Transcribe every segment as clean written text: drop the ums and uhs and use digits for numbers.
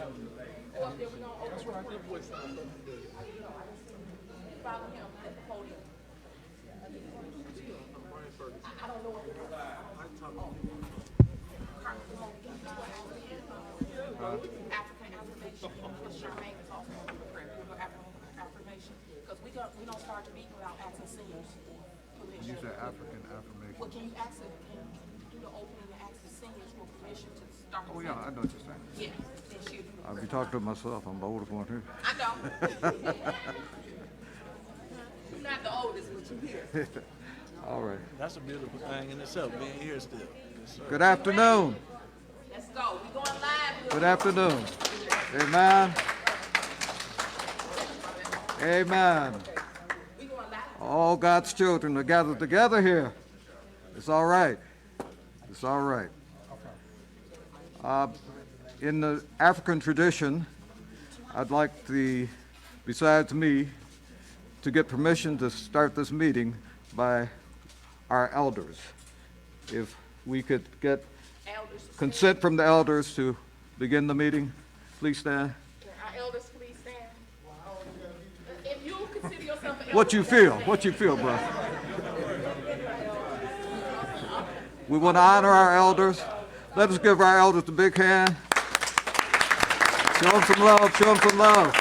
Or if they were going to open. That's right. That voice sounds so good. Follow him at the podium. I don't know what it is. African affirmation. Charmaine is also on the prayer. We'll go affirmation. Because we don't start the meeting without asking singers permission. You said African affirmation. Well, can you do the opening and ask the singers for permission to start? Oh yeah, I know what you're saying. Yeah, then she'll do the I'll be talking to myself. I'm the oldest one here. I know. You're not the oldest, but you're here. All right. That's a beautiful thing in itself, being here still. Yes, sir. Good afternoon. Let's go. We're going live. Good afternoon. Amen. Amen. We're going live. All God's children are gathered together here. It's all right. It's all right. In the African tradition, I'd like besides me, to get permission to start this meeting by our elders. If we could get consent from the elders to begin the meeting, please stand. Our elders, please stand. If you consider yourself an elder, What you feel, brother? We want to honor our elders. Let us give our elders a big hand. Show them some love, show them some love.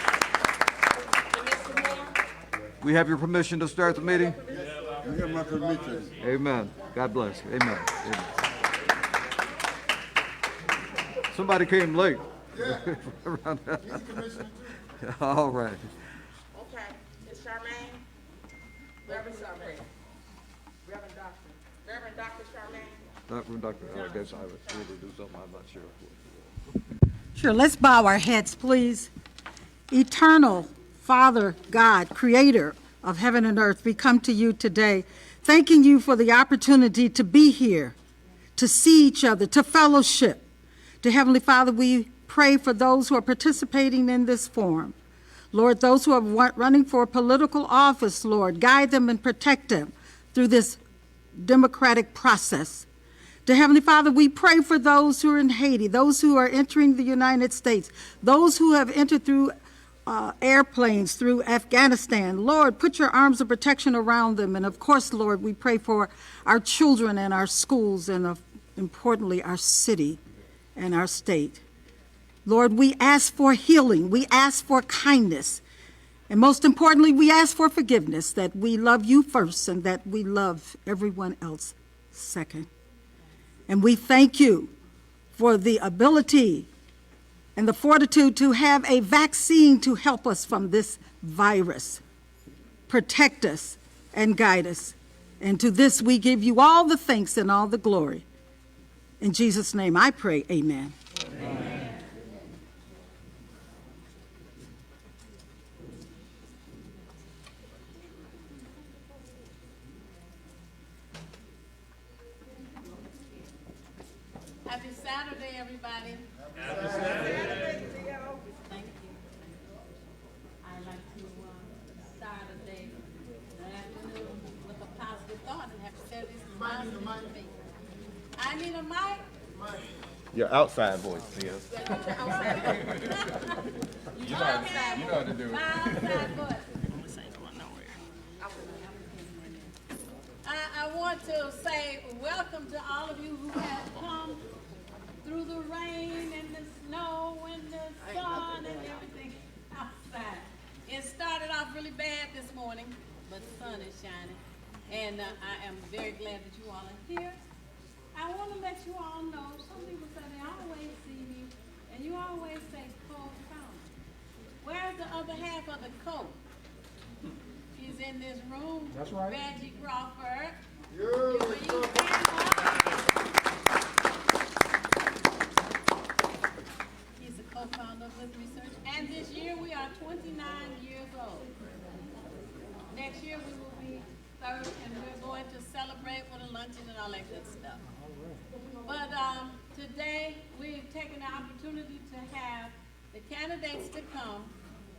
We have your permission to start the meeting? You have my permission. Amen. God bless you. Amen. Amen. Somebody came late. All right. okay. It's Charmaine. Reverend Charmaine. Reverend Doctor. Reverend Dr. Charmaine. Doctor, I guess I would really do something I'm not sure. Sure, let's bow our heads, please. Eternal Father God, creator of heaven and earth, we come to you today, thanking you for the opportunity to be here, to see each other, to fellowship. Dear Heavenly Father, we pray for those who are participating in this forum. Lord, those who are running for political office, Lord, guide them and protect them through this democratic process. Dear Heavenly Father, we pray for those who are in Haiti, those who are entering the United States, those who have entered through airplanes through Afghanistan. Lord, put your arms of protection around them. And of course, Lord, we pray for our children and our schools and importantly, our city and our state. Lord, we ask for healing. We ask for kindness. And most importantly, we ask for forgiveness, that we love you first and that we love everyone else second. And we thank you for the ability and the fortitude to have a vaccine to help us from this virus, protect us and guide us. And to this we give you all the thanks and all the glory. In Jesus' name I pray, amen. Amen. Happy Saturday, everybody. Happy Saturday. Thank you. I'd like to start the day, the afternoon, with a positive thought, and have to say this is positive to me. I need a mic. Your outside voice, Tia. You know how to do it. my outside voice. I want to say welcome to all of you who have come through the rain and the snow and the sun and everything outside. It started off really bad this morning, but the sun is shining. And I am very glad that you all are here. I want to let you all know, some people say they always see me, and you always say co-founder. Where's the other half of the coat? He's in this room. That's right. Reggie Crawford. He's a co-founder of Lift Research. And this year we are 29 years old. Next year we will be 30, and we're going to celebrate with a luncheon and all that good stuff. But today we've taken the opportunity to have the candidates to come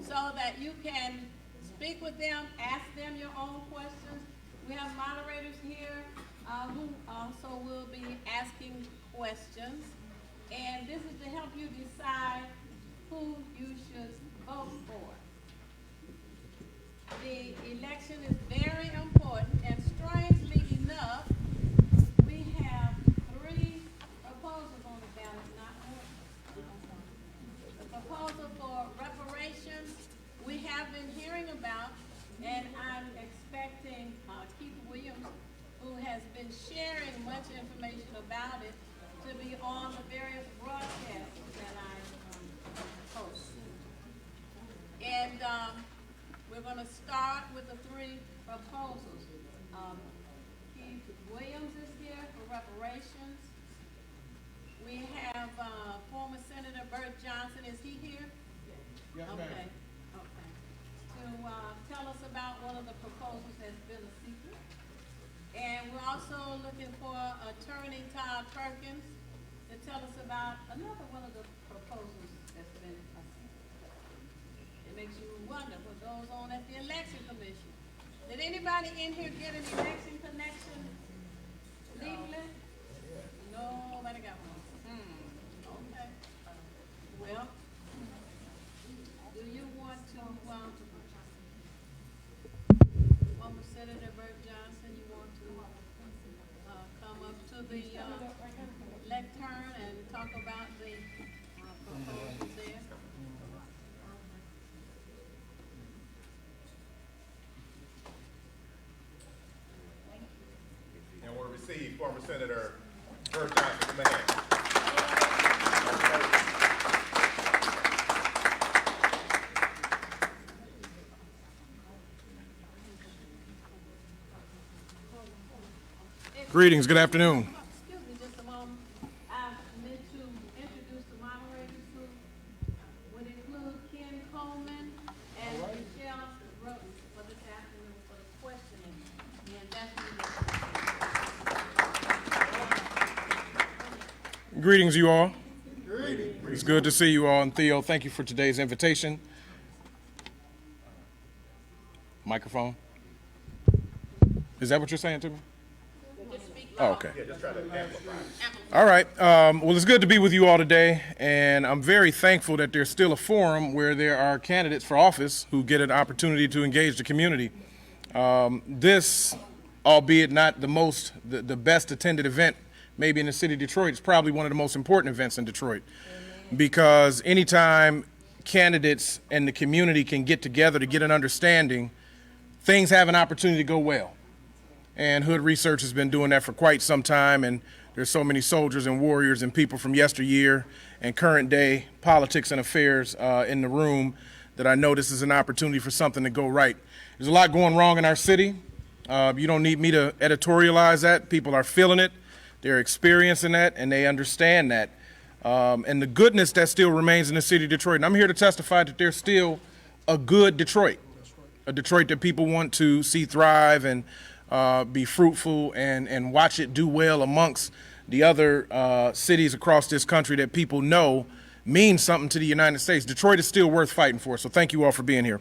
so that you can speak with them, ask them your own questions. We have moderators here who also will be asking questions. And this is to help you decide who And I'm expecting Keith Williams, who has been sharing much information about it, to be on the various broadcasts that I host. And we're going to start with the three proposals. Keith Williams is here for reparations. We have former Senator Bert Johnson. Is he here? Yes, ma'am. Okay. To tell us about one of the proposals that's been a secret. And we're also looking for Attorney Todd Perkins to tell us about another one of the proposals that's been a secret. It makes you wonder what goes on at the Election Commission. Did anybody in here get an election connection legally? Nobody got one. Okay. Well, do you want to, former Senator Bert Johnson, you want to come up to the lectern and talk about the proposals there? And we'll receive former Senator Bert Johnson from the hand. Greetings, good afternoon. Excuse me just a moment. I meant to introduce the moderators who would include Ken Coleman and Michelle Roden for this afternoon for the questioning. And that's Greetings, you all. It's good to see you all. And Theo, thank you for today's invitation. Microphone. Is that what you're saying to me? Oh, okay. Yeah, just try to amplify. All right. Well, it's good to be with you all today, and I'm very thankful that there's still a forum where there are candidates for office who get an opportunity to engage the community. This, albeit not the best attended event maybe in the city of Detroit, is probably one of the most important events in Detroit, because anytime candidates and the community can get together to get an understanding, things have an opportunity to go well. And Hood Research has been doing that for quite some time, and there's so many soldiers and warriors and people from yesteryear and current day politics and affairs in the room that I know this is an opportunity for something to go right. There's a lot going wrong in our city. You don't need me to editorialize that. People are feeling it, they're experiencing that, and they understand that. And the goodness that still remains in the city of Detroit. And I'm here to testify that there's still a good Detroit, a Detroit that people want to see thrive and be fruitful and watch it do well amongst the other cities across this country that people know mean something to the United States. Detroit is still worth fighting for, so thank you all for being here.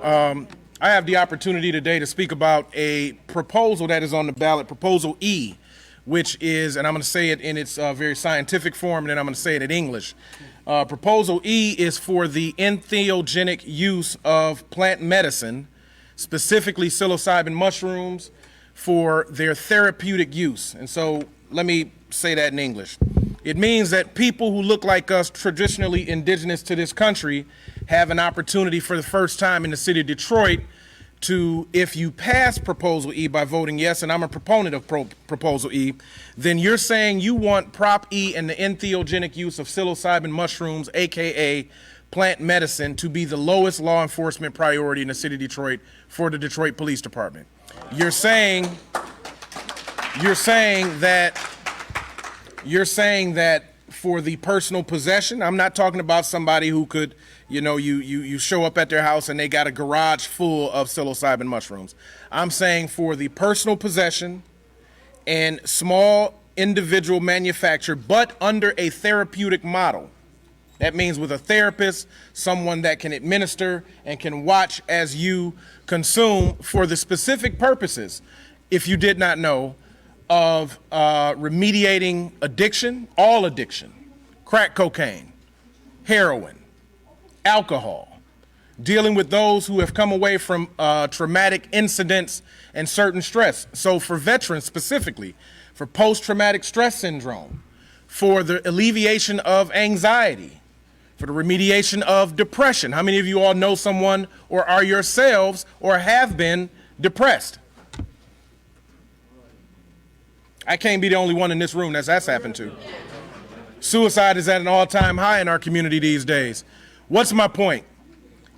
I have the opportunity today to speak about a proposal that is on the ballot, Proposal E, which is, and I'm going to say it in its very scientific form, and then I'm going to say it in English. Proposal E is for the entheogenic use of plant medicine, specifically psilocybin mushrooms, for their therapeutic use. And so let me say that in English. It means that people who look like us, traditionally indigenous to this country, have an opportunity for the first time in the city of Detroit to, if you pass Proposal E by voting yes, and I'm a proponent of Proposal E, then you're saying you want Prop E and the entheogenic use of psilocybin mushrooms, AKA plant medicine, to be the lowest law enforcement priority in the city of Detroit for the Detroit Police Department. You're saying that for the personal possession, I'm not talking about somebody who could, you show up at their house and they got a garage full of psilocybin mushrooms. I'm saying for the personal possession and small individual manufacture, but under a therapeutic model. That means with a therapist, someone that can administer and can watch as you consume for the specific purposes, if you did not know, of remediating addiction, all addiction, crack cocaine, heroin, alcohol, dealing with those who have come away from traumatic incidents and certain stress. So for veterans specifically, for post-traumatic stress syndrome, for the alleviation of anxiety, for the remediation of depression. How many of you all know someone or are yourselves or have been depressed? I can't be the only one in this room that's happened to. Suicide is at an all-time high in our community these days. What's my point?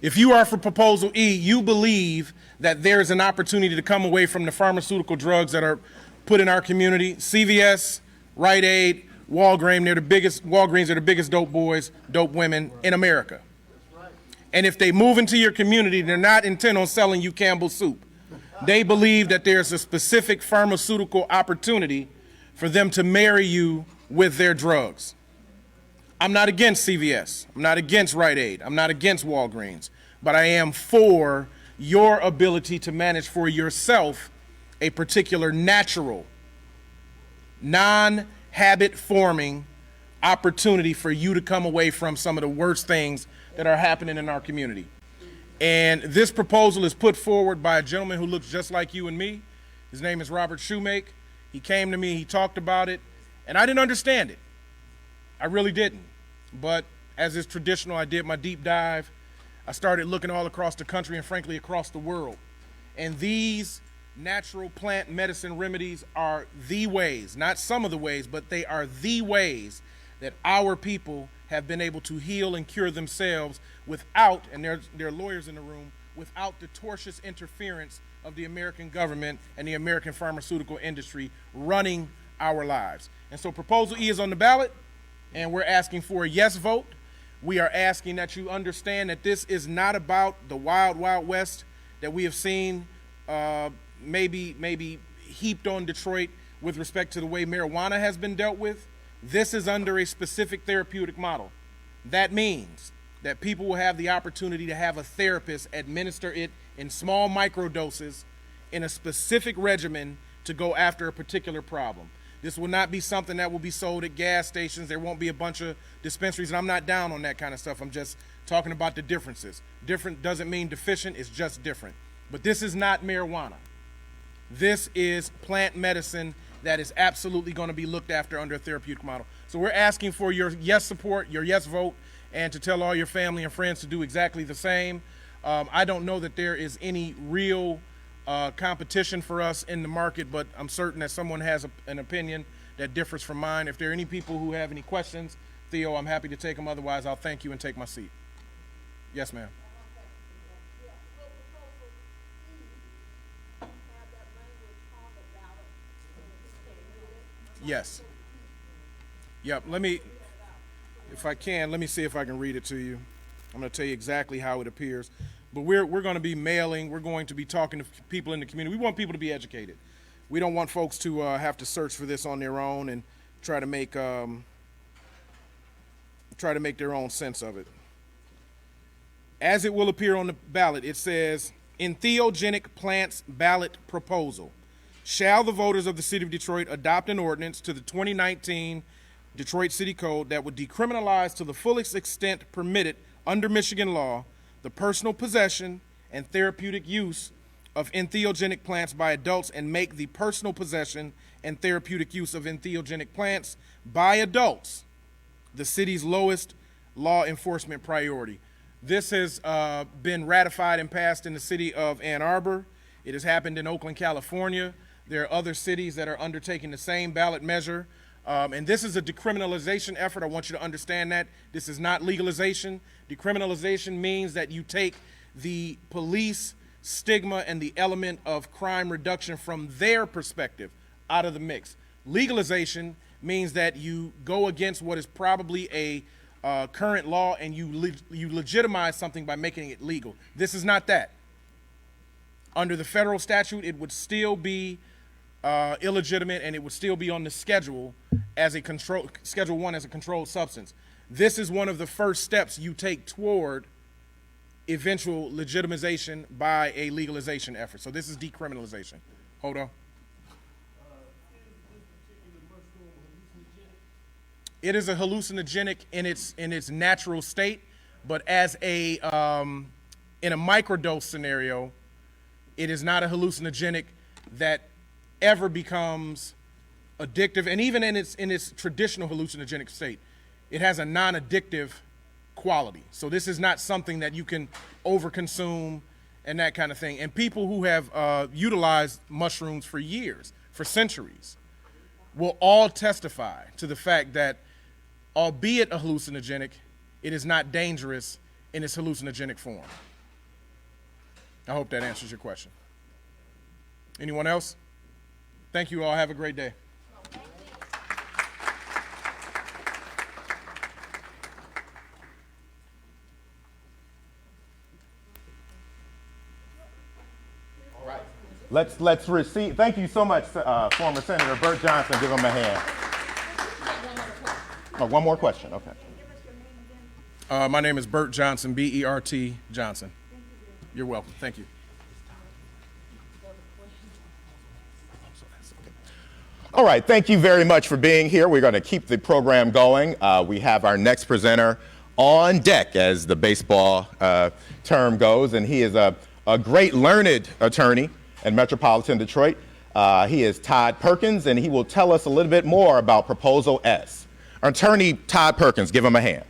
If you are for Proposal E, you believe that there's an opportunity to come away from the pharmaceutical drugs that are put in our community. CVS, Rite Aid, Walgreens, they're the biggest dope boys, dope women in America. And if they move into your community, they're not intent on selling you Campbell's soup. They believe that there's a specific pharmaceutical opportunity for them to marry you with their drugs. I'm not against CVS. I'm not against Rite Aid. I'm not against Walgreens. But I am for your ability to manage for yourself a particular natural, non-habit forming opportunity for you to come away from some of the worst things that are happening in our community. And this proposal is put forward by a gentleman who looks just like you and me. His name is Robert Shoemake. He came to me, he talked about it, and I didn't understand it. I really didn't. But as is traditional, I did my deep dive. I started looking all across the country and frankly across the world. And these natural plant medicine remedies are the ways, not some of the ways, but they are the ways that our people have been able to heal and cure themselves without, and there are lawyers in the room, without the tortious interference of the American government and the American pharmaceutical industry running our lives. And so Proposal E is on the ballot, and we're asking for a yes vote. We are asking that you understand that this is not about the wild, wild west that we have seen maybe heaped on Detroit with respect to the way marijuana has been dealt with. This is under a specific therapeutic model. That means that people will have the opportunity to have a therapist administer it in small microdoses in a specific regimen to go after a particular problem. This will not be something that will be sold at gas stations. There won't be a bunch of dispensaries, and I'm not down on that kind of stuff. I'm just talking about the differences. Different doesn't mean deficient, it's just different. But this is not marijuana. This is plant medicine that is absolutely going to be looked after under a therapeutic model. So we're asking for your yes support, your yes vote, and to tell all your family and friends to do exactly the same. I don't know that there is any real competition for us in the market, but I'm certain that someone has an opinion that differs from mine. If there are any people who have any questions, Theo, I'm happy to take them. Otherwise, I'll thank you and take my seat. Yes, ma'am. Yes. Yep, if I can, let me see if I can read it to you. I'm going to tell you exactly how it appears. But we're going to be mailing, we're going to be talking to people in the community. We want people to be educated. We don't want folks to have to search for this on their own and try to make their own sense of it. As it will appear on the ballot, it says, entheogenic plants ballot proposal. Shall the voters of the city of Detroit adopt an ordinance to the 2019 Detroit City Code that would decriminalize to the fullest extent permitted under Michigan law the personal possession and therapeutic use of entheogenic plants by adults and make the personal possession and therapeutic use of entheogenic plants by adults the city's lowest law enforcement priority. This has been ratified and passed in the city of Ann Arbor. It has happened in Oakland, California. There are other cities that are undertaking the same ballot measure. And this is a decriminalization effort. I want you to understand that. This is not legalization. Decriminalization means that you take the police stigma and the element of crime reduction from their perspective out of the mix. Legalization means that you go against what is probably a current law and you legitimize something by making it legal. This is not that. Under the federal statute, it would still be illegitimate and it would still be on the schedule as a Schedule 1 as a controlled substance. This is one of the first steps you take toward eventual legitimization by a legalization effort. So this is decriminalization. Hold on. It is a hallucinogenic in its natural state, but as a in a microdose scenario, it is not a hallucinogenic that ever becomes addictive, and even in its traditional hallucinogenic state, it has a non-addictive quality. So this is not something that you can overconsume and that kind of thing. And people who have utilized mushrooms for years, for centuries, will all testify to the fact that, albeit a hallucinogenic, it is not dangerous in its hallucinogenic form. I hope that answers your question. Anyone else? Thank you all. Have a great day. Let's receive. Thank you so much, former Senator Bert Johnson. Give him a hand. Oh, one more question. Okay. My name is Bert Johnson, B-E-R-T Johnson. You're welcome. Thank you. All right. Thank you very much for being here. We're going to keep the program going. We have our next presenter on deck, as the baseball term goes, and he is a great learned attorney in Metropolitan Detroit. He is Todd Perkins, and he will tell us a little bit more about Proposal S. Attorney Todd Perkins, give him a hand.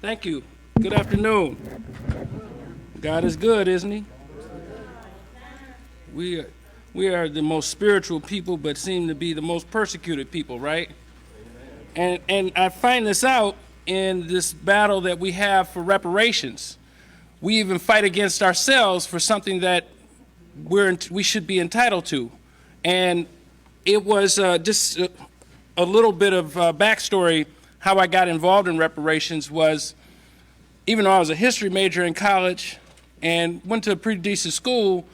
Thank you. Good afternoon. God is good, isn't he? We are the most spiritual people, but seem to be the most persecuted people, right? And I find this out in this battle that we have for reparations. We even fight against ourselves for something that we should be entitled to. And it was just a little bit of backstory. How I got involved in reparations was, even though I was a history major in college and went to a pretty decent school,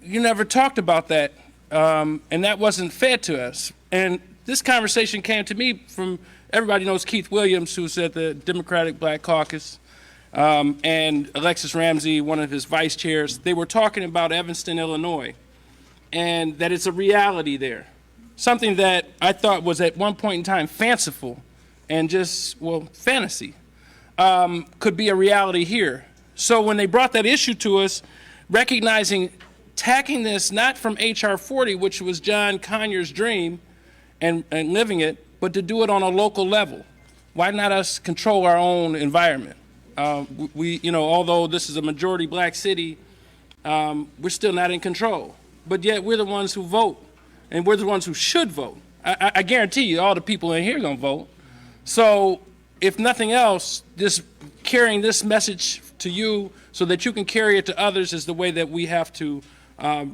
you never talked about that, and that wasn't fed to us. And this conversation came to me from, everybody knows Keith Williams, who's at the Democratic Black Caucus, and Alexis Ramsey, one of his vice chairs. They were talking about Evanston, Illinois, and that it's a reality there. Something that I thought was at one point in time fanciful and just, well, fantasy, could be a reality here. So when they brought that issue to us, recognizing, tacking this not from H.R. 40, which was John Conyers' dream, and living it, but to do it on a local level. Why not us control our own environment? Although this is a majority black city, we're still not in control. But yet we're the ones who vote, and we're the ones who should vote. I guarantee you all the people in here are gonna vote. So if nothing else, this carrying this message to you so that you can carry it to others is the way that we have to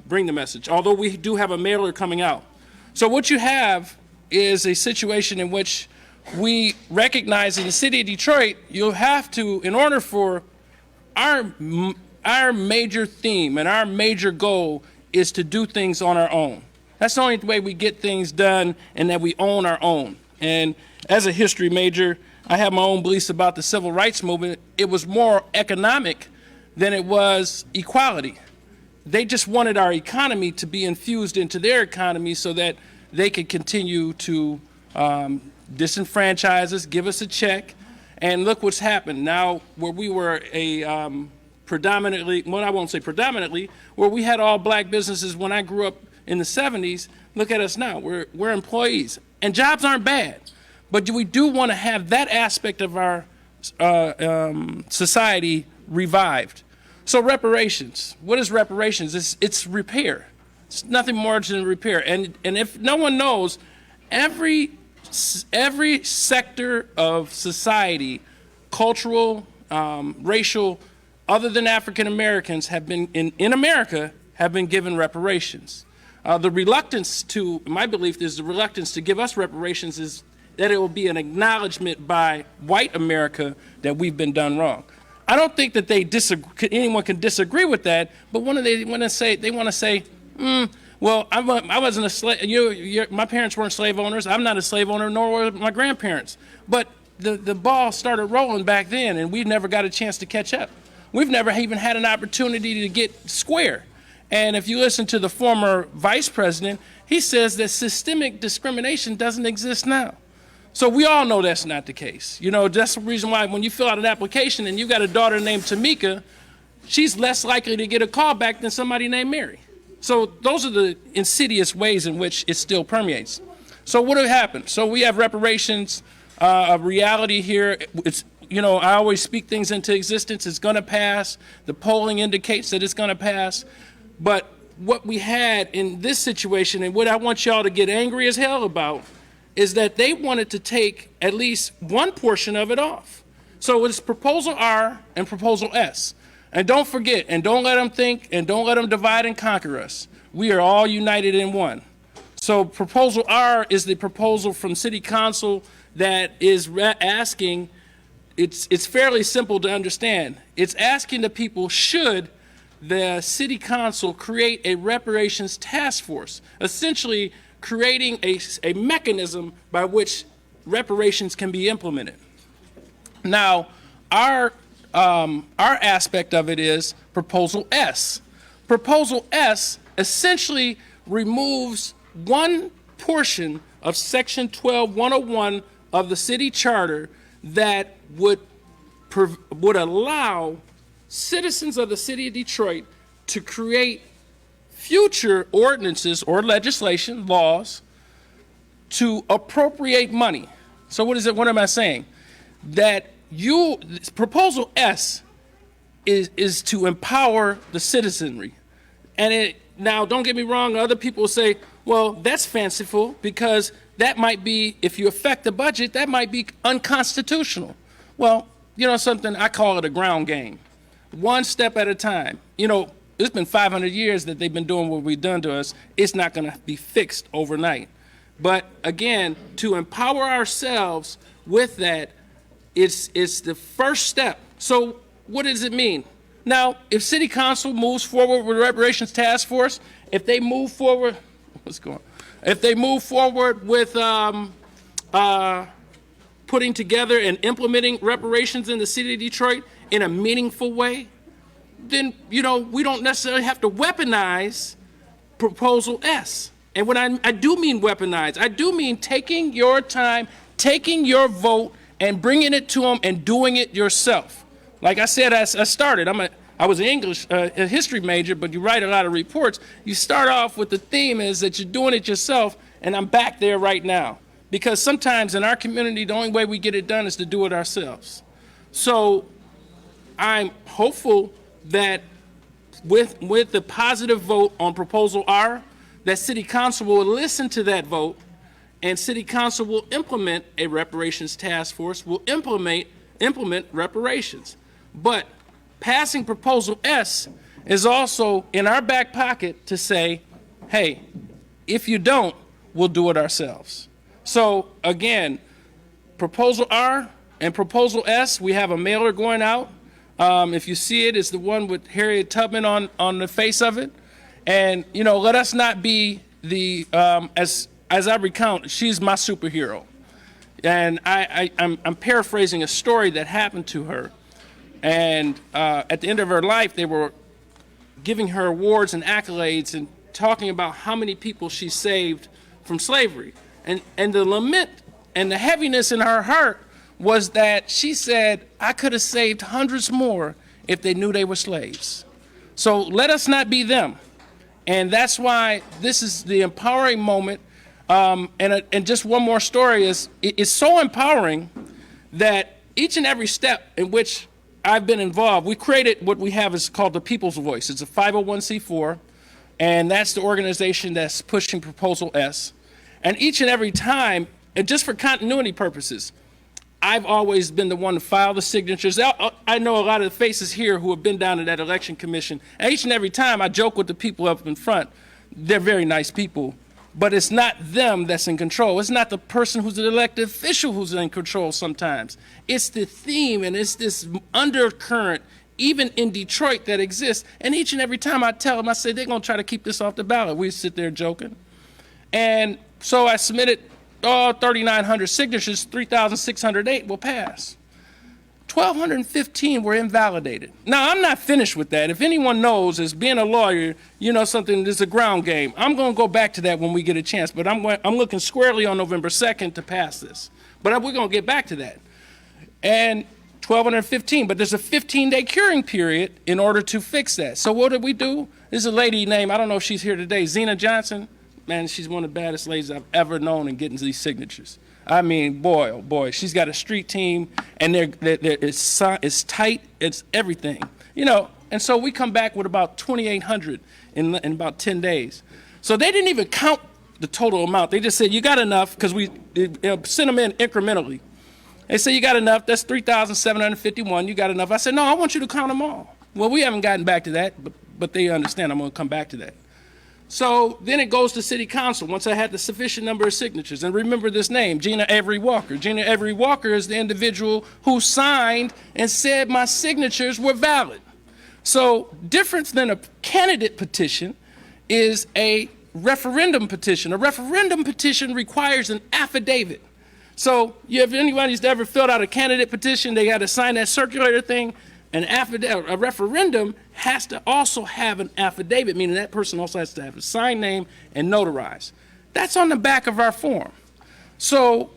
bring the message, although we do have a mailer coming out. So what you have is a situation in which we recognize in the city of Detroit, you'll have to, in order for our major theme and our major goal is to do things on our own. That's the only way we get things done, and that we own our own. And as a history major, I have my own beliefs about the civil rights movement. It was more economic than it was equality. They just wanted our economy to be infused into their economy so that they could continue to disenfranchise us, give us a check. And look what's happened. Now, where we were a predominantly, well, I won't say predominantly, where we had all black businesses when I grew up in the 70s, look at us now. We're employees. And jobs aren't bad. But we do want to have that aspect of our society revived. So reparations, what is reparations? It's repair. It's nothing more than repair. And if no one knows, every sector of society, cultural, racial, other than African Americans, have been in America have been given reparations. The reluctance to, my belief is the reluctance to give us reparations is that it will be an acknowledgement by white America that we've been done wrong. I don't think that anyone can disagree with that, but they want to say, well, I wasn't a slave. My parents weren't slave owners. I'm not a slave owner, nor were my grandparents. But the ball started rolling back then, and we never got a chance to catch up. We've never even had an opportunity to get square. And if you listen to the former vice president, he says that systemic discrimination doesn't exist now. So we all know that's not the case. That's the reason why when you fill out an application and you got a daughter named Tamika, she's less likely to get a call back than somebody named Mary. So those are the insidious ways in which it still permeates. So what would happen? So we have reparations, a reality here. It's, you know, I always speak things into existence. It's going to pass. The polling indicates that it's going to pass. But what we had in this situation, and what I want y'all to get angry as hell about, is that they wanted to take at least one portion of it off. So it's Proposal R and Proposal S. And don't forget, and don't let them think, and don't let them divide and conquer us. We are all united in one. So Proposal R is the proposal from City Council that is asking, it's fairly simple to understand. It's asking the people, should the City Council create a reparations task force, essentially creating a mechanism by which reparations can be implemented. Now, our aspect of it is Proposal S. Proposal S essentially removes one portion of Section 12-101 of the city charter that would allow citizens of the city of Detroit to create future ordinances or legislation, laws, to appropriate money. So what am I saying? That Proposal S is to empower the citizenry. And now, don't get me wrong, other people say, well, that's fanciful because that might be, if you affect the budget, that might be unconstitutional. Well, you know something, I call it a ground game. One step at a time. You know, it's been 500 years that they've been doing what we've done to us. It's not going to be fixed overnight. But again, to empower ourselves with that, it's the first step. So what does it mean? Now, if City Council moves forward with Reparations Task Force, if they move forward, if they move forward with putting together and implementing reparations in the city of Detroit in a meaningful way, then, you know, we don't necessarily have to weaponize Proposal S. And when I do mean weaponize, I do mean taking your time, taking your vote, and bringing it to them and doing it yourself. Like I said, I started. I was an English a history major, but you write a lot of reports. You start off with the theme is that you're doing it yourself, and I'm back there right now. Because sometimes in our community, the only way we get it done is to do it ourselves. So I'm hopeful that with the positive vote on Proposal R, that City Council will listen to that vote, and City Council will implement a reparations task force, will implement reparations. But passing Proposal S is also in our back pocket to say, hey, if you don't, we'll do it ourselves. So again, Proposal R and Proposal S, we have a mailer going out. If you see it, it's the one with Harriet Tubman on the face of it. And, you know, let us not be the, as I recount, she's my superhero. And I'm paraphrasing a story that happened to her. And at the end of her life, they were giving her awards and accolades and talking about how many people she saved from slavery. And the lament and the heaviness in her heart was that she said, I could have saved hundreds more if they knew they were slaves. So let us not be them. And that's why this is the empowering moment. And just one more story is, it's so empowering that each and every step in which I've been involved, we created what we have is called the People's Voice. It's a 501c4, and that's the organization that's pushing Proposal S. And each and every time, and just for continuity purposes, I've always been the one to file the signatures. I know a lot of the faces here who have been down to that election commission. And each and every time I joke with the people up in front, they're very nice people, but it's not them that's in control. It's not the person who's an elected official who's in control sometimes. It's the theme and it's this undercurrent, even in Detroit, that exists. And each and every time I tell them, I say, they're gonna try to keep this off the ballot. We sit there joking. And so I submitted 3,900 signatures, 3,608 will pass. 1,215 were invalidated. Now, I'm not finished with that. If anyone knows, as being a lawyer, you know something, there's a ground game. I'm going to go back to that when we get a chance, but I'm looking squarely on November 2nd to pass this. But we're going to get back to that. And 1,215, but there's a 15-day curing period in order to fix that. So what did we do? This is a lady named, I don't know if she's here today, Zena Johnson. Man, she's one of the baddest ladies I've ever known in getting these signatures. I mean, boy, oh boy, she's got a street team, and it's tight, it's everything. You know, and so we come back with about 2,800 in about 10 days. So they didn't even count the total amount. They just said, you got enough, because we sent them in incrementally. They said, you got enough, that's 3,751, you got enough. I said, no, I want you to count them all. Well, we haven't gotten back to that, but they understand I'm going to come back to that. So then it goes to city council once I had the sufficient number of signatures. And remember this name, Gina Avery Walker. Gina Avery Walker is the individual who signed and said my signatures were valid. So different than a candidate petition is a referendum petition. A referendum petition requires an affidavit. So if anybody's ever filled out a candidate petition, they got to sign that circulator thing. A referendum has to also have an affidavit, meaning that person also has to have a signed name and notarized. That's on the back of our form. So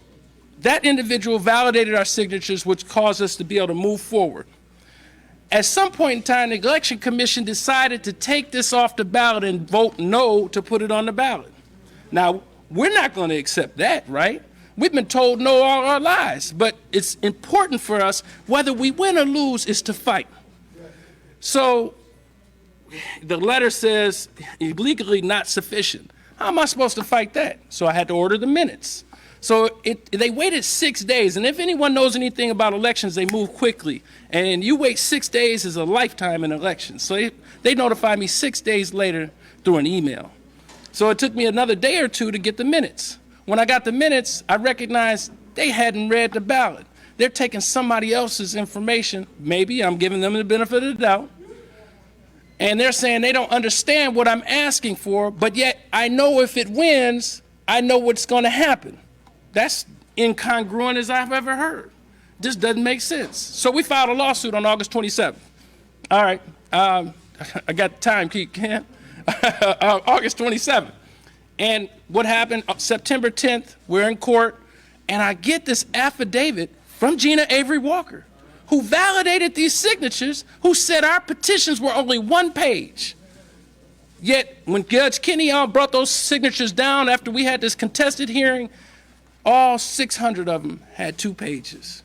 that individual validated our signatures, which caused us to be able to move forward. At some point in time, the Election Commission decided to take this off the ballot and vote no to put it on the ballot. Now, we're not going to accept that, right? We've been told no all our lives, but it's important for us, whether we win or lose, is to fight. So the letter says legally not sufficient. How am I supposed to fight that? So I had to order the minutes. So they waited 6 days, and if anyone knows anything about elections, they move quickly. And you wait 6 days is a lifetime in elections. So they notified me 6 days later through an email. So it took me another day or two to get the minutes. When I got the minutes, I recognized they hadn't read the ballot. They're taking somebody else's information. Maybe I'm giving them the benefit of the doubt. And they're saying they don't understand what I'm asking for, but yet I know if it wins, I know what's going to happen. That's incongruent as I've ever heard. This doesn't make sense. So we filed a lawsuit on August 27th. All right. I got time, Ken. August 27th. And what happened, September 10th, we're in court, and I get this affidavit from Gina Avery Walker, who validated these signatures, who said our petitions were only 1 page. Yet, when Judge Kenny brought those signatures down after we had this contested hearing, all 600 of them had 2 pages.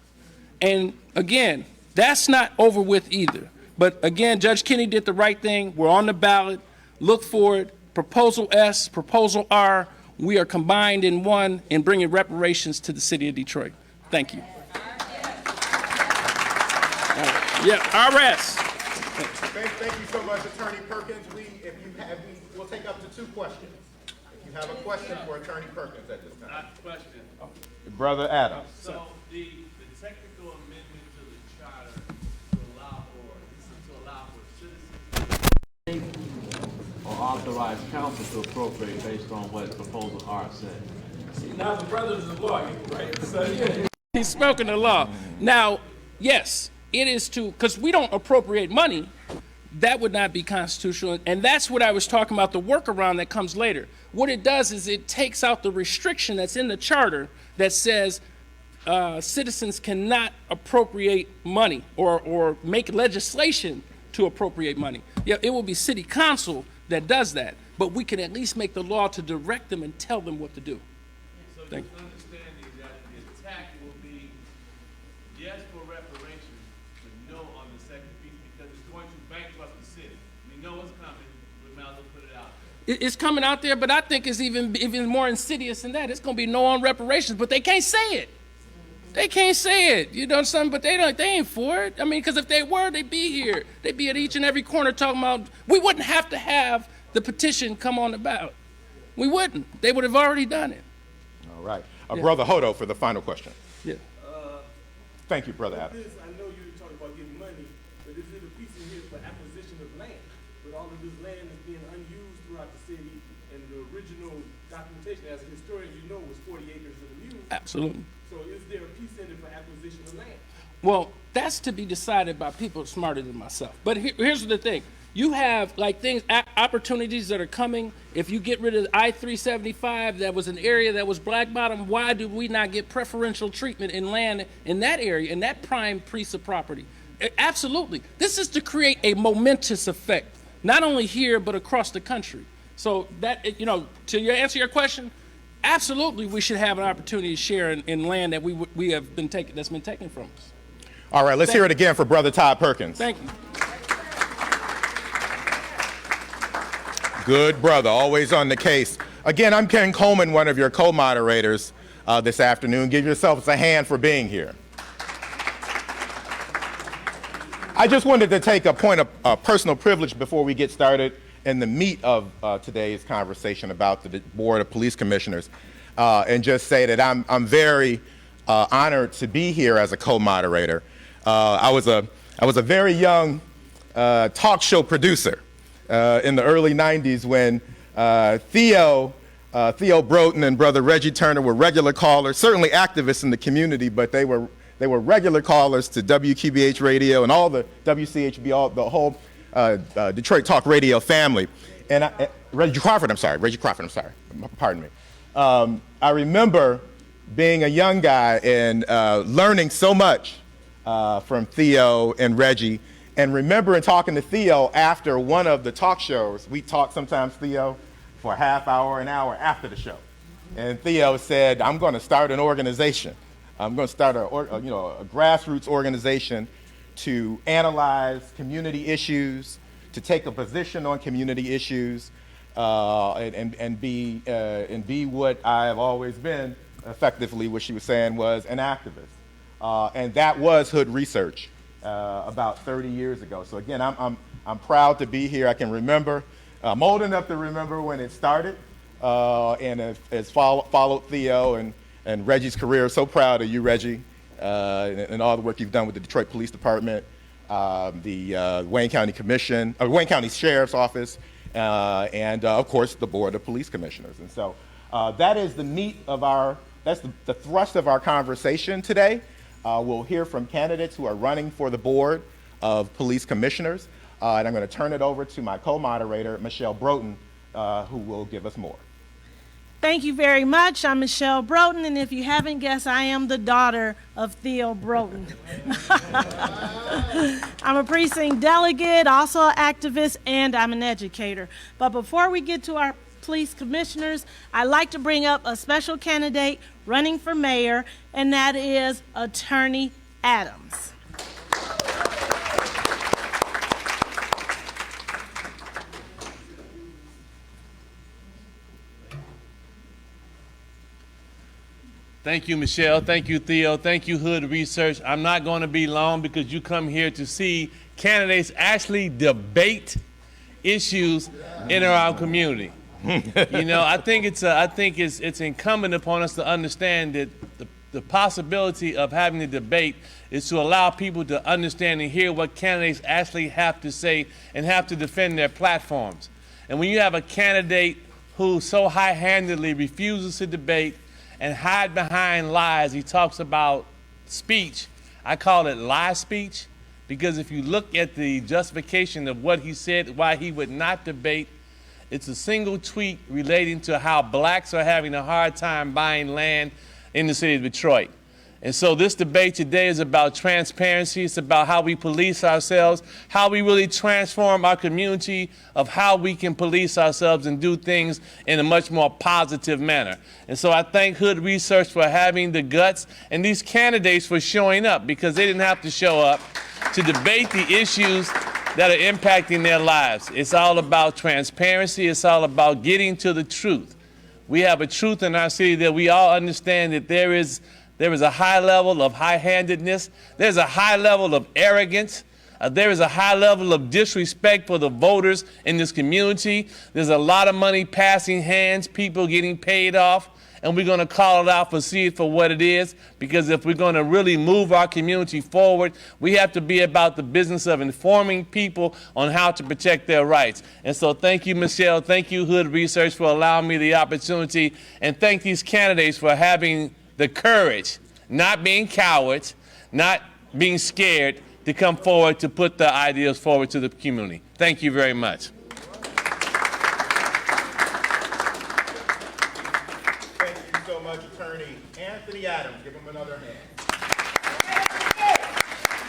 And again, that's not over with either. But again, Judge Kenny did the right thing. We're on the ballot. Look for it. Proposal S, Proposal R, we are combined in one in bringing reparations to the city of Detroit. Thank you. RS. Thank you so much, Attorney Perkins. We'll take up to 2 questions. If you have a question for Attorney Perkins at this time. Not a question. Brother Adams. So the technical amendment to the charter to allow for citizens or authorize council to appropriate based on what Proposal R said. Now the brother's a lawyer, right? So yeah. He's spoken the law. Now, yes, it is because we don't appropriate money. That would not be constitutional. And that's what I was talking about, the workaround that comes later. What it does is it takes out the restriction that's in the charter that says citizens cannot appropriate money or make legislation to appropriate money. Yeah, it will be city council that does that, but we can at least make the law to direct them and tell them what to do. So just understanding that the attack will be yes for reparations, but no on the second piece because it's going to bankrupt the city. We know it's coming, we might as well put it out there. It's coming out there, but I think it's even more insidious than that. It's going to be no on reparations, but they can't say it. They can't say it, you know something, but they ain't for it. I mean, because if they were, they'd be here. They'd be at each and every corner talking about, we wouldn't have to have the petition come on the ballot. We wouldn't. They would have already done it. All right. Brother Hodo for the final question. Yeah. Thank you, Brother Adams. I know you were talking about getting money, but is it a piece in here for acquisition of land? But all of this land is being unused throughout the city, and the original documentation, as a historian, you know, was 40 acres of the mule. Absolutely. So is there a piece in it for acquisition of land? Well, that's to be decided by people smarter than myself. But here's the thing. You have like things, opportunities that are coming. If you get rid of I-375, that was an area that was black bottom, why do we not get preferential treatment in land in that area, in that prime piece of property? Absolutely. This is to create a momentous effect not only here, but across the country. So that, to answer your question, absolutely we should have an opportunity to share in land that we have been taken, that's been taken from us. All right, let's hear it again for Brother Todd Perkins. Thank you. Good brother, always on the case. Again, I'm Ken Coleman, one of your co-moderators this afternoon. Give yourselves a hand for being here. I just wanted to take a point of personal privilege before we get started in the meat of today's conversation about the Board of Police Commissioners, and just say that I'm very honored to be here as a co-moderator. I was a very young talk show producer in the early 90s when Theo Broughton and Brother Reggie Turner were regular callers, certainly activists in the community, but they were regular callers to WQBH radio and all the WCHB, the whole Detroit Talk Radio family. And Reggie Crawford, pardon me. I remember being a young guy and learning so much from Theo and Reggie, and remembering talking to Theo after one of the talk shows. We talked sometimes, Theo, for a half hour, an hour after the show. And Theo said, I'm going to start an organization. I'm going to start a grassroots organization to analyze community issues, to take a position on community issues, and be what I have always been, effectively, what she was saying was an activist. And that was Hood Research about 30 years ago. So again, I'm proud to be here. I can remember, I'm old enough to remember when it started, and has followed Theo and Reggie's career. So proud of you, Reggie, and all the work you've done with the Detroit Police Department, the Wayne County Commission, or Wayne County Sheriff's Office, and of course the Board of Police Commissioners. And so that is the meat of that's the thrust of our conversation today. We'll hear from candidates who are running for the Board of Police Commissioners, and I'm going to turn it over to my co-moderator, Michelle Broughton, who will give us more. Thank you very much. I'm Michelle Broughton, and if you haven't guessed, I am the daughter of Theo Broughton. I'm a precinct delegate, also an activist, and I'm an educator. But before we get to our police commissioners, I'd like to bring up a special candidate running for mayor, and that is Attorney Adams. Thank you, Michelle. Thank you, Theo. Thank you, Hood Research. I'm not going to be long because you come here to see candidates actually debate issues in our community. I think it's incumbent upon us to understand that the possibility of having a debate is to allow people to understand and hear what candidates actually have to say and have to defend their platforms. And when you have a candidate who so high-handedly refuses to debate and hide behind lies, he talks about speech. I call it lie speech, because if you look at the justification of what he said, why he would not debate, it's a single tweet relating to how blacks are having a hard time buying land in the city of Detroit. And so this debate today is about transparency. It's about how we police ourselves, how we really transform our community, of how we can police ourselves and do things in a much more positive manner. And so I thank Hood Research for having the guts and these candidates for showing up, because they didn't have to show up to debate the issues that are impacting their lives. It's all about transparency. It's all about getting to the truth. We have a truth in our city that we all understand, that there is a high level of high-handedness. There's a high level of arrogance. There is a high level of disrespect for the voters in this community. There's a lot of money passing hands, people getting paid off, and we're going to call it out see it for what it is, because if we're going to really move our community forward, we have to be about the business of informing people on how to protect their rights. And so thank you, Michelle. Thank you, Hood Research, for allowing me the opportunity, and thank these candidates for having the courage, not being cowards, not being scared, to come forward to put the ideas forward to the community. Thank you very much. Thank you so much, Attorney Anthony Adams. Give him another hand.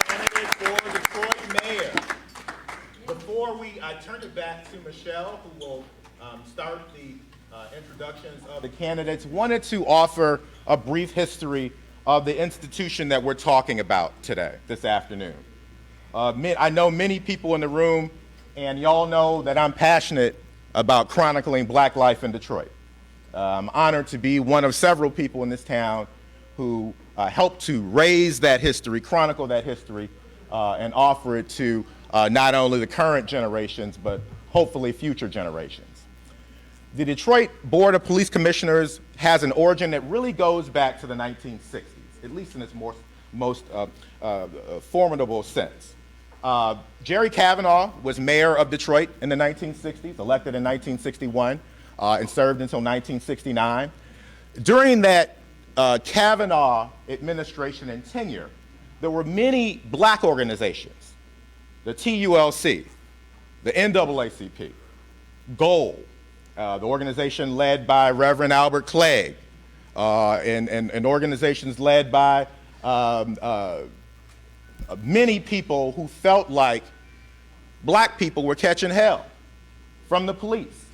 Candidate for Detroit Mayor. Before before we turn it back to Michelle, who will start the introductions of the candidates, wanted to offer a brief history of the institution that we're talking about today, this afternoon. I know many people in the room, and y'all know that I'm passionate about chronicling Black life in Detroit. I'm honored to be one of several people in this town who helped to raise that history, chronicle that history, and offer it to not only the current generations, but hopefully future generations. The Detroit Board of Police Commissioners has an origin that really goes back to the 1960s, at least in its most formidable sense. Jerry Cavanaugh was mayor of Detroit in the 1960s, elected in 1961, and served until 1969. During that Cavanaugh administration and tenure, there were many Black organizations, the TULC, the NAACP, GOAL, the organization led by Reverend Albert Clegg, and organizations led by many people who felt like Black people were catching hell from the police,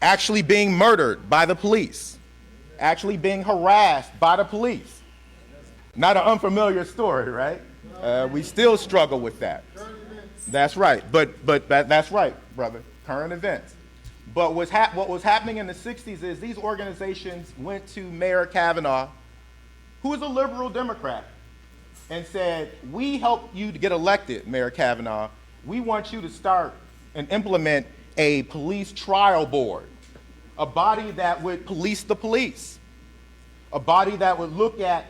actually being murdered by the police, actually being harassed by the police. Not an unfamiliar story, right? We still struggle with that. That's right, but that's right, brother, current events. But what was happening in the 60s is these organizations went to Mayor Cavanaugh, who was a liberal Democrat, and said, we help you to get elected, Mayor Cavanaugh. We want you to start and implement a police trial board, a body that would police the police, a body that would look at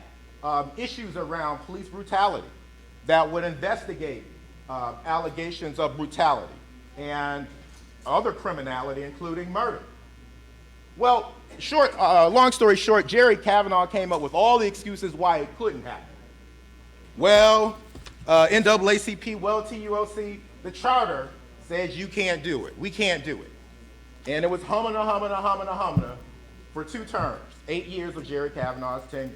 issues around police brutality, that would investigate allegations of brutality and other criminality, including murder. Well, long story short, Jerry Cavanaugh came up with all the excuses why it couldn't happen. Well, NAACP, well, TULC, the charter says you can't do it. We can't do it. And it was humana for 2 terms, 8 years of Jerry Cavanaugh's tenure.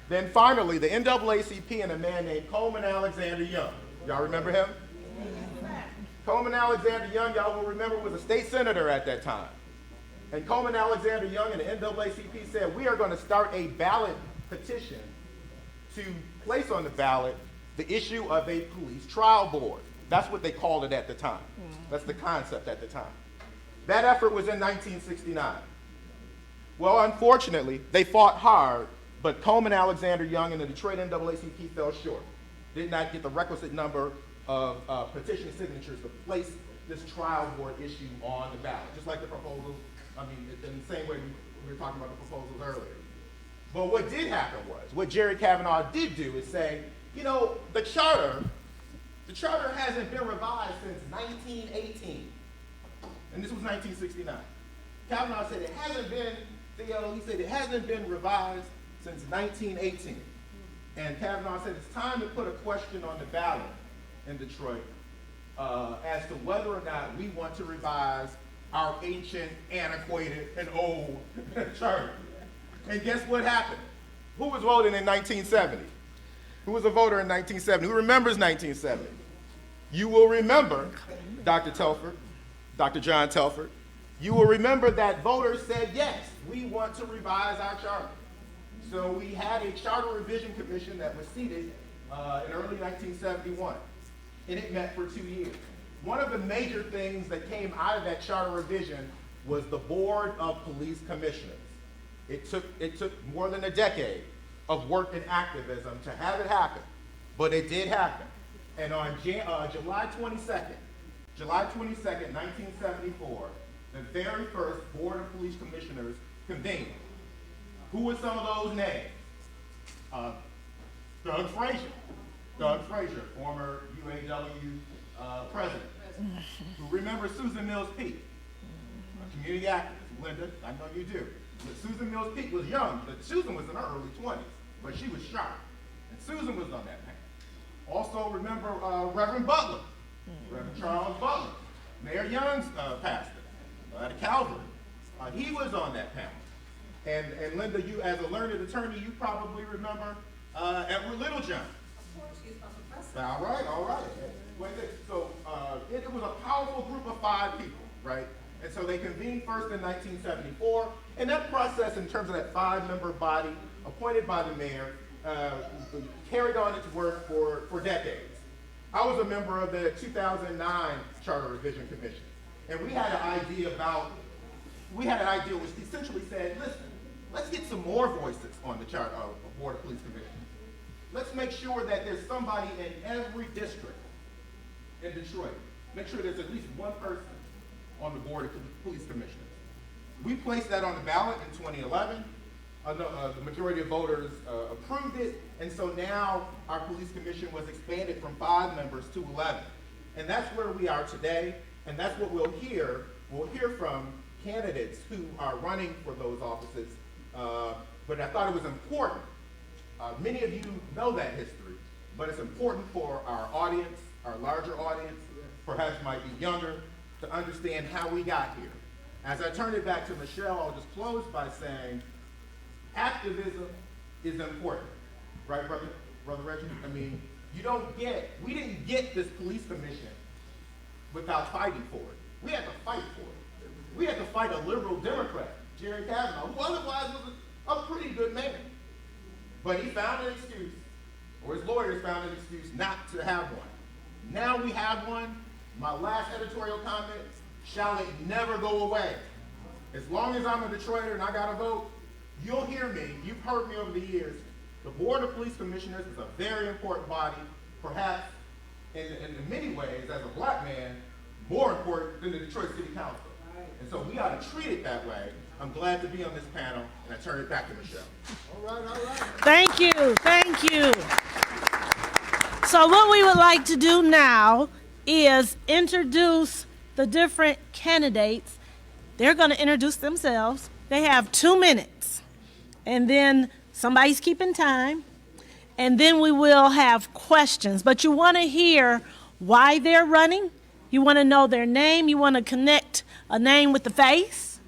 Then finally, the NAACP and a man named Coleman Alexander Young. Y'all remember him? Coleman Alexander Young, y'all will remember, was a state senator at that time. And Coleman Alexander Young and the NAACP said, we are going to start a ballot petition to place on the ballot the issue of a police trial board. That's what they called it at the time. That's the concept at the time. That effort was in 1969. Well, unfortunately, they fought hard, but Coleman Alexander Young and the Detroit NAACP fell short. Did not get the requisite number of petition signatures to place this trial board issue on the ballot, just like the proposals, in the same way we were talking about the proposals earlier. But what did happen was, what Jerry Cavanaugh did do is say, you know, the charter hasn't been revised since 1918. And this was 1969. Cavanaugh said it hasn't been, he said it hasn't been revised since 1918. And Cavanaugh said it's time to put a question on the ballot in Detroit as to whether or not we want to revise our ancient, antiquated, and old charter. And guess what happened? Who was voting in 1970? Who was a voter in 1970? Who remembers 1970? You will remember, Dr. Telford, Dr. John Telford, you will remember that voters said, yes, we want to revise our charter. So we had a charter revision commission that was seated in early 1971, and it met for 2 years. One of the major things that came out of that charter revision was the Board of Police Commissioners. It took more than a decade of work and activism to have it happen, but it did happen. And on July 22nd, 1974, the very first Board of Police Commissioners convened. Who were some of those names? Doug Frazier, former UAW president. Who remembers Susan Mills Peake? A community activist. Linda, I know you do. But Susan Mills Peake was young, but Susan was in her early 20s, but she was sharp. And Susan was on that panel. Also remember Reverend Butler, Reverend Charles Butler, Mayor Young's pastor at Calvary. He was on that panel. And Linda, you as a learned attorney, you probably remember Edward Littlejohn. Of course, he's from the press. All right. Wait a minute. So it was a powerful group of 5 people, right? And so they convened first in 1974, and that process, in terms of that 5-member body appointed by the mayor, carried on its work for decades. I was a member of the 2009 Charter Revision Commission, and we had an idea which essentially said, listen, let's get some more voices on the Board of Police Commission. Let's make sure that there's somebody in every district in Detroit. Make sure there's at least one person on the Board of Police Commissioners. We placed that on the ballot in 2011. The majority of voters approved it, and so now our police commission was expanded from 5 members to 11. And that's where we are today, and that's what we'll hear. We'll hear from candidates who are running for those offices, but I thought it was important. Many of you know that history, but it's important for our audience, our larger audience, perhaps might be younger, to understand how we got here. As I turn it back to Michelle, I'll just close by saying, activism is important, right, Brother Reggie? I mean, we didn't get this police commission without fighting for it. We had to fight for it. We had to fight a liberal Democrat, Jerry Kavanaugh, who otherwise was a pretty good man. But he found an excuse, or his lawyers found an excuse not to have one. Now we have one. My last editorial comment, shall it never go away. As long as I'm a Detroiter and I got to vote, you'll hear me, you've heard me over the years. The Board of Police Commissioners is a very important body, perhaps in many ways, as a black man, more important than the Detroit City Council. And so we ought to treat it that way. I'm glad to be on this panel, and I turn it back to Michelle. All right. Thank you, thank you. So what we would like to do now is introduce the different candidates. They're going to introduce themselves. They have 2 minutes, and then somebody's keeping time, and then we will have questions. But you want to hear why they're running. You want to know their name. You want to connect a name with the face.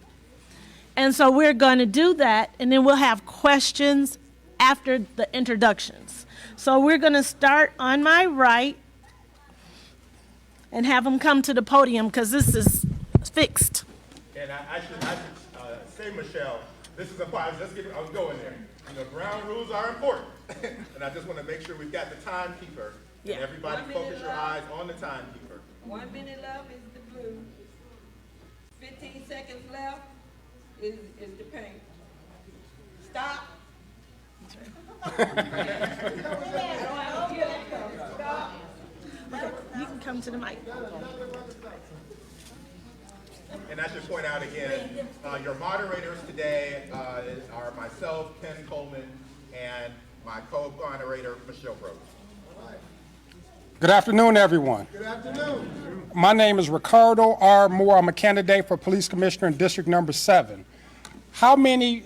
And so we're going to do that, and then we'll have questions after the introductions. So we're going to start on my right and have them come to the podium because this is fixed. And I should say, Michelle, this is a part, I'm going there. You know, ground rules are important. And I just want to make sure we've got the timekeeper. Yeah. And everybody focus your eyes on the timekeeper. 1 minute left is the blue. 15 seconds left is the pink. Stop. You can come to the mic. And I should point out again, your moderators today are myself, Ken Coleman, and my co-moderator, Michelle Rose. Good afternoon, everyone. Good afternoon. My name is Ricardo R. Moore. I'm a candidate for Police Commissioner in District Number 7. How many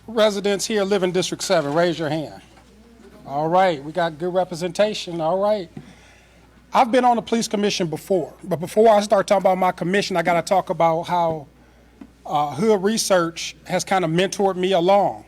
residents here live in District 7? Raise your hand. All right, we got good representation. All right. I've been on the Police Commission before, but before I start talking about my commission, I got to talk about how Hood Research has kind of mentored me along.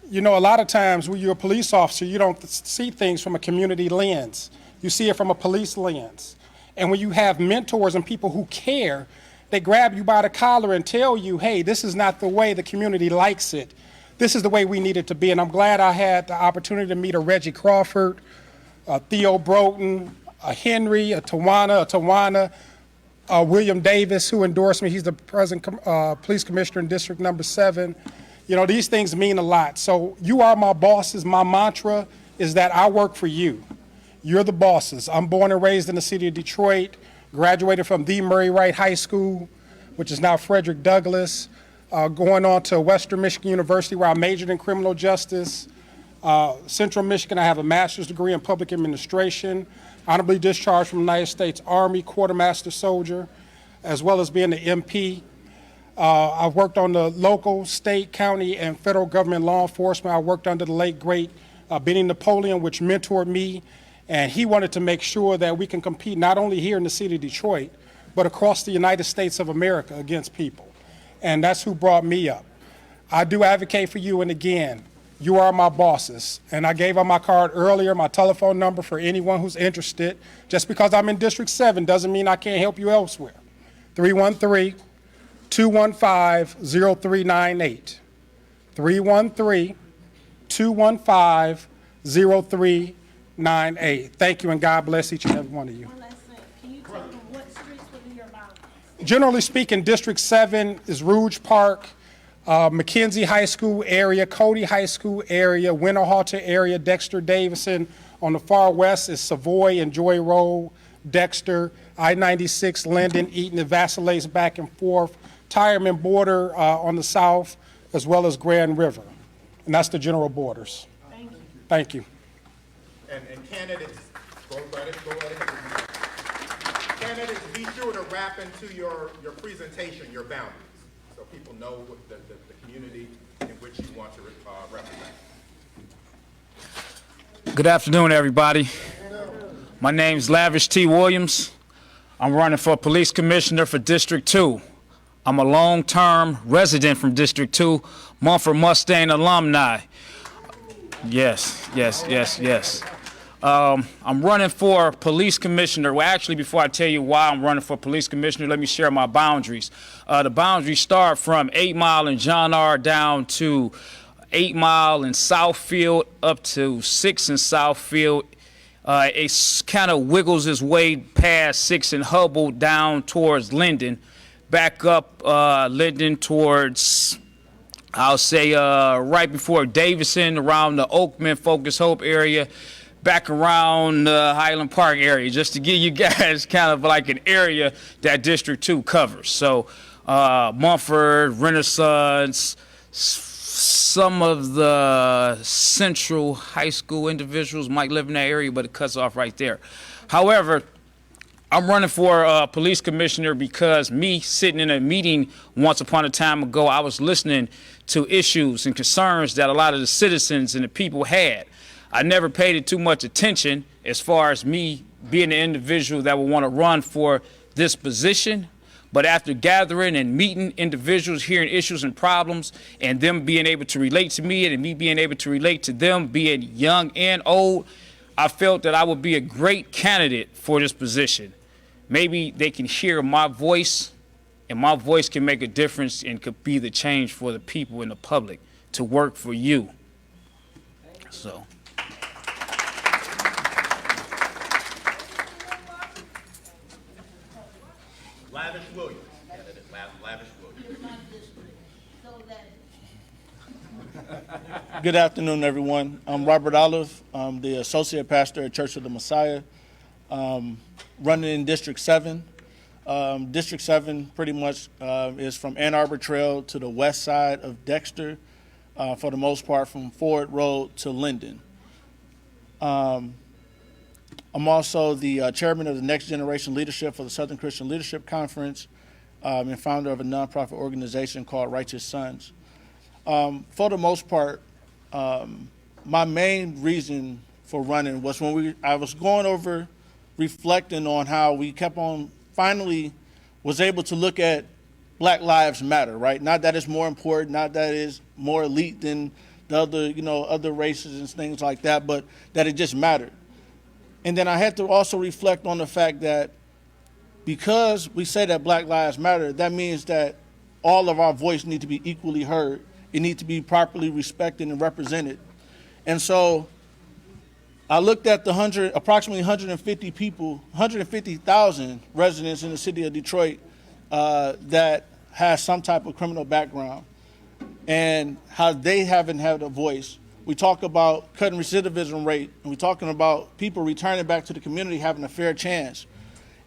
You know, a lot of times when you're a police officer, you don't see things from a community lens. You see it from a police lens. And when you have mentors and people who care, they grab you by the collar and tell you, hey, this is not the way the community likes it. This is the way we need it to be. And I'm glad I had the opportunity to meet a Reggie Crawford, a Theo Broughton, a Henry, a Tawana, William Davis, who endorsed me. He's the present police commissioner in District Number 7. You know, these things mean a lot. So you are my bosses. My mantra is that I work for you. You're the bosses. I'm born and raised in the city of Detroit, graduated from the Murray Wright High School, which is now Frederick Douglass, going on to Western Michigan University where I majored in criminal justice. Central Michigan, I have a master's degree in public administration, honorably discharged from the United States Army, quartermaster soldier, as well as being an MP. I've worked on the local, state, county, and federal government law enforcement. I worked under the late, great Benny Napoleon, which mentored me, and he wanted to make sure that we can compete not only here in the city of Detroit, but across the United States of America against people. And that's who brought me up. I do advocate for you, and again, you are my bosses. And I gave out my card earlier, my telephone number for anyone who's interested. Just because I'm in District 7 doesn't mean I can't help you elsewhere. 313-215-0398. 313-215-0398. Thank you, and God bless each and every one of you. One last thing, can you tell them what streets will be your boundaries? Generally speaking, District 7 is Rouge Park, McKenzie High School area, Cody High School area, Winterhalter area, Dexter Davison. On the far west is Savoy and Joy Road, Dexter, I-96, Linden, Eaton, and vacillates back and forth. Tireman border on the south, as well as Grand River. And that's the general borders. Thank you. Thank you. And candidates, go ahead. Candidates, be sure to wrap into your presentation, your boundaries, so people know what the community in which you want to represent. Good afternoon, everybody. My name's Lavish T. Williams. I'm running for police commissioner for District 2. I'm a long-term resident from District 2, Mumford Mustang alumni. Yes. I'm running for police commissioner. Well, actually, before I tell you why I'm running for police commissioner, let me share my boundaries. The boundaries start from 8 Mile and John R. down to 8 Mile and Southfield up to 6 and Southfield. It kind of wiggles its way past 6 and Hubble down towards Linden, back up Linden towards, I'll say, right before Davison, around the Oakman, Focus Hope area, back around Highland Park area, just to give you guys kind of like an area that District 2 covers. So Mumford, Renaissance, some of the Central High School individuals might live in that area, but it cuts off right there. However, I'm running for police commissioner because me sitting in a meeting once upon a time ago, I was listening to issues and concerns that a lot of the citizens and the people had. I never paid it too much attention as far as me being the individual that would want to run for this position. But after gathering and meeting individuals, hearing issues and problems, and them being able to relate to me and me being able to relate to them, being young and old, I felt that I would be a great candidate for this position. Maybe they can hear my voice, and my voice can make a difference and could be the change for the people in the public to work for you. So. Lavish Williams. Lavish Williams. Good afternoon, everyone. I'm Robert Olive. I'm the Associate Pastor at Church of the Messiah, running in District 7. District 7 pretty much is from Ann Arbor Trail to the west side of Dexter, for the most part from Ford Road to Linden. I'm also the chairman of the Next Generation Leadership for the Southern Christian Leadership Conference, and founder of a nonprofit organization called Righteous Sons. For the most part, my main reason for running was when I was going over, reflecting on how we kept on, finally was able to look at Black Lives Matter, right? Not that it's more important, not that it's more elite than the other, other races and things like that, but that it just mattered. And then I had to also reflect on the fact that because we say that Black Lives Matter, that means that all of our voice need to be equally heard. It needs to be properly respected and represented. And so I looked at the approximately 150 people, 150,000 residents in the city of Detroit that has some type of criminal background and how they haven't had a voice. We talk about cutting recidivism rate, and we're talking about people returning back to the community having a fair chance.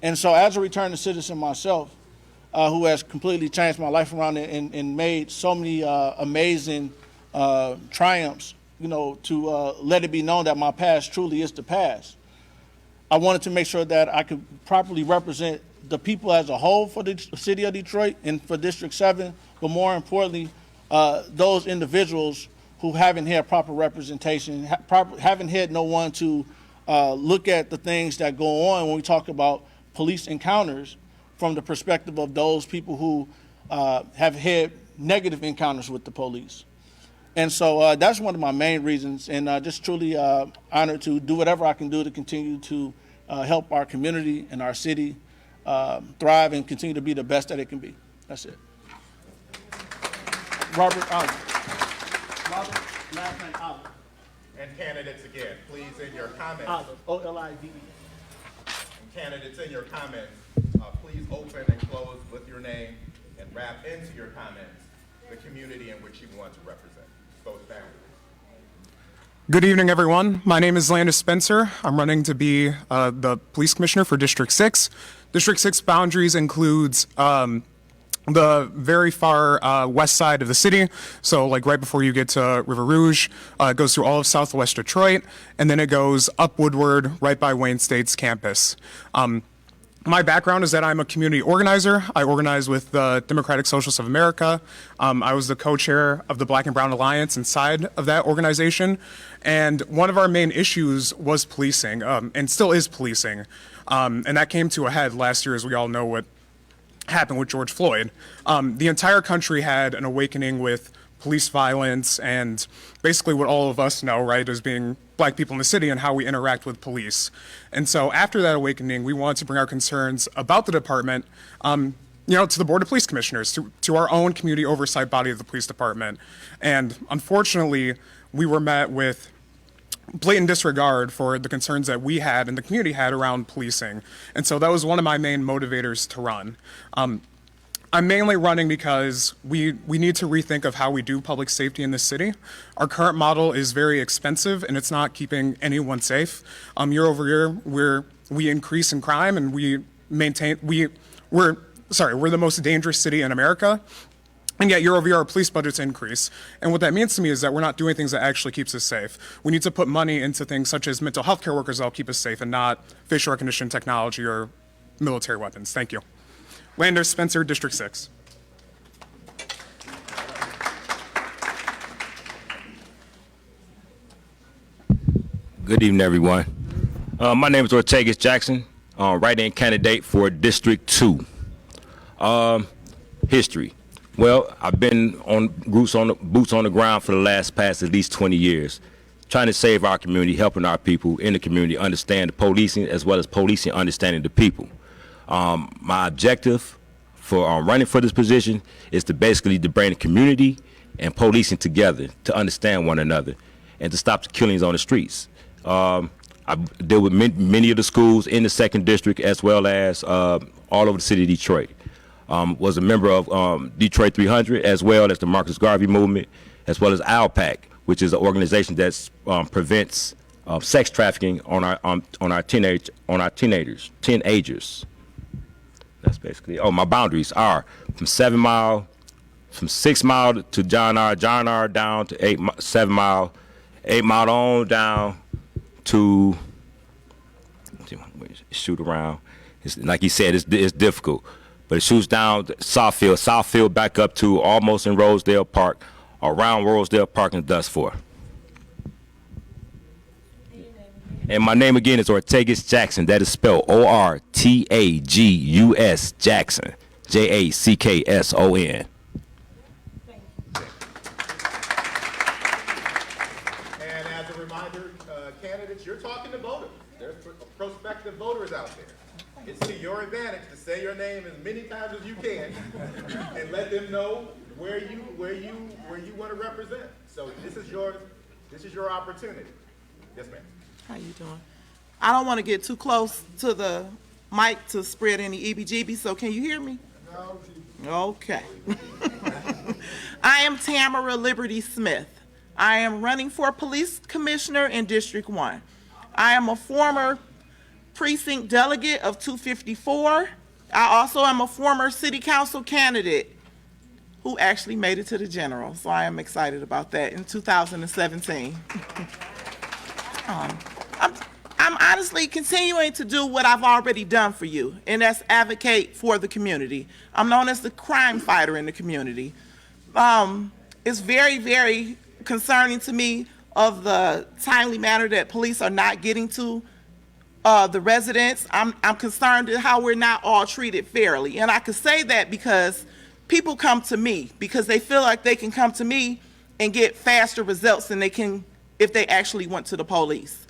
And so as a returning citizen myself, who has completely changed my life around and made so many amazing triumphs, to let it be known that my past truly is the past. I wanted to make sure that I could properly represent the people as a whole for the city of Detroit and for District 7, but more importantly, those individuals who haven't had proper representation, haven't had no one to look at the things that go on when we talk about police encounters from the perspective of those people who have had negative encounters with the police. And so that's one of my main reasons, and just truly honored to do whatever I can do to continue to help our community and our city thrive and continue to be the best that it can be. That's it. Robert Oliver. Robert, last name Oliver. And candidates again, please in your comments. Oliver, O-L-I-V-E. And candidates in your comments, please open and close with your name and wrap into your comments the community in which you want to represent. Both boundaries. Good evening, everyone. My name is Landis Spencer. I'm running to be the police commissioner for District 6. District 6 boundaries includes the very far west side of the city, so like right before you get to River Rouge. It goes through all of southwest Detroit, and then it goes up Woodward right by Wayne State's campus. My background is that I'm a community organizer. I organize with the Democratic Socialists of America. I was the co-chair of the Black and Brown Alliance inside of that organization. And one of our main issues was policing, and still is policing. And that came to a head last year, as we all know what happened with George Floyd. The entire country had an awakening with police violence and basically what all of us know, right, as being Black people in the city and how we interact with police. And so after that awakening, we wanted to bring our concerns about the department, to the Board of Police Commissioners, to our own community oversight body of the police department. And unfortunately, we were met with blatant disregard for the concerns that we had and the community had around policing. And so that was one of my main motivators to run. I'm mainly running because we need to rethink of how we do public safety in this city. Our current model is very expensive and it's not keeping anyone safe. Year over year, we increase in crime and we're the most dangerous city in America. And yet, year over year, our police budgets increase. And what that means to me is that we're not doing things that actually keeps us safe. We need to put money into things such as mental health care workers that'll keep us safe and not facial recognition technology or military weapons. Thank you. Landis Spencer, District 6. Good evening, everyone. My name is Ortegas Jackson, write-in candidate for District 2. History. Well, I've been on boots on the ground for the past at least 20 years, trying to save our community, helping our people in the community understand the policing as well as policing understanding the people. My objective for running for this position is to basically to bring the community and policing together to understand one another and to stop the killings on the streets. I deal with many of the schools in the 2nd District as well as all over the city of Detroit. Was a member of Detroit 300 as well as the Marcus Garvey movement as well as ALPAC, which is an organization that prevents sex trafficking on our teenagers. That's basically. My boundaries are from 6 Mile to John R down to 7 Mile, 8 Mile on down to shoot around. It's, like he said, it's difficult, but it shoots down Southfield back up to almost in Rosedale Park, around Rosedale Park and Dustford. And my name again is Ortegas Jackson. That is spelled O-R-T-A-G-U-S Jackson, J-A-C-K-S-O-N. And as a reminder, candidates, you're talking to voters. There's prospective voters out there. It's to your advantage to say your name as many times as you can and let them know where you want to represent. So this is your opportunity. Yes, ma'am. How you doing? I don't want to get too close to the mic to spread any EBGB, so can you hear me? No. Okay. I am Tamara Liberty Smith. I am running for police commissioner in District 1. I am a former precinct delegate of 254. I also am a former city council candidate who actually made it to the general, so I am excited about that in 2017. I'm honestly continuing to do what I've already done for you, and that's advocate for the community. I'm known as the crime fighter in the community. It's very, very concerning to me of the timely manner that police are not getting to the residents. I'm concerned at how we're not all treated fairly. And I could say that because people come to me because they feel like they can come to me and get faster results than they can if they actually went to the police.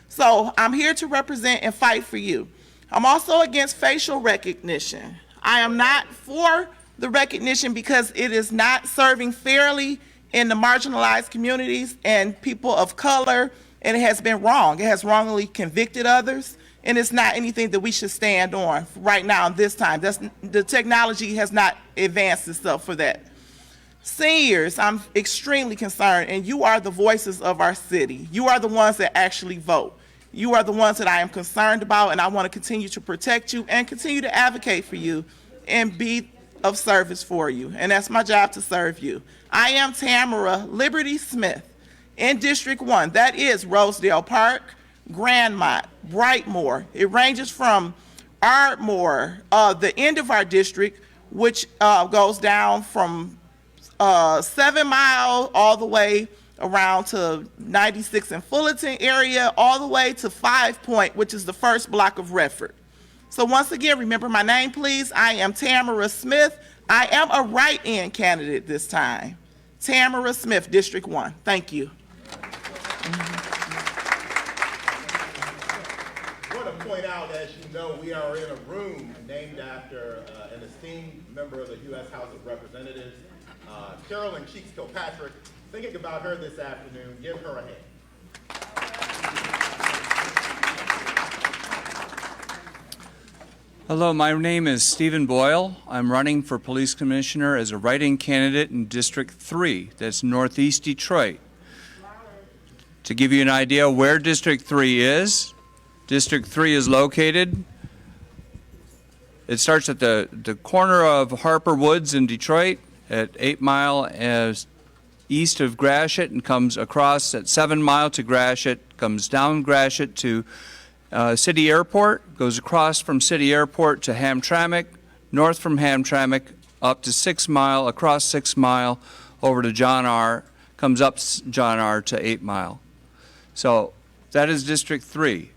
So I'm here to represent and fight for you. I'm also against facial recognition. I am not for the recognition because it is not serving fairly in the marginalized communities and people of color, and it has been wrong. It has wrongly convicted others, and it's not anything that we should stand on right now in this time. The technology has not advanced itself for that. Seniors, I'm extremely concerned, and you are the voices of our city. You are the ones that actually vote. You are the ones that I am concerned about, and I want to continue to protect you and continue to advocate for you and be of service for you. And that's my job, to serve you. I am Tamara Liberty Smith in District 1. That is Rosedale Park, Grandmont, Brightmoor. It ranges from Ardmore, the end of our district, which goes down from 7 Mile all the way around to 96 and Fullerton area, all the way to 5 Point, which is the first block of Redford. So once again, remember my name, please. I am Tamara Smith. I am a write-in candidate this time. Tamara Smith, District 1. Thank you. I want to point out, as you know, we are in a room named after an esteemed member of the U.S. House of Representatives, Carolyn Cheeks Kilpatrick. Thinking about her this afternoon, give her a hand. Hello, my name is Stephen Boyle. I'm running for police commissioner as a write-in candidate in District 3, that's Northeast Detroit. To give you an idea where District 3 is, District 3 is located, it starts at the corner of Harper Woods in Detroit at 8 Mile as east of Gratiot and comes across at 7 Mile to Gratiot, comes down Gratiot to City Airport, goes across from City Airport to Hamtramck, north from Hamtramck up to 6 Mile, across 6 Mile over to John R., comes up John R. to 8 Mile. So that is District 3.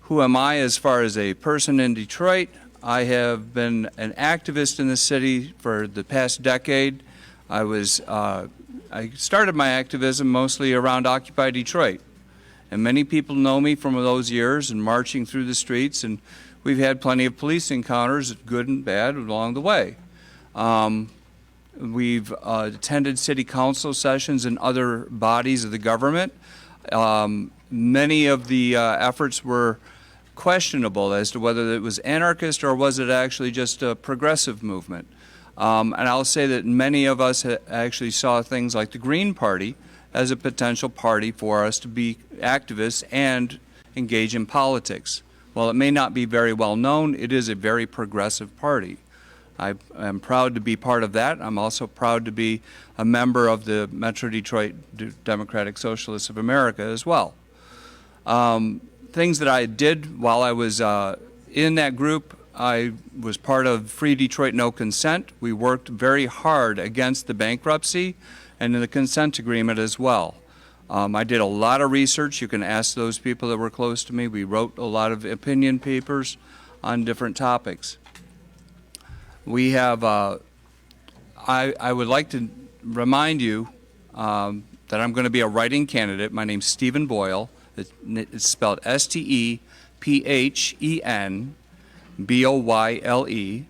Who am I as far as a person in Detroit? I have been an activist in the city for the past decade. I started my activism mostly around Occupy Detroit. And many people know me from those years and marching through the streets, and we've had plenty of police encounters, good and bad, along the way. We've attended city council sessions and other bodies of the government. Many of the efforts were questionable as to whether it was anarchist or was it actually just a progressive movement. And I'll say that many of us actually saw things like the Green Party as a potential party for us to be activists and engage in politics. While it may not be very well known, it is a very progressive party. I am proud to be part of that. I'm also proud to be a member of the Metro Detroit Democratic Socialists of America as well. Things that I did while I was in that group, I was part of Free Detroit No Consent. We worked very hard against the bankruptcy and in the consent agreement as well. I did a lot of research. You can ask those people that were close to me. We wrote a lot of opinion papers on different topics. We have, I would like to remind you that I'm going to be a write-in candidate. My name's Stephen Boyle. It's spelled S-T-E-P-H-E-N-B-O-Y-L-E.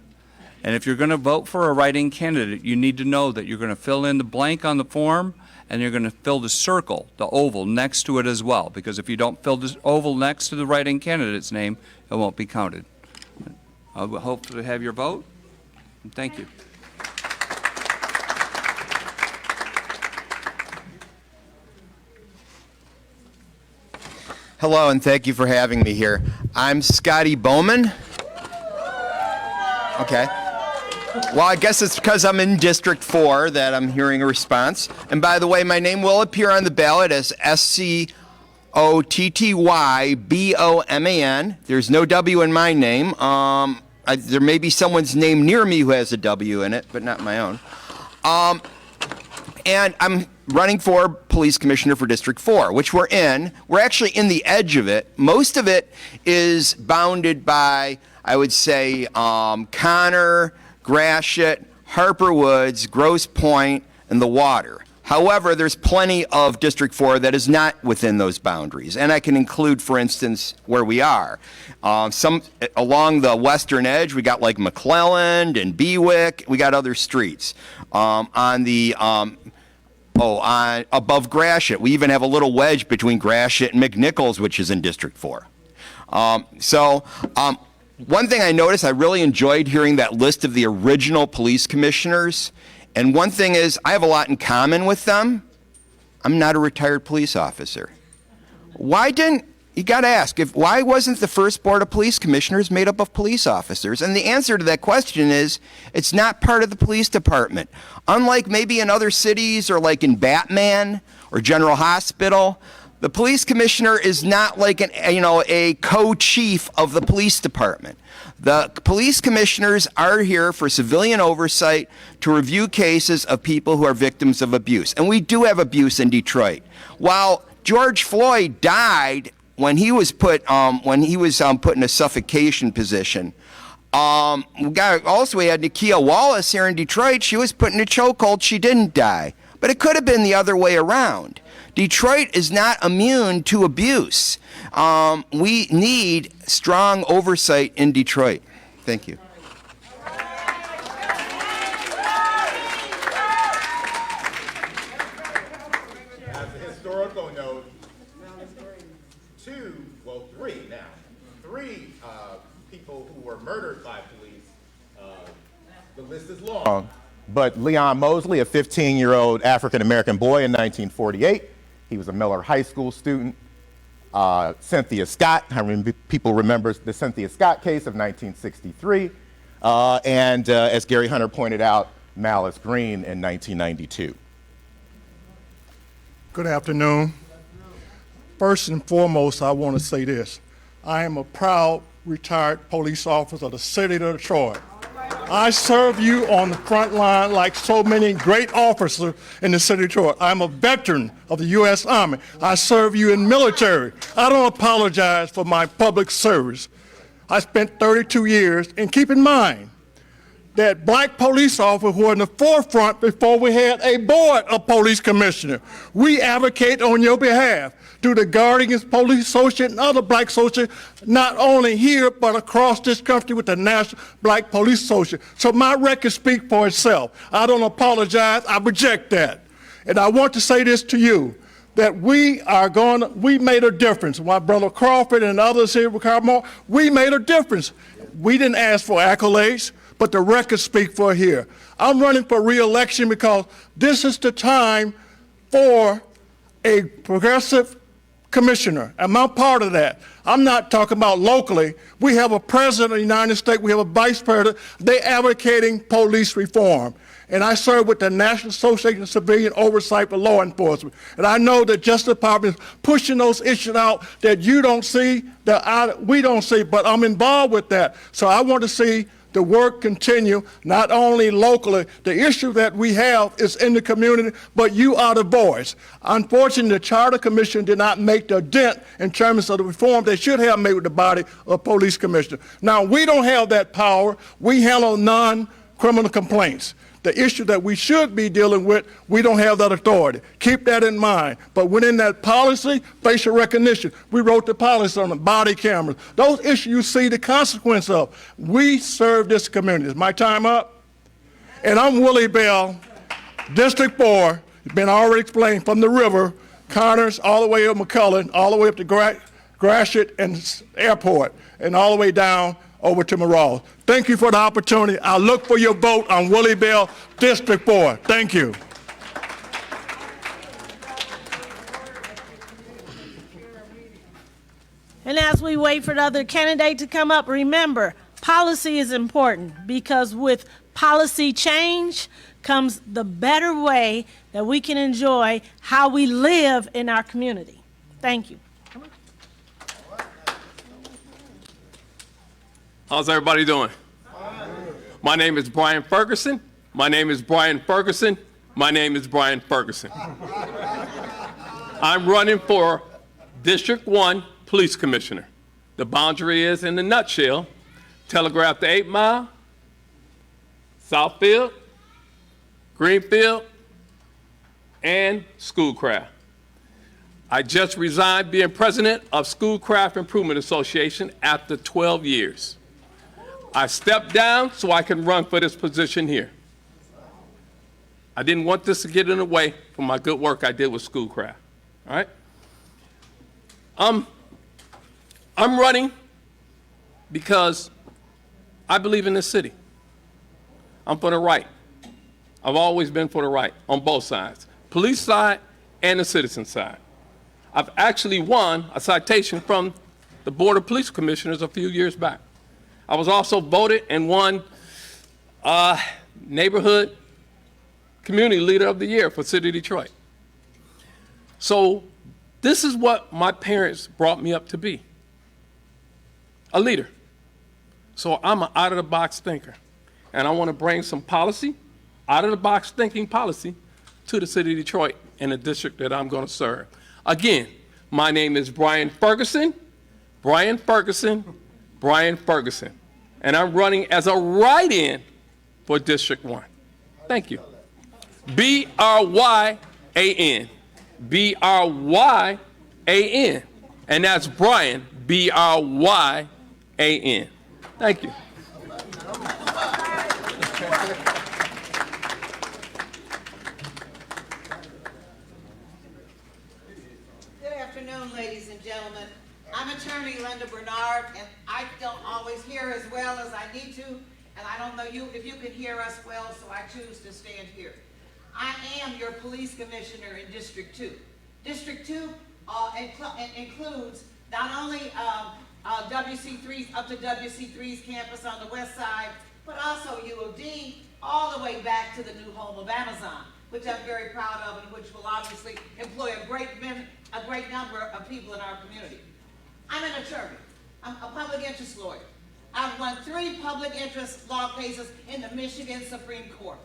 And if you're going to vote for a write-in candidate, you need to know that you're going to fill in the blank on the form and you're going to fill the circle, the oval, next to it as well. Because if you don't fill the oval next to the write-in candidate's name, it won't be counted. I hope to have your vote. And thank you. Hello, and thank you for having me here. I'm Scotty Bowman. Okay. Well, I guess it's because I'm in District 4 that I'm hearing a response. And by the way, my name will appear on the ballot as S-C-O-T-T-Y-B-O-M-A-N. There's no W in my name. There may be someone's name near me who has a W in it, but not my own. And I'm running for police commissioner for District 4, which we're in. We're actually in the edge of it. Most of it is bounded by, I would say, Connor, Gratiot, Harper Woods, Grosse Pointe, and the water. However, there's plenty of District 4 that is not within those boundaries. And I can include, for instance, where we are. Some along the western edge, we got like McClelland and Bewick. We got other streets. On the above Gratiot, we even have a little wedge between Gratiot and McNichols, which is in District 4. One thing I noticed, I really enjoyed hearing that list of the original police commissioners. And one thing is, I have a lot in common with them. I'm not a retired police officer. You got to ask, why wasn't the first board of police commissioners made up of police officers? And the answer to that question is, it's not part of the police department. Unlike maybe in other cities or like in Batman or General Hospital, the police commissioner is not like a co-chief of the police department. The police commissioners are here for civilian oversight to review cases of people who are victims of abuse. And we do have abuse in Detroit. While George Floyd died when he was put in a suffocation position, we had Nakia Wallace here in Detroit. She was put in a chokehold. She didn't die. But it could have been the other way around. Detroit is not immune to abuse. We need strong oversight in Detroit. Thank you. As a historical note, three people who were murdered by police. The list is long. But Leon Mosley, a 15-year-old African-American boy in 1948, he was a Miller High School student. Cynthia Scott, people remember the Cynthia Scott case of 1963. And as Gary Hunter pointed out, Malice Green in 1992. Good afternoon. First and foremost, I want to say this. I am a proud retired police officer of the city of Detroit. I serve you on the front line like so many great officers in the city of Detroit. I'm a veteran of the U.S. Army. I serve you in military. I don't apologize for my public service. I spent 32 years, and keep in mind that black police officers were in the forefront before we had a board of police commissioners. We advocate on your behalf through the Guardians Police Association and other black associations, not only here, but across this country with the National Black Police Association. So my record speaks for itself. I don't apologize, I reject that. And I want to say this to you, that we made a difference. My brother Crawford and others here, we made a difference. We didn't ask for accolades, but the records speak for here. I'm running for re-election because this is the time for a progressive commissioner, and I'm part of that. I'm not talking about locally. We have a president of the United States, we have a vice president, they're advocating police reform. And I serve with the National Association of Civilian Oversight for Law Enforcement. And I know that Justice Department is pushing those issues out that you don't see, that we don't see, but I'm involved with that. So I want to see the work continue, not only locally. The issue that we have is in the community, but you are the voice. Unfortunately, the Charter Commission did not make the dent in terms of the reform they should have made with the body of police commissioners. Now, we don't have that power. We handle non-criminal complaints. The issue that we should be dealing with, we don't have that authority. Keep that in mind. But within that policy, facial recognition, we wrote the policy on the body cameras. Those issues you see the consequence of. We serve this community. Is my time up? And I'm Willie Bell, District 4, it's been already explained, from the river, Connors, all the way up McCullough, all the way up to Gratiot and Airport, and all the way down over to Morale. Thank you for the opportunity. I look for your vote on Willie Bell, District 4. Thank you. And as we wait for the other candidate to come up, remember, policy is important because with policy change comes the better way that we can enjoy how we live in our community. Thank you. How's everybody doing? My name is Brian Ferguson. My name is Brian Ferguson. My name is Brian Ferguson. I'm running for District 1 Police Commissioner. The boundary is, in a nutshell, Telegraph to 8 Mile, Southfield, Greenfield, and Schoolcraft. I just resigned being president of Schoolcraft Improvement Association after 12 years. I stepped down so I can run for this position here. I didn't want this to get in the way from my good work I did with Schoolcraft. All right? I'm running because I believe in this city. I'm for the right. I've always been for the right on both sides, police side and the citizen side. I've actually won a citation from the Board of Police Commissioners a few years back. I was also voted and won Neighborhood Community Leader of the Year for City of Detroit. So this is what my parents brought me up to be, a leader. So I'm an out-of-the-box thinker, and I want to bring some policy, out-of-the-box thinking policy, to the City of Detroit and the district that I'm going to serve. Again, my name is Brian Ferguson, and I'm running as a write-in for District 1. Thank you. B-R-Y-A-N. B-R-Y-A-N. And that's Brian, B-R-Y-A-N. Thank you. Good afternoon, ladies and gentlemen. I'm Attorney Linda Bernard, and I don't always hear as well as I need to, and I don't know if you can hear us well, so I choose to stand here. I am your police commissioner in District 2. District 2 includes not only WC3's up to WC3's campus on the west side, but also U of D, all the way back to the new home of Amazon, which I'm very proud of and which will obviously employ a great number of people in our community. I'm an attorney. I'm a public interest lawyer. I've won 3 public interest law cases in the Michigan Supreme Court.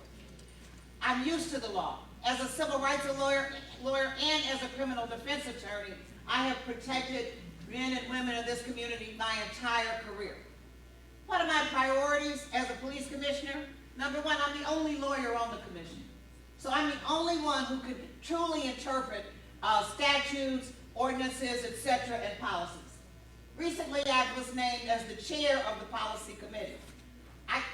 I'm used to the law. As a civil rights lawyer and as a criminal defense attorney, I have protected men and women in this community my entire career. What are my priorities as a police commissioner? Number one, I'm the only lawyer on the commission. So I'm the only one who can truly interpret statutes, ordinances, etc., and policies. Recently, I was named as the chair of the policy committee.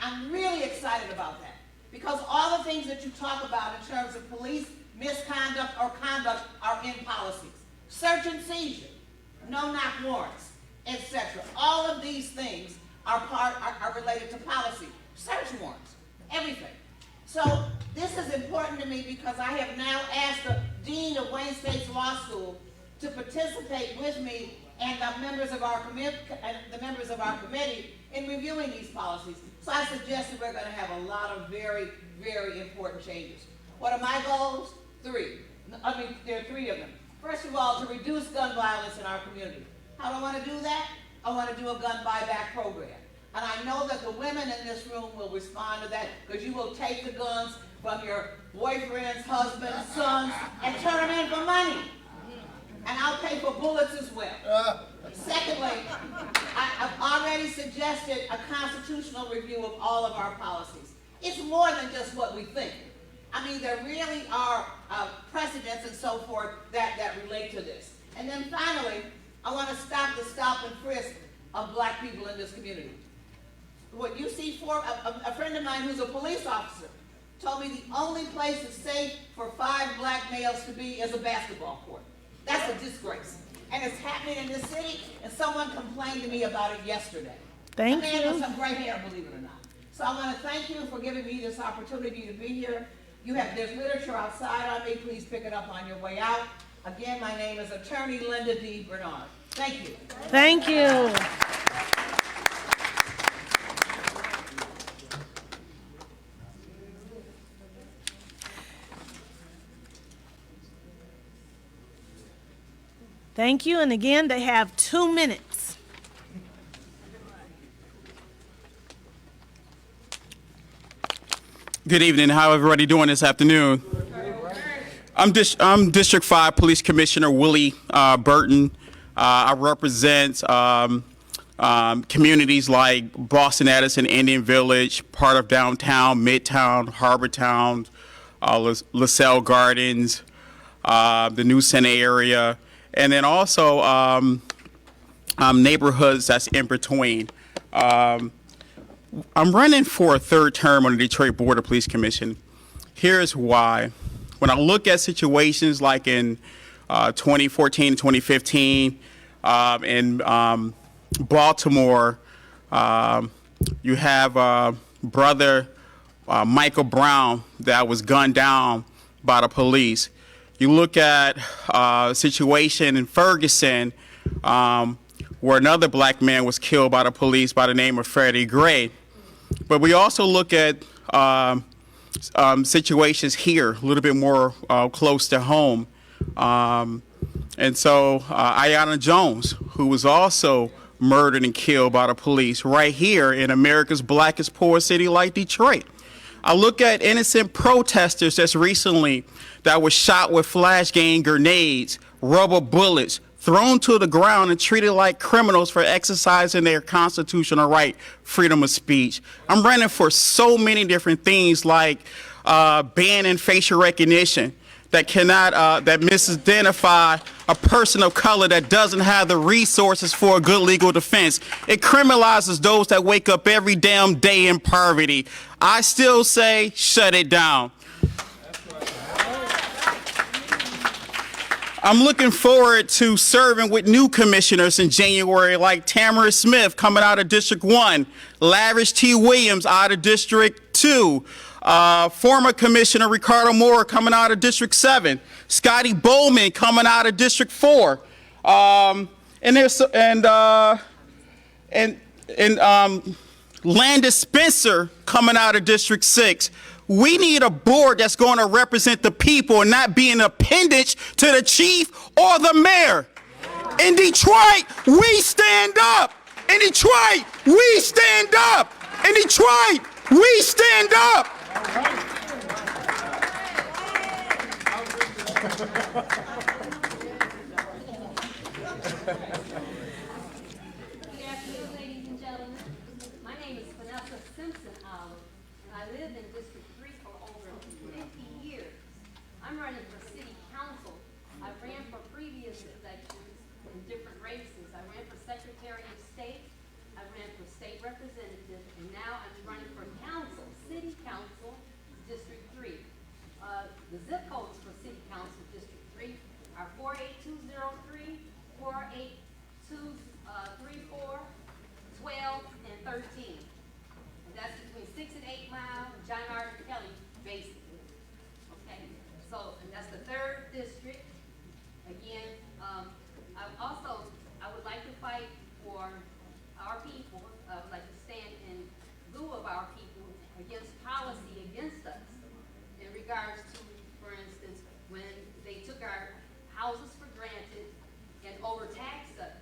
I'm really excited about that because all the things that you talk about in terms of police misconduct or conduct are in policies. Search and seizure, no-knock warrants, etc. All of these things are related to policy. Search warrants, everything. So this is important to me because I have now asked the dean of Wayne State's Law School to participate with me and the members of our committee in reviewing these policies. So I suggest that we're going to have a lot of very, very important changes. What are my goals? 3. There are 3 of them. First of all, to reduce gun violence in our community. How do I want to do that? I want to do a gun buyback program. And I know that the women in this room will respond to that because you will take the guns from your boyfriends, husbands, sons, and turn them in for money. And I'll pay for bullets as well. Secondly, I've already suggested a constitutional review of all of our policies. It's more than just what we think. I mean, there really are precedents and so forth that relate to this. And then finally, I want to stop the stop and frisk of black people in this community. What you see a friend of mine who's a police officer told me the only place it's safe for 5 black males to be is a basketball court. That's a disgrace. And it's happening in this city, and someone complained to me about it yesterday. Thank you. A man you. with some gray hair, believe it or not. So I want to thank you for giving me this opportunity to be here. There's literature outside on me. Please pick it up on your way out. Again, my name is Attorney Linda D. Bernard. Thank you. Thank you. Thank you. And again, they have 2 minutes. Good evening. How everybody doing this afternoon? I'm District 5 Police Commissioner Willie Burton. I represent communities like Boston Addison, Indian Village, part of downtown, Midtown, Harbortown, LaSalle Gardens, the New Center area, and then also neighborhoods that's in between. I'm running for a third term on the Detroit Board of Police Commission. Here's why. When I look at situations like in 2014, 2015, in Baltimore, you have brother Michael Brown that was gunned down by the police. You look at a situation in Ferguson where another black man was killed by the police by the name of Freddie Gray. But we also look at situations here, a little bit more close to home. And so Aiyana Jones, who was also murdered and killed by the police right here in America's blackest, poorest city like Detroit. I look at innocent protesters that's recently that was shot with flash gang grenades, rubber bullets, thrown to the ground and treated like criminals for exercising their constitutional right, freedom of speech. I'm running for so many different things like banning facial recognition that cannot, that misidentify a person of color that doesn't have the resources for a good legal defense. It criminalizes those that wake up every damn day in poverty. I still say shut it down. I'm looking forward to serving with new commissioners in January, like Tamara Smith coming out of District 1, Lavish T. Williams out of District 2, former Commissioner Ricardo Moore coming out of District 7, Scotty Bowman coming out of District 4, Landis Spencer coming out of District 6. We need a board that's going to represent the people and not be an appendage to the chief or the mayor. In Detroit, we stand up. In Detroit, we stand up. In Detroit, we stand up. Good afternoon, ladies and gentlemen. My name is Vanessa Simpson Olive, and I live in District 3 for over 50 years. I'm running for city council. I ran for previous elections in different races. I ran for Secretary of State, I ran for state representative, and now I'm running for council, city council, District 3. The zip codes for city council, District 3 are 48203, 48234, 12, and 13. And that's between 6 and 8 Mile, John R. Kelly, basically. Okay, so, and that's the 3rd district. Again, I would like to fight for our people. I would like to stand in lieu of our people against policy against us in regards to, for instance, when they took our houses for granted and overtaxed us.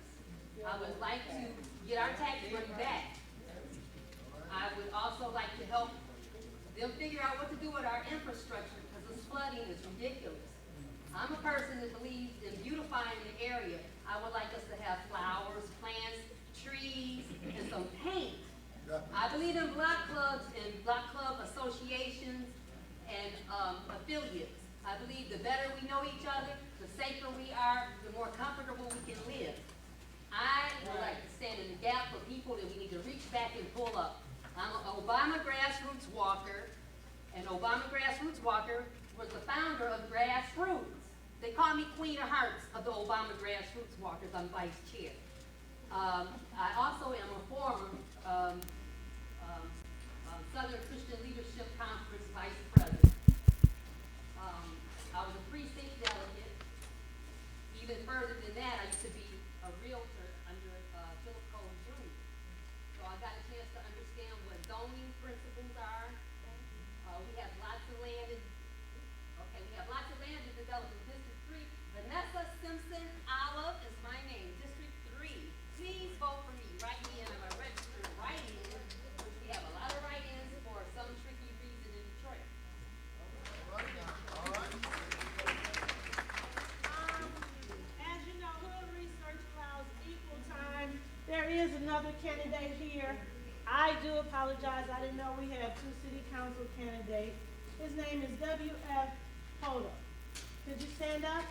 I would like to get our tax money back. I would also like to help them figure out what to do with our infrastructure, because this flooding is ridiculous. I'm a person that believes in beautifying the area. I would like us to have flowers, plants, trees, and some paint. I believe in block clubs and block club associations and affiliates. I believe the better we know each other, the safer we are, the more comfortable we can live. I would like to stand in the gap for people that we need to reach back and pull up. I'm an Obama grassroots walker, and Obama grassroots walker was the founder of Grassroots. They call me Queen of Hearts of the Obama grassroots walkers. I'm vice chair. I also am a former Southern Christian Leadership Conference vice president. I was a precinct delegate. Even further than that, I used to be a realtor under Philip Cole Jr. So I got a chance to understand what zoning principles are. We have lots of land in, develop in District 3. Vanessa Simpson Olive is my name, District 3. Please vote for me. Write me in. I'm a registered write-in. We have a lot of write-ins for some tricky reason in Detroit. As you know, Hood Research allows equal time. There is another candidate here. I do apologize. I didn't know we had 2 city council candidates. His name is W.F. Hoda. Could you stand up?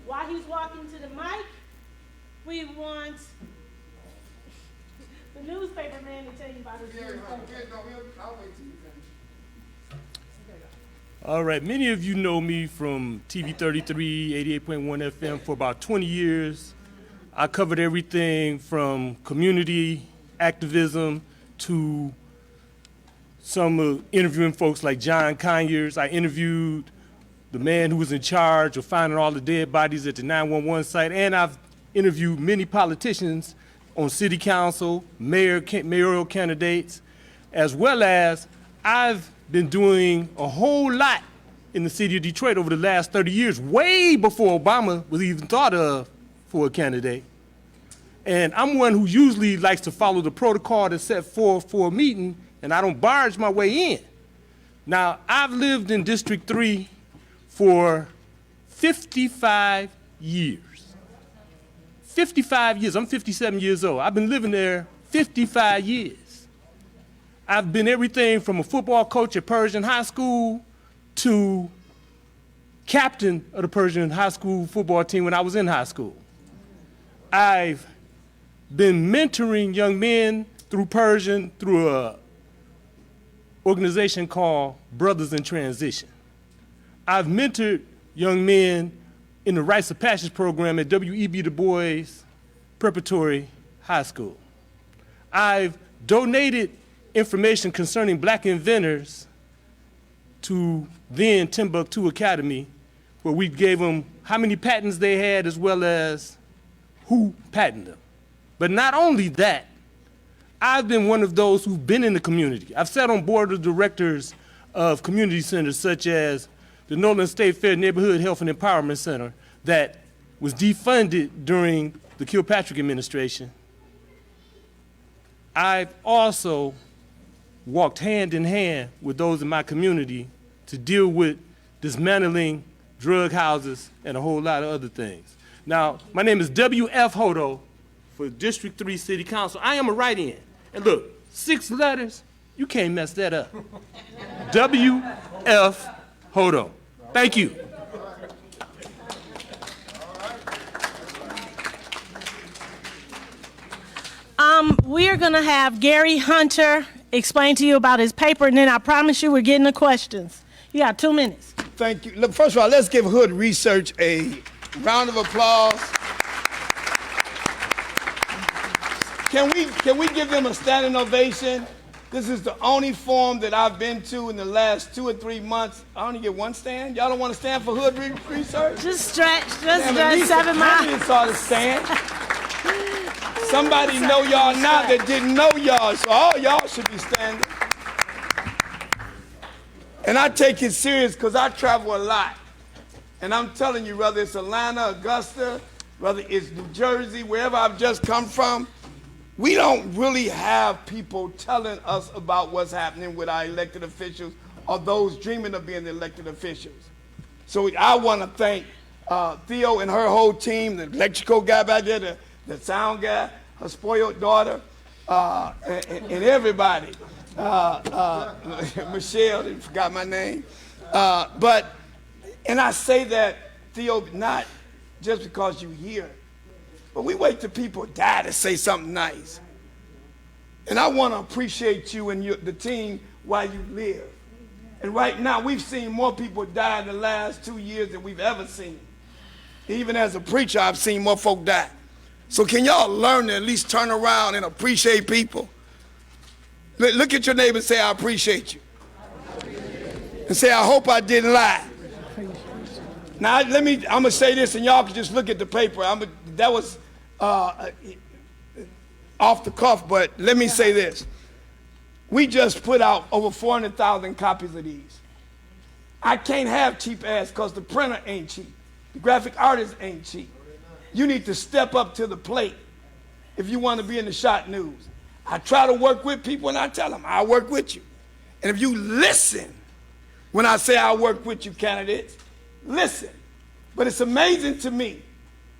While he's walking to the mic, we want the newspaper man to tell you about his newspaper. All right, many of you know me from TV 33, 88.1 FM for about 20 years. I covered everything from community activism to some interviewing folks like John Conyers. I interviewed the man who was in charge of finding all the dead bodies at the 911 site, and I've interviewed many politicians on city council, mayoral candidates, as well as I've been doing a whole lot in the city of Detroit over the last 30 years, way before Obama was even thought of for a candidate. And I'm one who usually likes to follow the protocol that's set forth for a meeting, and I don't barge my way in. Now, I've lived in District 3 for 55 years. 55 years. I'm 57 years old. I've been living there 55 years. I've been everything from a football coach at Pershing High School to captain of the Pershing High School football team when I was in high school. I've been mentoring young men through Pershing through an organization called Brothers in Transition. I've mentored young men in the Rites of Passage program at W.E.B. Du Bois Preparatory High School. I've donated information concerning black inventors to then Timbuktu Academy, where we gave them how many patents they had as well as who patented them. But not only that, I've been one of those who've been in the community. I've sat on board of directors of community centers such as the Northern State Fair Neighborhood Health and Empowerment Center that was defunded during the Kilpatrick administration. I've also walked hand in hand with those in my community to deal with dismantling drug houses and a whole lot of other things. Now, my name is W.F. Hodo for District 3 City Council. I am a write-in. And look, 6 letters, you can't mess that up. W.F. Hodo. Thank you. We are going to have Gary Hunter explain to you about his paper, and then I promise you we're getting the questions. You got 2 minutes. Thank you. Look, first of all, let's give Hood Research a round of applause. Can we give them a standing ovation? This is the only forum that I've been to in the last 2 or 3 months. I only get one stand. Y'all don't want to stand for Hood Research? Just stretch. Just stretch 7 miles. It's all to stand. Somebody know y'all now that didn't know y'all, so all y'all should be standing. And I take it serious because I travel a lot. And I'm telling you, whether it's Atlanta, Augusta, whether it's New Jersey, wherever I've just come from, we don't really have people telling us about what's happening with our elected officials or those dreaming of being elected officials. So I want to thank Theo and her whole team, the electrical guy back there, the sound guy, her spoiled daughter, and everybody. Michelle, I forgot my name. And I say that, Theo, not just because you're here, but we wait till people die to say something nice. And I want to appreciate you and the team while you live. And right now, we've seen more people die in the last 2 years than we've ever seen. Even as a preacher, I've seen more folk die. So can y'all learn to at least turn around and appreciate people? Look at your neighbor and say, I appreciate you. And say, I hope I didn't lie. Now, I'm going to say this, and y'all can just look at the paper. That was off the cuff, but let me say this. We just put out over 400,000 copies of these. I can't have cheap ass because the printer ain't cheap. The graphic artist ain't cheap. You need to step up to the plate if you want to be in the shot news. I try to work with people and I tell them, I'll work with you. And if you listen when I say I'll work with you, candidates, listen. But it's amazing to me,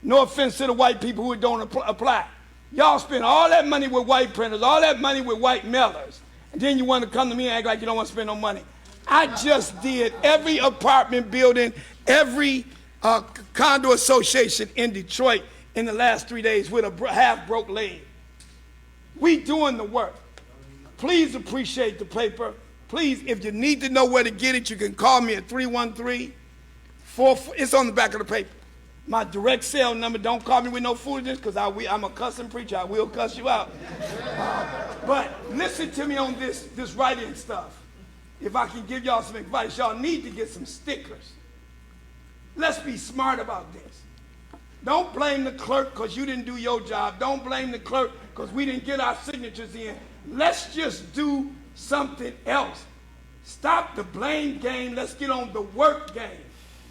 no offense to the white people who don't apply. Y'all spend all that money with white printers, all that money with white mailers, and then you want to come to me and act like you don't want to spend no money. I just did every apartment building, every condo association in Detroit in the last 3 days with a half-broke leg. We doing the work. Please appreciate the paper. Please, if you need to know where to get it, you can call me at 313-44. It's on the back of the paper. My direct cell number. Don't call me with no foolishness, because I'm a cussing preacher. I will cuss you out. But listen to me on this writing stuff. If I can give y'all some advice, y'all need to get some stickers. Let's be smart about this. Don't blame the clerk because you didn't do your job. Don't blame the clerk because we didn't get our signatures in. Let's just do something else. Stop the blame game. Let's get on the work game.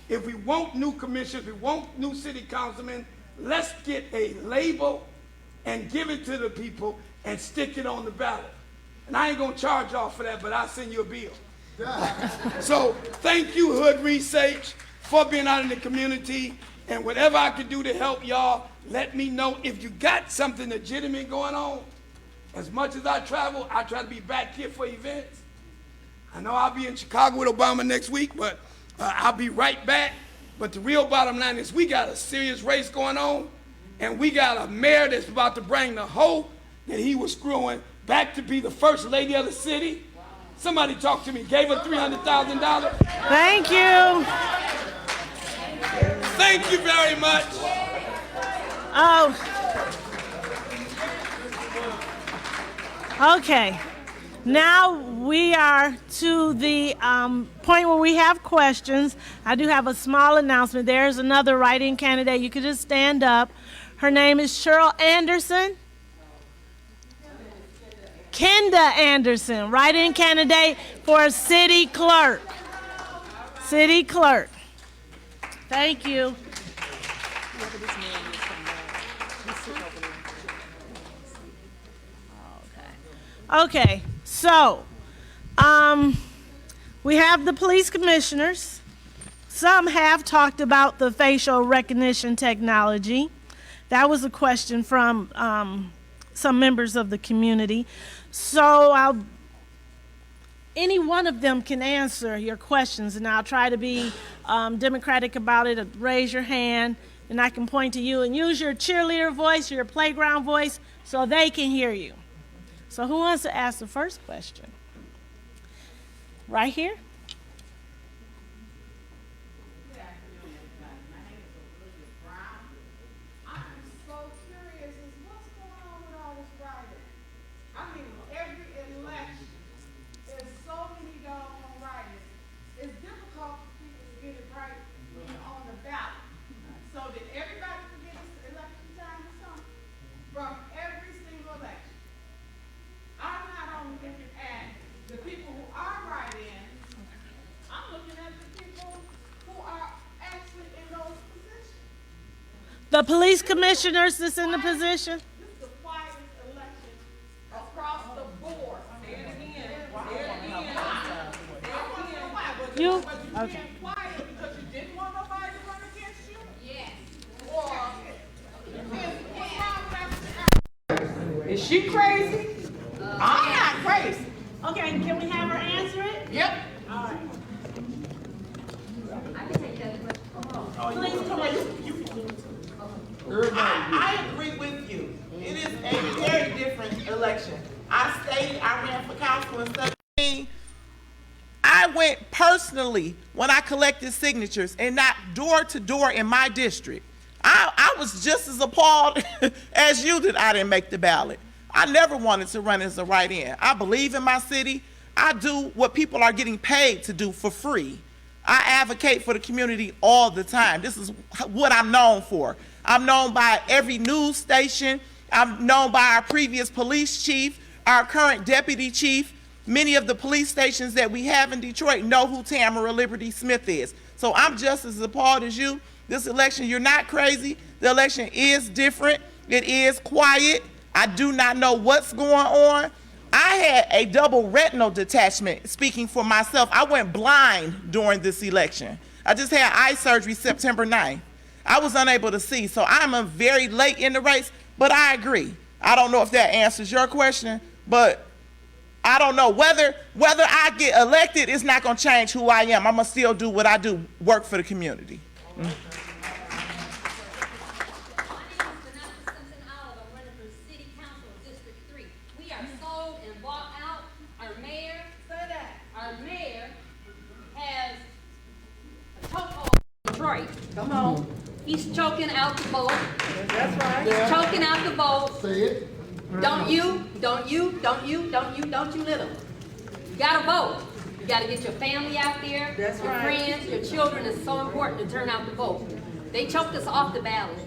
If we want new commissioners, we want new city councilmen, let's get a label and give it to the people and stick it on the ballot. And I ain't gonna charge y'all for that, but I'll send you a bill. So thank you, Hood Research, for being out in the community, and whatever I can do to help y'all, let me know. If you got something legitimate going on, as much as I travel, I try to be back here for events. I know I'll be in Chicago with Obama next week, but I'll be right back. But the real bottom line is we got a serious race going on, and we got a mayor that's about to bring the hoe that he was screwing back to be the first lady of the city. Somebody talked to me, gave her $300,000. Thank you. Thank you very much. Oh. Okay. Now we are to the point where we have questions. I do have a small announcement. There's another write-in candidate. You could just stand up. Her name is Cheryl Anderson. Kenda Anderson, write-in candidate for city clerk. City clerk. Thank you. Okay, so we have the police commissioners. Some have talked about the facial recognition technology. That was a question from some members of the community. So any one of them can answer your questions, and I'll try to be democratic about it. Raise your hand, and I can point to you, and use your cheerleader voice, your playground voice, so they can hear you. So who wants to ask the first question? Right here? The police commissioners that's in the position? This is the quietest election across the board. Say it again. You? Was you Okay. being quiet because you didn't want nobody to run against you? Yes. Or what's wrong with that? Is she crazy? I'm not crazy. Okay, can we have her answer it? Yep. All right. I can take that question. Please come on. I agree with you. It is a very different election. I ran for council in 2017. I went personally when I collected signatures and not door to door in my district. I was just as appalled as you that I didn't make the ballot. I never wanted to run as a write-in. I believe in my city. I do what people are getting paid to do for free. I advocate for the community all the time. This is what I'm known for. I'm known by every news station. I'm known by our previous police chief, our current deputy chief. Many of the police stations that we have in Detroit know who Tamara Liberty Smith is. So I'm just as appalled as you. This election, you're not crazy. The election is different. It is quiet. I do not know what's going on. I had a double retinal detachment, speaking for myself. I went blind during this election. I just had eye surgery September 9th. I was unable to see, so I'm very late in the race, but I agree. I don't know if that answers your question, but I don't know. Whether I get elected, it's not going to change who I am. I'm going to still do what I do, work for the community. Detroit. Come on. He's choking out the vote. That's right. He's choking out the vote. Say it. Don't you let him. You gotta vote. You gotta get your family out there, That's your right. friends, your children. It's so important to turn out the vote. They choked us off the ballot.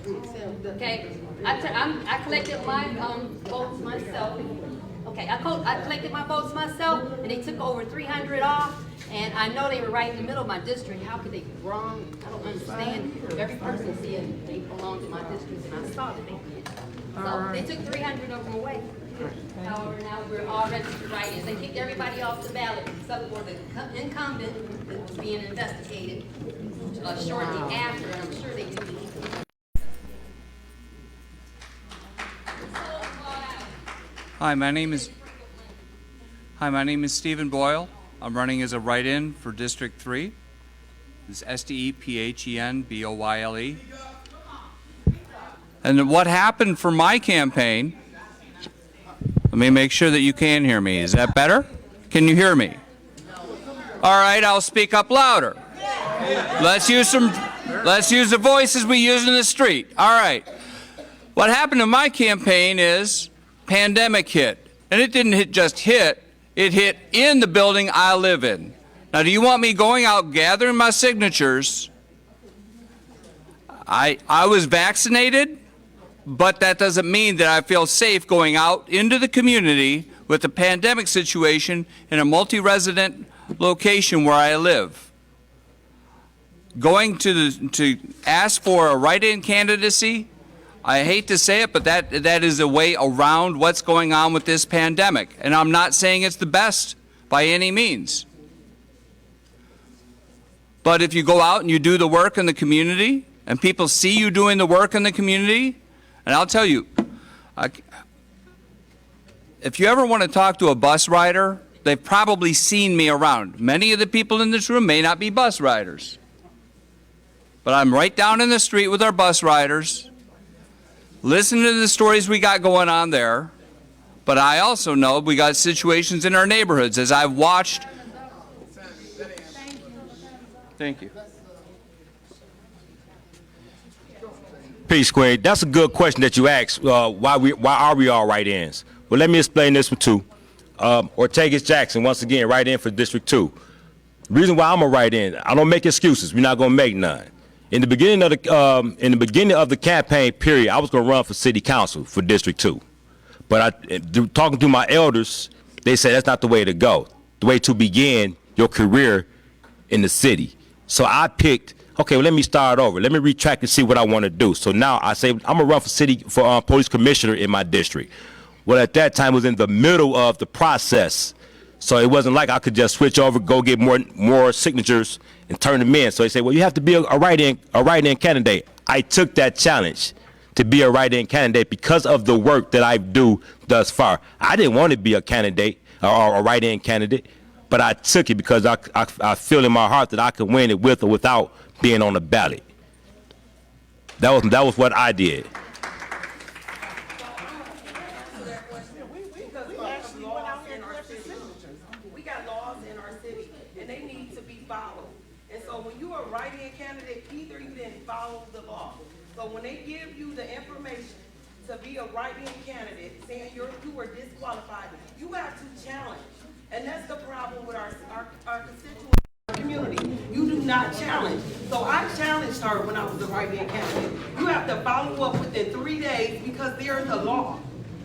Okay, I collected my votes myself. Okay, I collected my votes myself, and they took over 300 off. And I know they were right in the middle of my district. How could they be wrong? I don't understand. Every person said they belong to my district, and I saw that they did. So they took 300 of them away. However, now we're all registered write-ins. They kicked everybody off the ballot except for the incumbent that was being investigated shortly after, and I'm sure they do. Hi, my name is Stephen Boyle. I'm running as a write-in for District 3. This is STEPHENBOYLE. And what happened for my campaign, let me make sure that you can hear me. Is that better? Can you hear me? All right, I'll speak up louder. Let's use the voices we use in the street. All right. What happened in my campaign is pandemic hit. And it didn't just hit, it hit in the building I live in. Now, do you want me going out gathering my signatures? I was vaccinated, but that doesn't mean that I feel safe going out into the community with the pandemic situation in a multi-resident location where I live. Going to ask for a write-in candidacy, I hate to say it, but that is a way around what's going on with this pandemic. And I'm not saying it's the best by any means. But if you go out and you do the work in the community, and people see you doing the work in the community, and I'll tell you, if you ever want to talk to a bus rider, they've probably seen me around. Many of the people in this room may not be bus riders. But I'm right down in the street with our bus riders, listening to the stories we got going on there. But I also know we got situations in our neighborhoods as I've watched. Thank you. Peace, Queen. That's a good question that you asked. Why are we all write-ins? Well, let me explain this one too. Ortegas Jackson, once again, write-in for District 2. The reason why I'm a write-in, I don't make excuses. We're not gonna make none. In the beginning of the campaign period, I was gonna run for City Council for District 2. But talking to my elders, they said that's not the way to go. The way to begin your career in the city. So I picked, okay, well, let me start over. Let me retract and see what I want to do. So now I say I'm gonna run for police commissioner in my district. Well, at that time it was in the middle of the process. So it wasn't like I could just switch over, go get more signatures and turn them in. So they said, well, you have to be a write-in candidate. I took that challenge to be a write-in candidate because of the work that I do thus far. I didn't want to be a candidate or a write-in candidate, but I took it because I feel in my heart that I could win it with or without being on the ballot. That was what I did. We got laws in our city, and they need to be followed. And so when you are a write-in candidate, either you didn't follow the law. So when they give you the information to be a write-in candidate, saying you were disqualified, you have to challenge. And that's the problem with our constituents, our community. You do not challenge. So I challenged her when I was a write-in candidate. You have to follow up within 3 days because there's a law.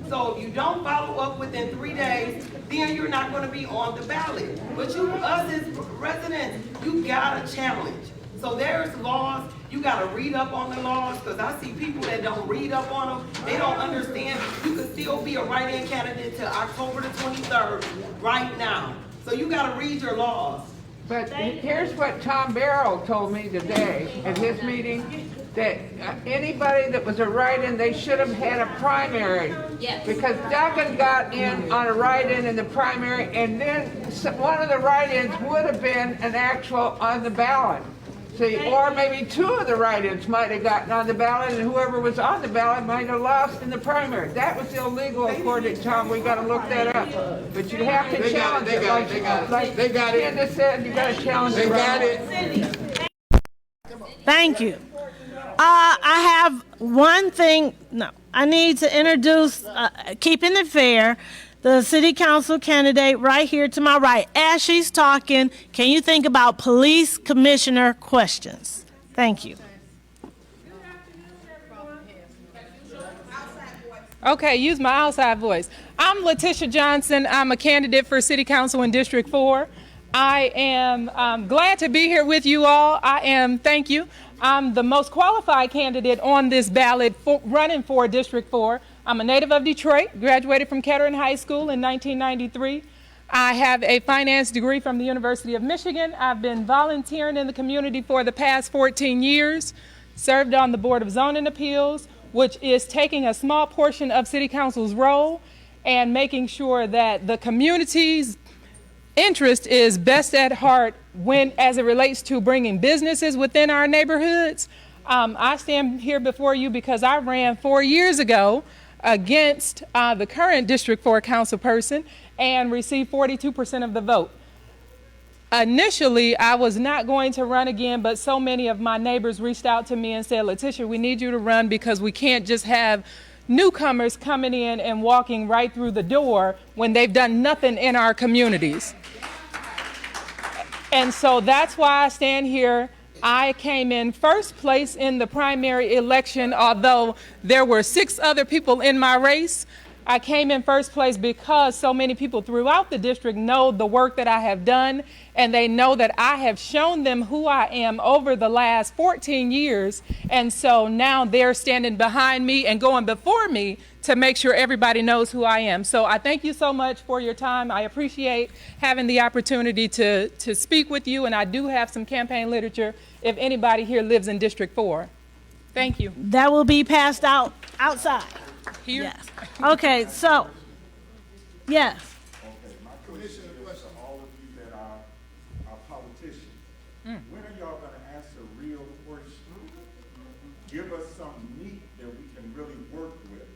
So if you don't follow up within 3 days, then you're not going to be on the ballot. But us as residents, you gotta challenge. So there's laws. You gotta read up on the laws, because I see people that don't read up on them. They don't understand. You can still be a write-in candidate till October the 23rd right now. So you gotta read your laws. But here's what Tom Barrow told me today at his meeting, that anybody that was a write-in, they should have had a primary. Yes. Because Duggan got in on a write-in in the primary, and then one of the write-ins would have been an actual on the ballot. See, or maybe two of the write-ins might have gotten on the ballot, and whoever was on the ballot might have lost in the primary. That was illegal according to Tom. We got to look that up. But you have to challenge it, like Candace said. You got to challenge it. They got it. Thank you. I have one thing. No, I need to introduce, keeping it fair, the city council candidate right here to my right. As she's talking, can you think about police commissioner questions? Thank you. Okay, use my outside voice. I'm Letitia Johnson. I'm a candidate for City Council in District 4. I am glad to be here with you all. Thank you. I'm the most qualified candidate on this ballot running for District 4. I'm a native of Detroit, graduated from Kettering High School in 1993. I have a finance degree from the University of Michigan. I've been volunteering in the community for the past 14 years, served on the Board of Zoning Appeals, which is taking a small portion of City Council's role and making sure that the community's interest is best at heart as it relates to bringing businesses within our neighborhoods. I stand here before you because I ran 4 years ago against the current District 4 council person and received 42% of the vote. Initially, I was not going to run again, but so many of my neighbors reached out to me and said, Letitia, we need you to run because we can't just have newcomers coming in and walking right through the door when they've done nothing in our communities. And so that's why I stand here. I came in first place in the primary election, although there were 6 other people in my race. I came in first place because so many people throughout the district know the work that I have done, and they know that I have shown them who I am over the last 14 years. And so now they're standing behind me and going before me to make sure everybody knows who I am. So I thank you so much for your time. I appreciate having the opportunity to speak with you, and I do have some campaign literature if anybody here lives in District 4. Thank you. That will be passed out outside. Here? Yes. Okay, so, yes. Okay, my commissioner question to all of you that are politicians. When are y'all gonna answer real questions? Give us some meat that we can really work with,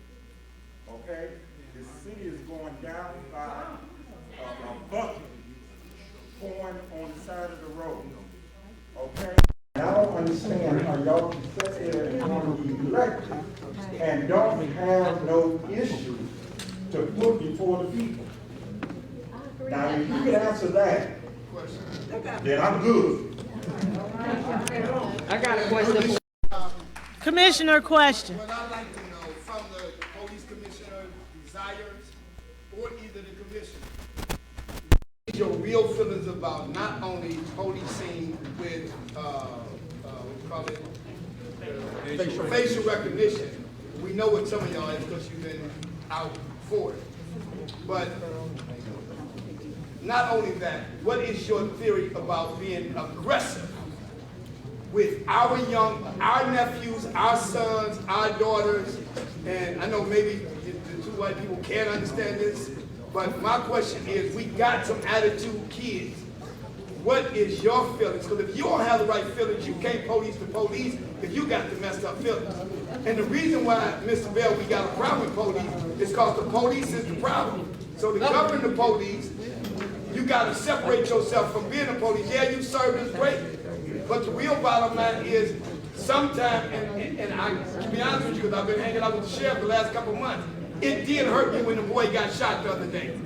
okay? The city is going down by a bucket pouring on the side of the road, okay? I don't understand how y'all can sit there and want to be elected and don't have no issues to put before the people. Now, if you can answer that, then I'm good. I got a question. Commissioner question. What I'd like to know from the police commissioner desires, or either the commissioner, is your real feelings about not only policing with, what you call it? Facial recognition. We know what some of y'all is because you've been out for it. But not only that, what is your theory about being aggressive with our nephews, our sons, our daughters? And I know maybe the 2 white people can't understand this, but my question is, we got some attitude kids. What is your feelings? Because if you don't have the right feelings, you can't police the police if you got the messed up feelings. And the reason why, Mr. Bell, we got a problem with police is because the police is the problem. So to govern the police, you got to separate yourself from being a police. Yeah, you served us great. But the real bottom line is, sometimes, and I, to be honest with you, because I've been hanging out with the sheriff the last couple of months, it did hurt me when the boy got shot the other day.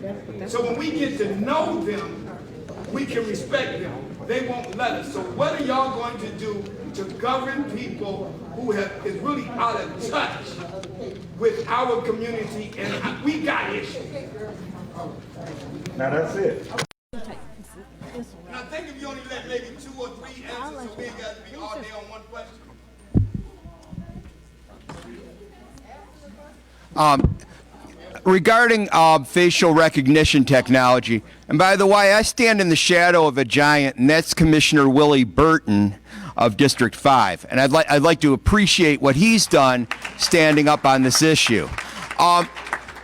So when we get to know them, we can respect them. They won't let us. So what are y'all going to do to govern people who is really out of touch with our community? And we got issues. Now that's it. And I think if you only let maybe 2 or 3 answers, so we ain't got to be all day on one question. regarding facial recognition technology, and by the way, I stand in the shadow of a giant, and that's Commissioner Willie Burton of District 5, and I'd like to appreciate what he's done standing up on this issue.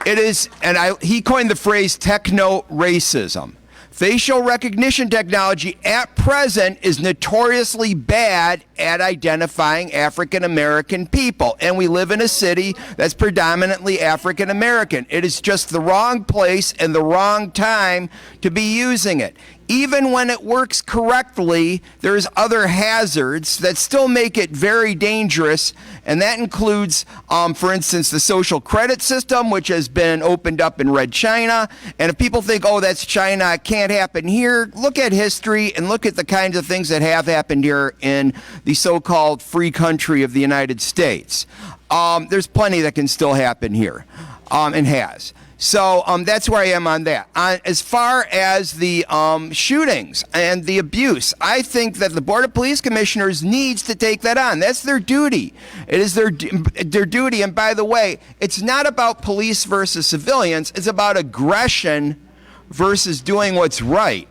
It is, and he coined the phrase techno-racism. Facial recognition technology at present is notoriously bad at identifying African American people, and we live in a city that's predominantly African American. It is just the wrong place and the wrong time to be using it. Even when it works correctly, there's other hazards that still make it very dangerous, and that includes, for instance, the social credit system, which has been opened up in Red China. And if people think, oh, that's China, it can't happen here, look at history and look at the kinds of things that have happened here in the so-called free country of the United States. There's plenty that can still happen here, and has. So that's where I am on that. As far as the shootings and the abuse, I think that the Board of Police Commissioners needs to take that on. That's their duty. It is their duty. And by the way, it's not about police versus civilians. It's about aggression versus doing what's right.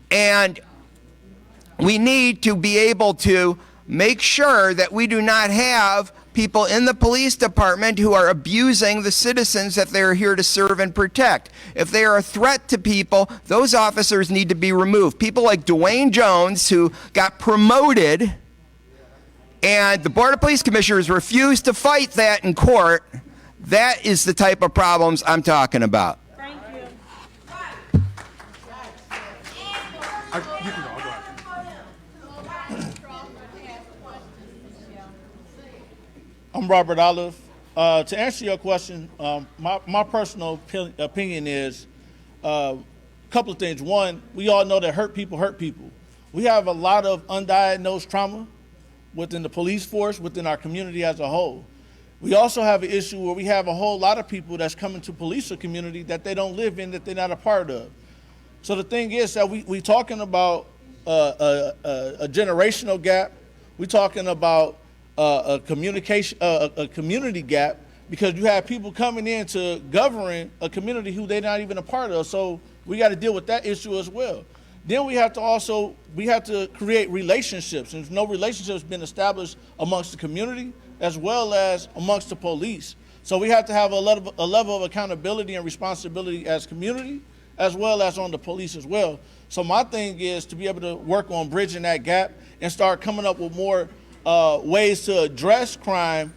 And we need to be able to make sure that we do not have people in the police department who are abusing the citizens that they're here to serve and protect. If they are a threat to people, those officers need to be removed. People like Dwayne Jones, who got promoted, and the Board of Police Commissioners refused to fight that in court. That is the type of problems I'm talking about. Thank you. You can go. I'll go after. I'm Robert Olive. To answer your question, my personal opinion is a couple of things. One, we all know that hurt people hurt people. We have a lot of undiagnosed trauma within the police force, within our community as a whole. We also have an issue where we have a whole lot of people that's coming to police a community that they don't live in, that they're not a part of. So the thing is that we talking about a generational gap. We're talking about a community gap, because you have people coming in to govern a community who they're not even a part of. So we got to deal with that issue as well. Then we have to create relationships, and no relationships been established amongst the community as well as amongst the police. So we have to have a level of accountability and responsibility as community, as well as on the police as well. So my thing is to be able to work on bridging that gap and start coming up with more ways to address crime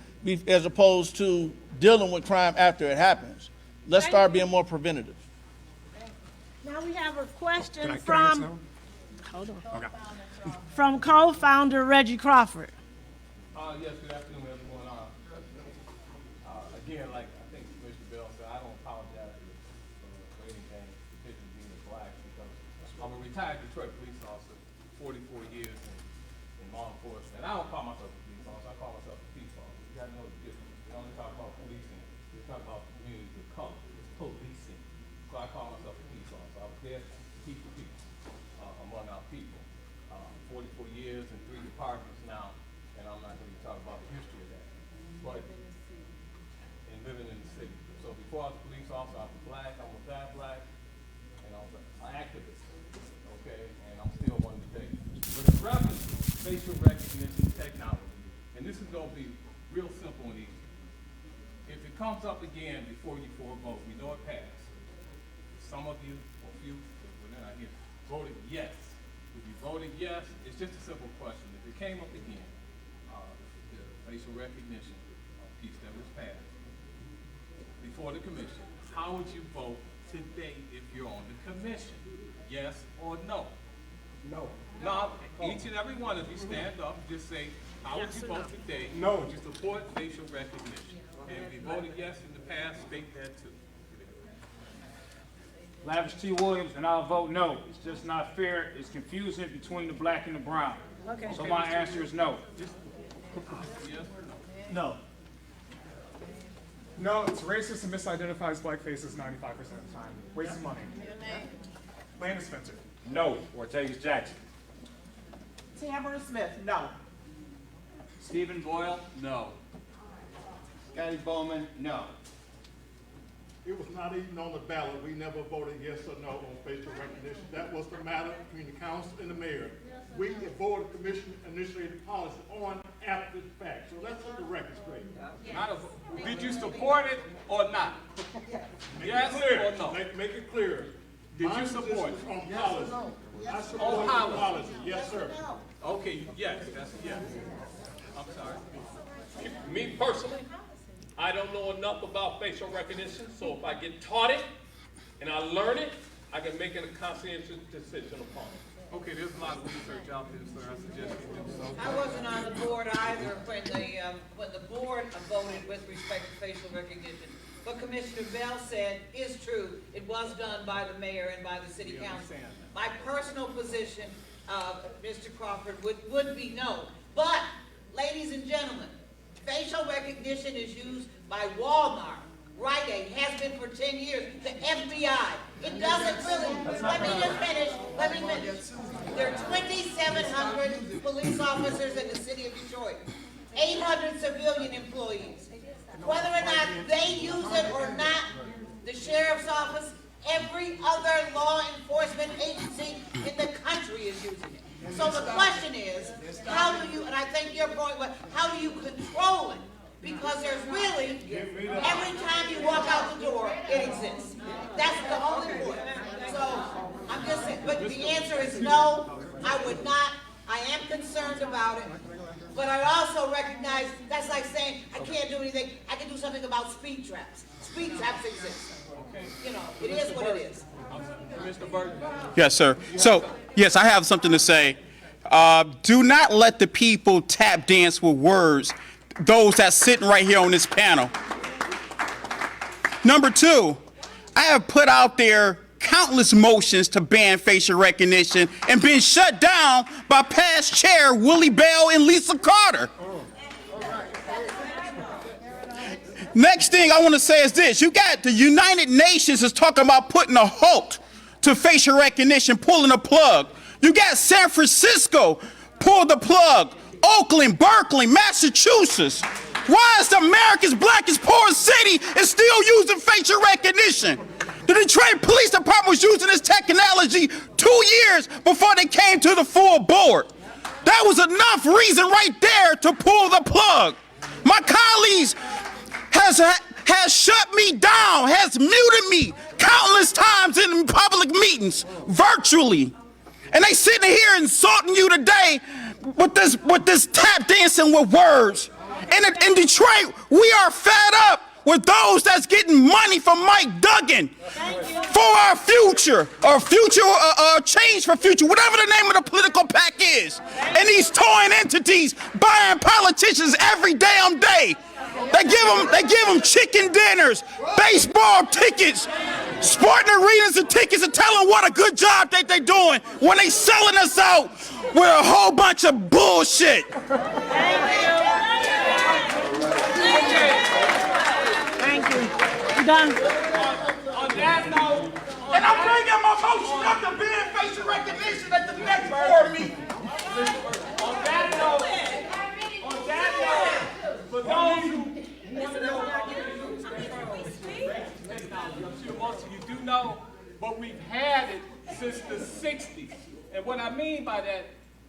as opposed to dealing with crime after it happens. Let's start being more preventative. Now we have a question Can I from, answer hold on, Okay. from co-founder Reggie Crawford. Yes, good afternoon, everyone. Again, like I think Mr. Bell said, I don't apologize for anything, particularly being black, because I'm a retired Detroit police officer, 44 years in law enforcement. I don't call myself a police officer, I call myself a peace officer. You gotta know the difference. We don't talk about policing, we talk about communities of color, policing. So I call myself a peace officer. I was there to keep the peace among our people. 44 years in 3 departments now, and I'm not going to talk about the history of that, but in living in the city. So before I was a police officer, I was black, I was that black, and I was an activist, okay, and I'm still one today. But in reference to facial recognition technology, and this is going to be real simple and easy. If it comes up again before you for a vote, we know it passed. Some of you, or a few, we're not here, voted yes. If you voted yes, it's just a simple question. If it came up again, the facial recognition piece that was passed before the commission, how would you vote today if you're on the commission? Yes or no? No. Now, each and every one of you stand up, just say, how would you vote today? No. Would you support facial recognition? And if you voted yes in the past, state that too. Lavish T. Williams, and I'll vote no. It's just not fair. It's confusing between the black and the brown. Okay. So my answer is no. Yes or no? No. No, it's racist and misidentifies black faces 95% of the time. Wastes money. Landon Spencer. No. Ortegas Jackson. Tamara Smith, no. Stephen Boyle, no. Scotty Bowman, no. It was not even on the ballot. We never voted yes or no on facial recognition. That was the matter between the council and the mayor. We, the board of commission, initiated policy on after the fact. So let's set the record straight. Did you support it or not? Yes or no? Make it clear. Did you support it? On policy. I support policy. Yes, sir. Okay, yes, that's a yes. I'm sorry. Me personally, I don't know enough about facial recognition, so if I get taught it and I learn it, I can make a conscientious decision upon it. Okay, there's a lot of research out there, sir. I suggest you do so. I wasn't on the board either when the board voted with respect to facial recognition. What Commissioner Bell said is true. It was done by the mayor and by the city council. My personal position, Mr. Crawford, would be no. But, ladies and gentlemen, facial recognition is used by Walmart, Rite Aid, has been for 10 years, the FBI. It doesn't really, let me just finish. There are 2,700 police officers in the city of Detroit, 800 civilian employees. Whether or not they use it or not, the sheriff's office, every other law enforcement agency in the country is using it. So the question is, how do you, and I think your point was, how do you control it? Because there's really, every time you walk out the door, it exists. That's the only point. So, I'm just saying, but the answer is no, I would not. I am concerned about it. But I also recognize, that's like saying, I can't do anything, I can do something about speed traps. Speed traps exist. You know, it is what it is. Mr. Burton. Yes, sir. So, yes, I have something to say. Do not let the people tap dance with words, those that's sitting right here on this panel. Number two, I have put out there countless motions to ban facial recognition and been shut down by past chair Willie Bell and Lisa Carter. Next thing I want to say is this. You got the United Nations is talking about putting a halt to facial recognition, pulling a plug. You got San Francisco, pull the plug. Oakland, Berkeley, Massachusetts. Why is America's blackest, poorest city is still using facial recognition? The Detroit Police Department was using this technology 2 years before they came to the full board. That was enough reason right there to pull the plug. My colleagues has shut me down, has muted me countless times in public meetings, virtually. And they sitting here insulting you today with this tap dancing with words. And in Detroit, we are fed up with those that's getting money from Mike Duggan for our future, or future, change for future, whatever the name of the political PAC is. And these toying entities buying politicians every damn day. They give them chicken dinners, baseball tickets, sporting arenas and tickets, and tell them what a good job that they're doing when they selling us out with a whole bunch of bullshit. Thank you. You done? On that note, And I'm bringing my motion up to ban facial recognition at the next board meeting. on that note, for those who want to know, I'm sure most of you do know, but we've had it since the 60s. And what I mean by that,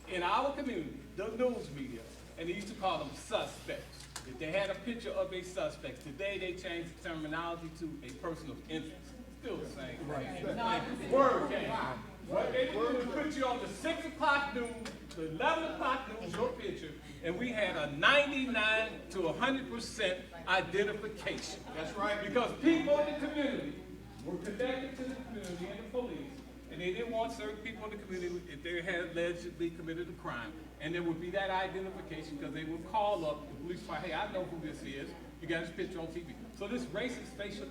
in our community, the news media, and they used to call them suspects. If they had a picture of a suspect, today they changed the terminology to a person of interest. Still the same. Right. Word game. What they do is put you on the 6 o'clock news, the 11 o'clock news, your picture, and we had a 99 to 100% identification. That's right. Because people in the community were connected to the community and the police, and they didn't want certain people in the community if they had allegedly committed a crime. And there would be that identification because they would call up the police department, hey, I know who this is. You got his picture on TV. So this racist facial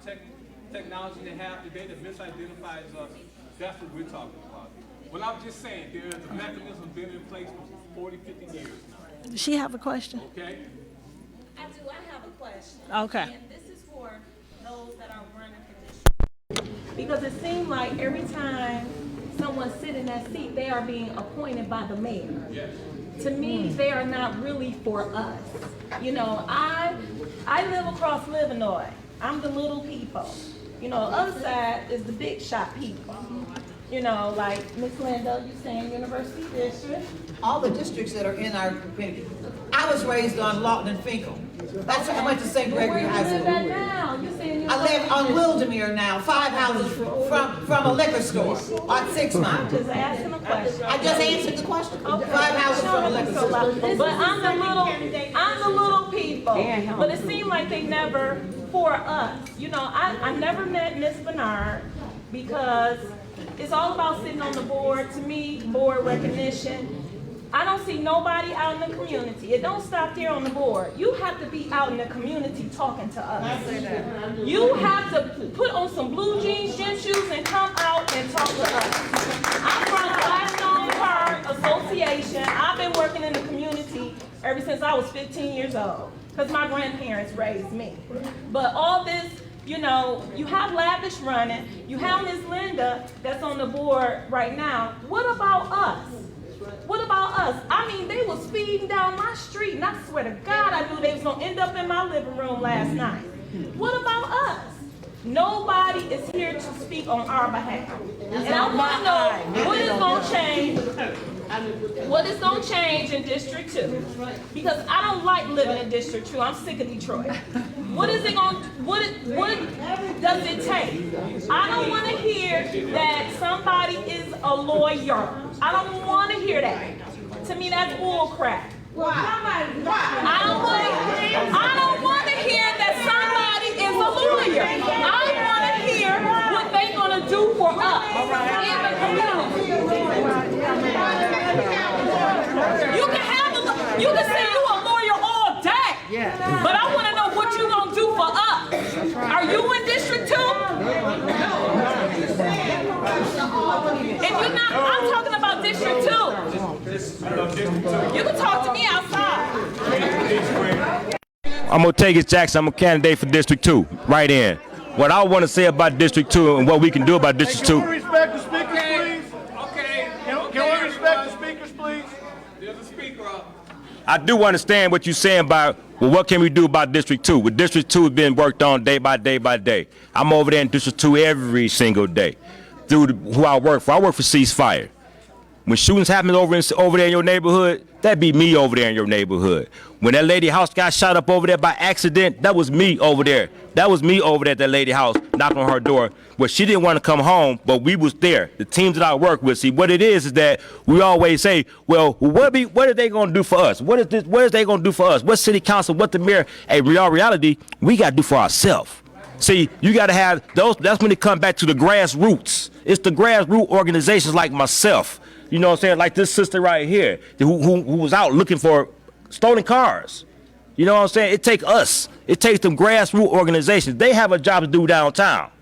technology they have today that misidentifies us, that's what we're talking about. Well, I'm just saying, there is a mechanism been in place for 40, 50 years now. Does she have a question? Okay? I do. I have a question. Okay. And this is for those that are running for district. Because it seems like every time someone sits in that seat, they are being appointed by the mayor. Yes. To me, they are not really for us. You know, I live across Livernois. I'm the little people. You know, the other side is the big shot people. You know, like Miss Linda, you saying University District. All the districts that are in our community. I was raised on Lawton and Finkel. That's I went to St. Gregory High School. Where you live at now? You saying I live on Wildermere now, 5 houses from a liquor store on 6 miles. I'm just asking a question. I just answered the question. 5 houses from a liquor store. But I'm the little people. But it seemed like they never for us. You know, I never met Miss Bernard because it's all about sitting on the board. To me, board recognition. I don't see nobody out in the community. It don't stop there on the board. You have to be out in the community talking to us. You have to put on some blue jeans, gym shoes, and come out and talk to us. I'm from Blackstone Park Association. I've been working in the community ever since I was 15 years old because my grandparents raised me. But all this, you know, you have Lavish running. You have Ms. Linda that's on the board right now. What about us? What about us? I mean, they was speeding down my street, and I swear to God, I knew they was gonna end up in my living room last night. What about us? Nobody is here to speak on our behalf. And I wanna know what is gonna change. What is gonna change in District 2? Because I don't like living in District 2. I'm sick of Detroit. What is it gonna, what does it take? I don't wanna hear that somebody is a lawyer. I don't wanna hear that. To me, that's bull crap. I don't wanna hear that somebody is a lawyer. I wanna hear what they gonna do for us in the community. You can say you a lawyer all day, but I want to know what you gonna do for us. Are you in District 2? If you're not, I'm talking about District 2. You can talk to me outside. I'm Otagus Jackson. I'm a candidate for District 2, right in. What I want to say about District 2 and what we can do about District 2. Can we respect the speakers, please? Okay. Can we respect the speakers, please? There's a speaker up. I do understand what you're saying about, well, what can we do about District 2? Well, District 2 is being worked on day by day by day. I'm over there in District 2 every single day through who I work for. I work for Ceasefire. When shootings happen over there in your neighborhood, that'd be me over there in your neighborhood. When that lady house got shot up over there by accident, that was me over there. That was me over there at that lady house, knocking on her door. Well, she didn't want to come home, but we was there. The teams that I work with, see, what it is that we always say, well, what are they going to do for us? What is they going to do for us? What city council, what the mayor? Hey, reality, we got to do for ourselves. See, you got to have those. That's when it comes back to the grassroots. It's the grassroots organizations like myself. You know what I'm saying? Like this sister right here who was out looking for stolen cars. You know what I'm saying? It takes us. It takes them grassroots organizations. They have a job to do downtown.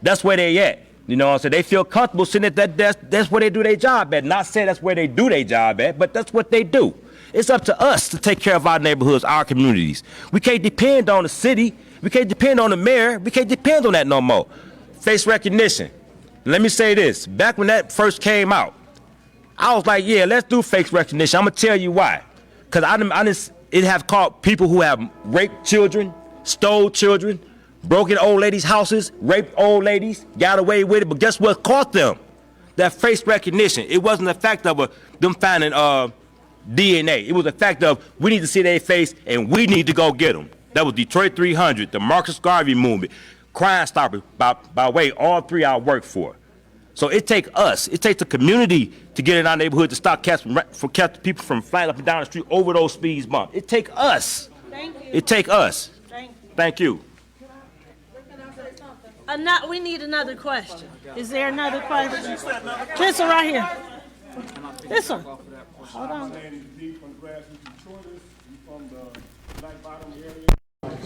That's where they at. You know what I'm saying? They feel comfortable sitting at that desk. That's where they do their job at. Not saying that's where they do their job at, but that's what they do. It's up to us to take care of our neighborhoods, our communities. We can't depend on the city. We can't depend on the mayor. We can't depend on that no more. Face recognition. Let me say this. Back when that first came out, I was like, yeah, let's do face recognition. I'm going to tell you why. Because it have caught people who have raped children, stole children, broken old ladies' houses, raped old ladies, got away with it. But guess what caught them? That face recognition. It wasn't the fact of them finding DNA. It was the fact of we need to see their face and we need to go get them. That was Detroit 300, the Marcus Garvey movement, Crime Stoppers, by way, all three I work for. So it takes us, it takes the community to get in our neighborhood to stop catching people from flying up and down the street over those speed bumps. It takes us. Thank you. It takes us. Thank you. Thank you. We need another question. Is there another question? This one right here. This one. Hold on. My name is D from Grassroots Detroiters. We from the Black Bottom area.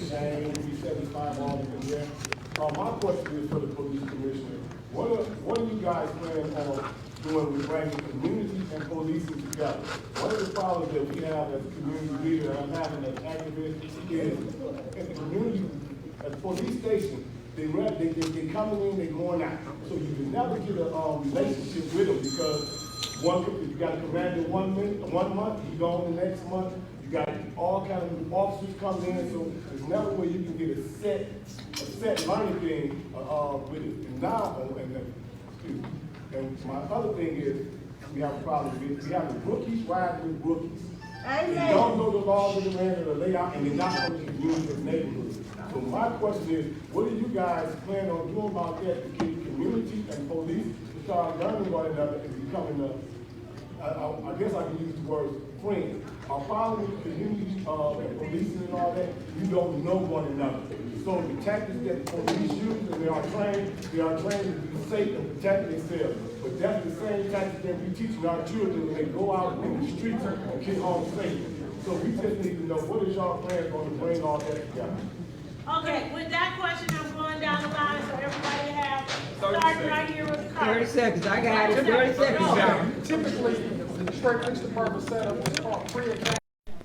Shane, 375, all of them. My question is for the police commissioner. What are you guys planning on doing with bringing community and policing together? One of the problems that we have as a community leader, and I'm having as activists, is at the community, at the police station, they coming in, they going out. So you can never get a relationship with them because you got a commander 1 month, you go on the next month, you got all kind of officers coming in, so there's never where you can get a set set learning thing with it. And now, and my other thing is, we have a problem with, we have rookies riding with rookies. They don't know the laws of the land or the layout, and they're not going to use the neighborhood. So my question is, what do you guys plan on doing about that to get the community and police to start learning one another and becoming I guess I can use the word friends. Are following the community and policing and all that, you don't know one another. So the tactics that the police use, and they are trained to be safe and protect themselves. But that's the same tactics that we teaching our children when they go out in the streets and get home safe. So we just need to know, what is y'all plan going to bring all that together? Okay, with that question, I'm going down the line so everybody have, starting right here with the car. 30 seconds, I got it, 30 seconds. Typically, the Detroit Police Department setup was called pre-academy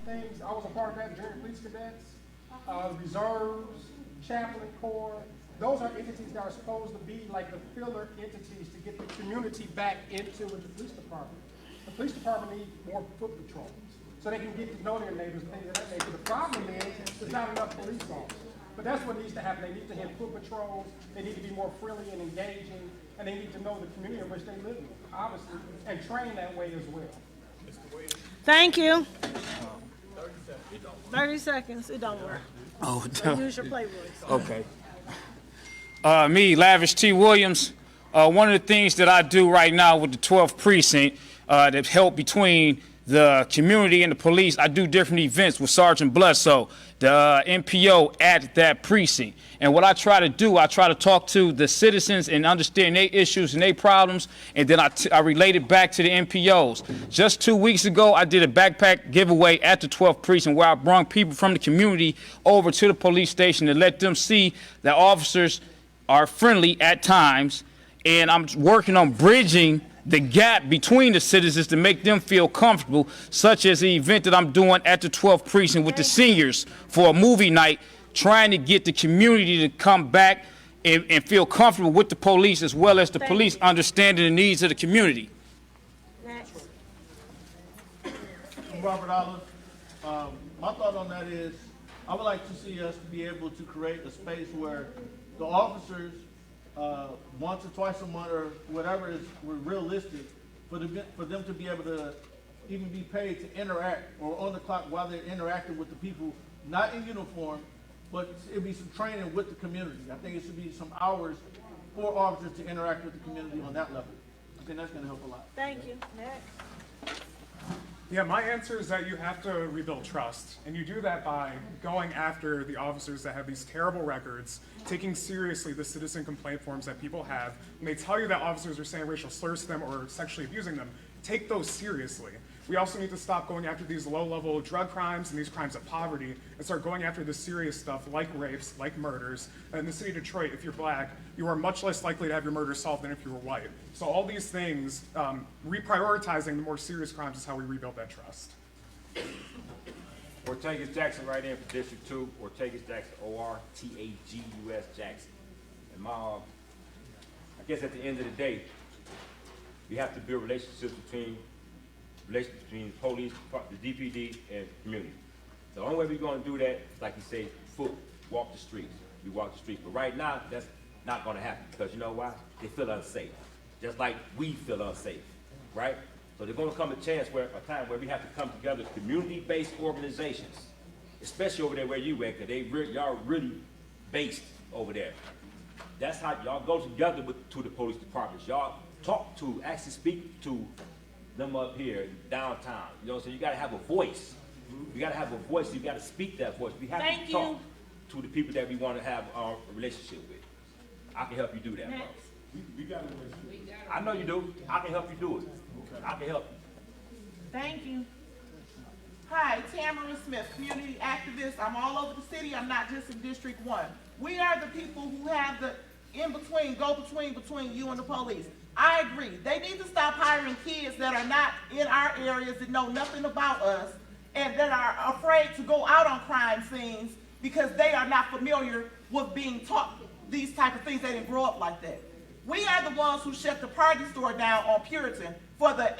things. I was a part of that during police cadets, reserves, chaplain corps. Those are entities that are supposed to be like the filler entities to get the community back into the police department. The police department needs more foot patrols so they can get to know their neighbors and things of that nature. The problem is there's not enough police officers. But that's what needs to happen. They need to have foot patrols, they need to be more friendly and engaging, and they need to know the community in which they live in, obviously, and train that way as well. Thank you. 30 seconds, it don't work. Oh, So use your play voice. Okay. Me, Lavish T. Williams. One of the things that I do right now with the 12th precinct that help between the community and the police, I do different events with Sergeant Bledsoe, the NPO at that precinct. And what I try to do, I try to talk to the citizens and understand their issues and their problems, and then I relate it back to the NPOs. Just 2 weeks ago, I did a backpack giveaway at the 12th precinct where I brought people from the community over to the police station to let them see that officers are friendly at times, and I'm working on bridging the gap between the citizens to make them feel comfortable, such as the event that I'm doing at the 12th precinct with the seniors for a movie night, trying to get the community to come back and feel comfortable with the police, as well as the police understanding the needs of the community. Next. Robert Olive. My thought on that is, I would like to see us be able to create a space where the officers once or twice a month or whatever is realistic for them to be able to even be paid to interact or on the clock while they're interacting with the people, not in uniform, but it'd be some training with the community. I think it should be some hours for officers to interact with the community on that level. I think that's going to help a lot. Thank you. Next. Yeah, my answer is that you have to rebuild trust, and you do that by going after the officers that have these terrible records, taking seriously the citizen complaint forms that people have. When they tell you that officers are saying racial slurs to them or sexually abusing them, take those seriously. We also need to stop going after these low-level drug crimes and these crimes of poverty and start going after the serious stuff like rapes, like murders. In the city of Detroit, if you're black, you are much less likely to have your murder solved than if you were white. So all these things, reprioritizing the more serious crimes is how we rebuild that trust. Ortegas Jackson right in for District 2. Ortegas Jackson, O-R-T-A-G-U-S Jackson. And I guess at the end of the day, we have to build relationships between police, the DPD, and community. The only way we're going to do that, like you say, walk the streets. We walk the streets. But right now, that's not going to happen because you know why? They feel unsafe, just like we feel unsafe, right? So there's going to come a time where we have to come together, community-based organizations, especially over there where you at, because y'all really based over there. That's how y'all go together to the police departments. Y'all actually speak to them up here downtown. You know, so you got to have a voice. You got to have a voice. You got to speak that voice. We have to talk to the people that we want to have a relationship with. I can help you do that, bro. We got a I know you do. I can help you do it. Okay. I can help you. Thank you. Hi, Tamara Smith, community activist. I'm all over the city. I'm not just in District 1. We are the people who have the in-between, go-between between you and the police. I agree. They need to stop hiring kids that are not in our areas, that know nothing about us, and that are afraid to go out on crime scenes because they are not familiar with being taught these type of things. They didn't grow up like that. We are the ones who shut the party store down on Puritan for the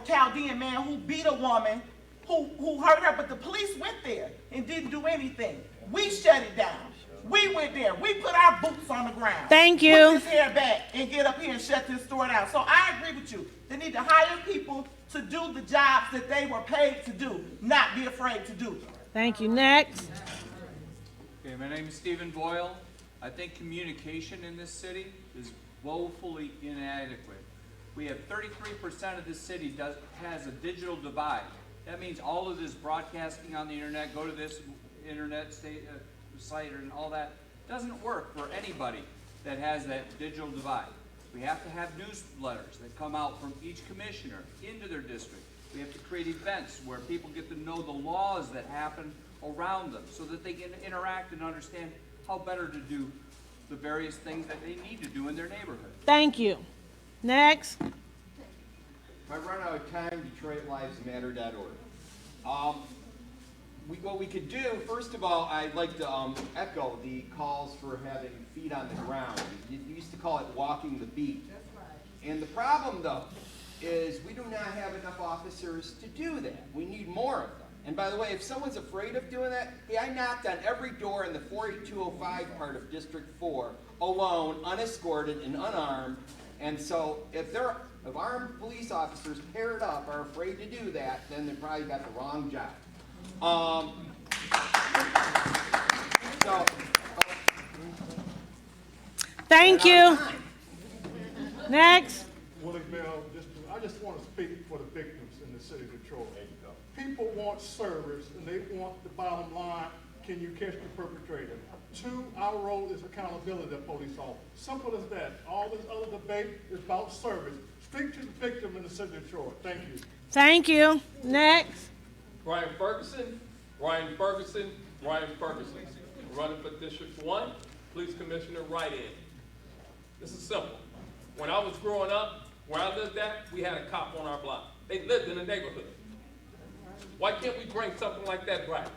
Chaldean man who beat a woman, who hurt her, but the police went there and didn't do anything. We shut it down. We went there. We put our boots on the ground. Thank you. Put this hair back and get up here and shut this store down. So I agree with you. They need to hire people to do the jobs that they were paid to do, not be afraid to do. Thank you. Next. Okay, my name is Stephen Boyle. I think communication in this city is woefully inadequate. We have 33% of this city has a digital divide. That means all of this broadcasting on the internet, go to this internet site and all that, doesn't work for anybody that has that digital divide. We have to have newsletters that come out from each commissioner into their district. We have to create events where people get to know the laws that happen around them so that they can interact and understand how better to do the various things that they need to do in their neighborhood. Thank you. Next. If I run out of time, DetroitLivesMatter.org. What we could do, first of all, I'd like to echo the calls for having feet on the ground. You used to call it walking the beat. And the problem, though, is we do not have enough officers to do that. We need more of them. And by the way, if someone's afraid of doing that, hey, I knocked on every door in the 48205 part of District 4 alone, unescorted and unarmed. And so if armed police officers paired up are afraid to do that, then they probably got the wrong job. Thank you. Next. Willie Bell, I just want to speak for the victims in the city of Detroit. People want service, and they want the bottom line, can you catch the perpetrator? 2, our role is accountability of police officers. Simple as that. All this other debate is about service. Speak to the victim in the city of Detroit. Thank you. Thank you. Next. Ryan Ferguson, Ryan Ferguson, Ryan Ferguson. I'm running for District 1, Police Commissioner write-in. This is simple. When I was growing up, where I lived at, we had a cop on our block. They lived in the neighborhood. Why can't we bring something like that back?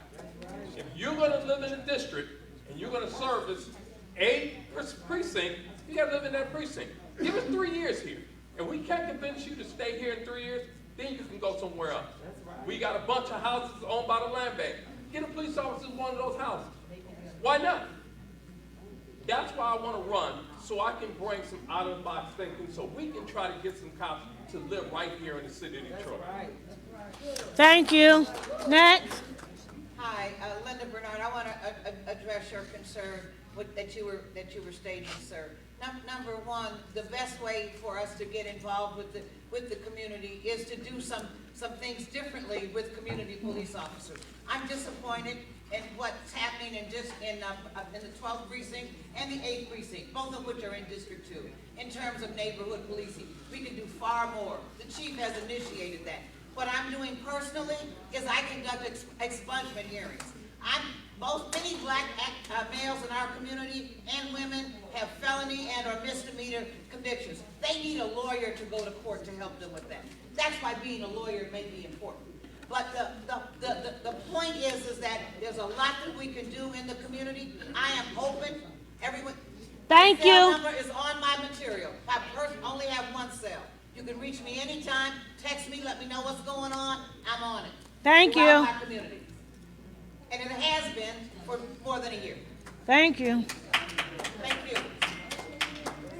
If you're going to live in a district and you're going to service a precinct, you got to live in that precinct. Give us 3 years here. And we can't convince you to stay here in 3 years, then you can go somewhere else. We got a bunch of houses owned by the land bank. Get a police officer in one of those houses. Why not? That's why I want to run, so I can bring some out-of-the-box thinking, so we can try to get some cops to live right here in the city of Detroit. Thank you. Next. Hi, Linda Bernard. I want to address your concern that you were stating, sir. Number one, the best way for us to get involved with the community is to do some things differently with community police officers. I'm disappointed in what's happening in the 12th precinct and the 8th precinct, both of which are in District 2, in terms of neighborhood policing. We can do far more. The chief has initiated that. What I'm doing personally is I conduct expungement hearings. Many black males in our community and women have felony and or misdemeanor convictions. They need a lawyer to go to court to help them with that. That's why being a lawyer may be important. But the point is that there's a lot that we can do in the community. I am open. Everyone. Thank you. My cell number is on my material. I only have one cell. You can reach me anytime. Text me. Let me know what's going on. I'm on it. Thank you. My community. And it has been for more than a year. Thank you. Thank you.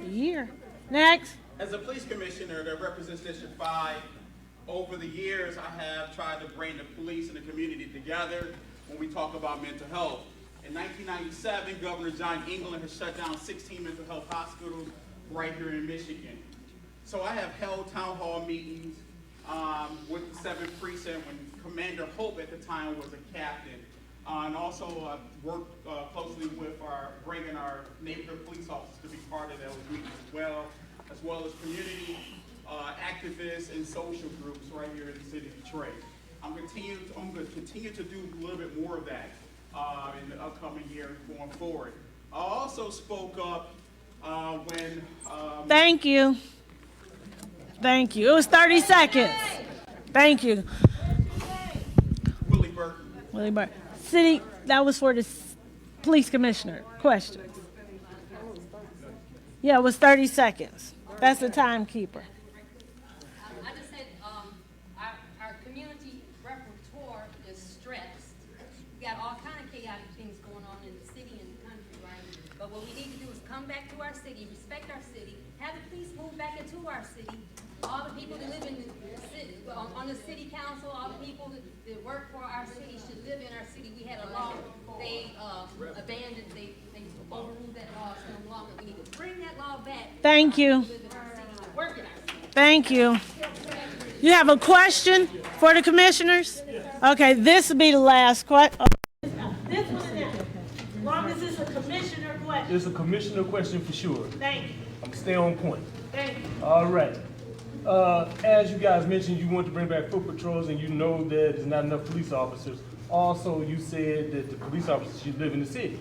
A year. Next. As a police commissioner that represents District 5, over the years I have tried to bring the police and the community together when we talk about mental health. In 1997, Governor John England has shut down 16 mental health hospitals right here in Michigan. So I have held town hall meetings with the 7th Precinct when Commander Hope at the time was a captain. And also worked closely with bringing our neighborhood police officers to be part of those meetings as well as community activists and social groups right here in the city of Detroit. I'm going to continue to do a little bit more of that in the upcoming year going forward. I also spoke up when... Thank you. Thank you. It was 30 seconds. Thank you. Willie Burton. Willie Burton. City, that was for the police commissioner. Question. Yeah, it was 30 seconds. That's the timekeeper. I just said our community repertoire is stressed. We got all kind of chaotic things going on in the city and the country. come back to our city, respect our city, have the police move back into our city. All the people that live in the city, on the city council, all the people that work for our city should live in our city. We had a law, they abandoned, they overruled that law so long, and we need to bring that law back. Thank you. Live in our city, work in our city. Thank you. You have a question for the commissioners? Okay, this will be the last question. This one now. As long as it's a commissioner question. It's a commissioner question for sure. Thank you. I'm gonna stay on point. Thank you. All right. As you guys mentioned, you want to bring back foot patrols and you know that there's not enough police officers. Also, you said that the police officers should live in the city.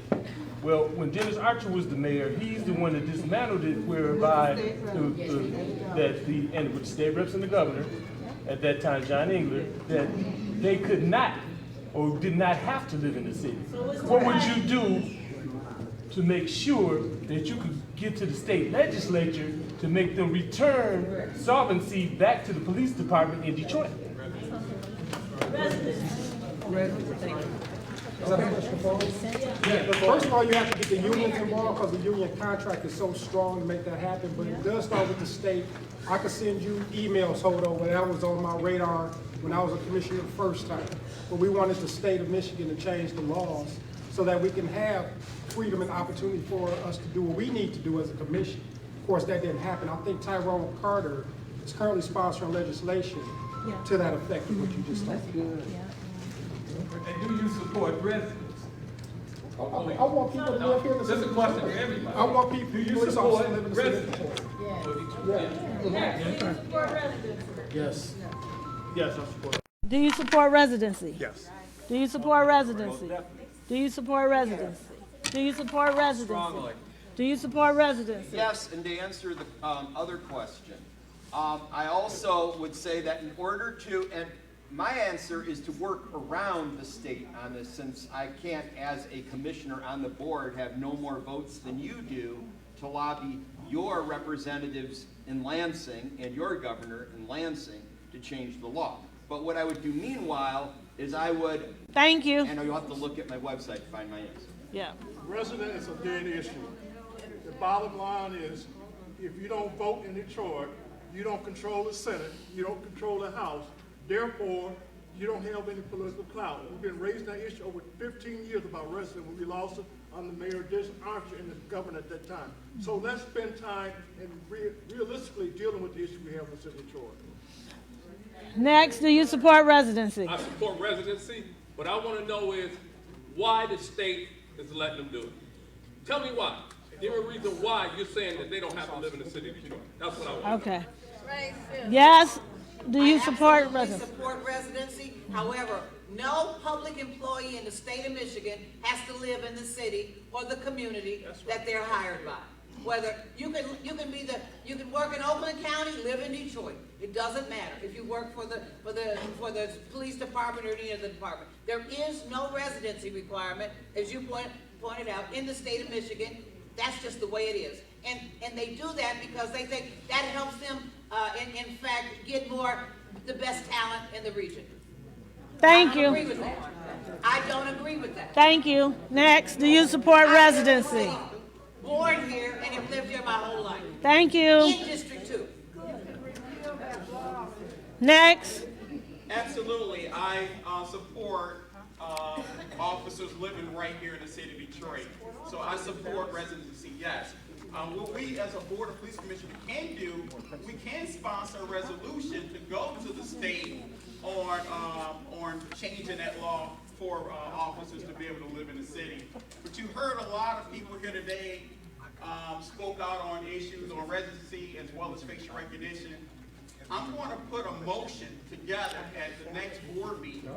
Well, when Dennis Archer was the mayor, he's the one that dismantled it whereby and with the state reps and the governor, at that time, John Engler, that they could not or did not have to live in the city. What would you do to make sure that you could get to the state legislature to make them return solvency back to the police department in Detroit? First of all, you have to get the unions involved because the union contract is so strong to make that happen, but it does start with the state. I could send you emails, Hodo, when that was on my radar when I was a commissioner the first time. But we wanted the state of Michigan to change the laws so that we can have freedom and opportunity for us to do what we need to do as a commission. Of course, that didn't happen. I think Tyrone Carter is currently sponsoring legislation to that effect of what you just talked about. And do you support residents? I want people to live here in the city. This is a question for everybody. I want people, Do you police support officers to live in the city. residents? Yes. Yes, I support. Do you support residency? Yes. Do you support residency? Do you support residency? Do you support residency? Strongly. Do you support residency? Yes, and to answer the other question, I also would say that in order to, and my answer is to work around the state on this, since I can't, as a commissioner on the board, have no more votes than you do to lobby your representatives in Lansing and your governor in Lansing to change the law. But what I would do meanwhile is I would... Thank you. And you'll have to look at my website to find my answer. Yeah. Resident is a dead issue. The bottom line is, if you don't vote in Detroit, you don't control the Senate, you don't control the House, therefore, you don't have any political clout. We've been raising that issue over 15 years about resident when we lost it under Mayor Dennis Archer and the governor at that time. So let's spend time and realistically dealing with the issue we have in the city of Detroit. Next, do you support residency? I support residency. What I want to know is why the state is letting them do it. Tell me why. Give me a reason why you're saying that they don't have to live in the city of Detroit. That's what I want. Okay. Yes. Do you support residency? I support residency. However, no public employee in the state of Michigan has to live in the city or the community that they're hired by. Whether you can work in Oakland County, live in Detroit. It doesn't matter if you work for the police department or any other department. There is no residency requirement, as you pointed out, in the state of Michigan. That's just the way it is. And they do that because they think that helps them, in fact, get the best talent in the region. Thank I don't you. agree with that. I don't agree with that. Thank you. Next, do you support residency? Born here and have lived here my whole life. Thank you. In District 2. Next. Absolutely, I support officers living right here in the city of Detroit. So I support residency, yes. What we as a Board of Police Commissioners can do, we can sponsor a resolution to go to the state on changing that law for officers to be able to live in the city. But you heard a lot of people here today spoke out on issues on residency as well as facial recognition. I'm going to put a motion together at the next board meeting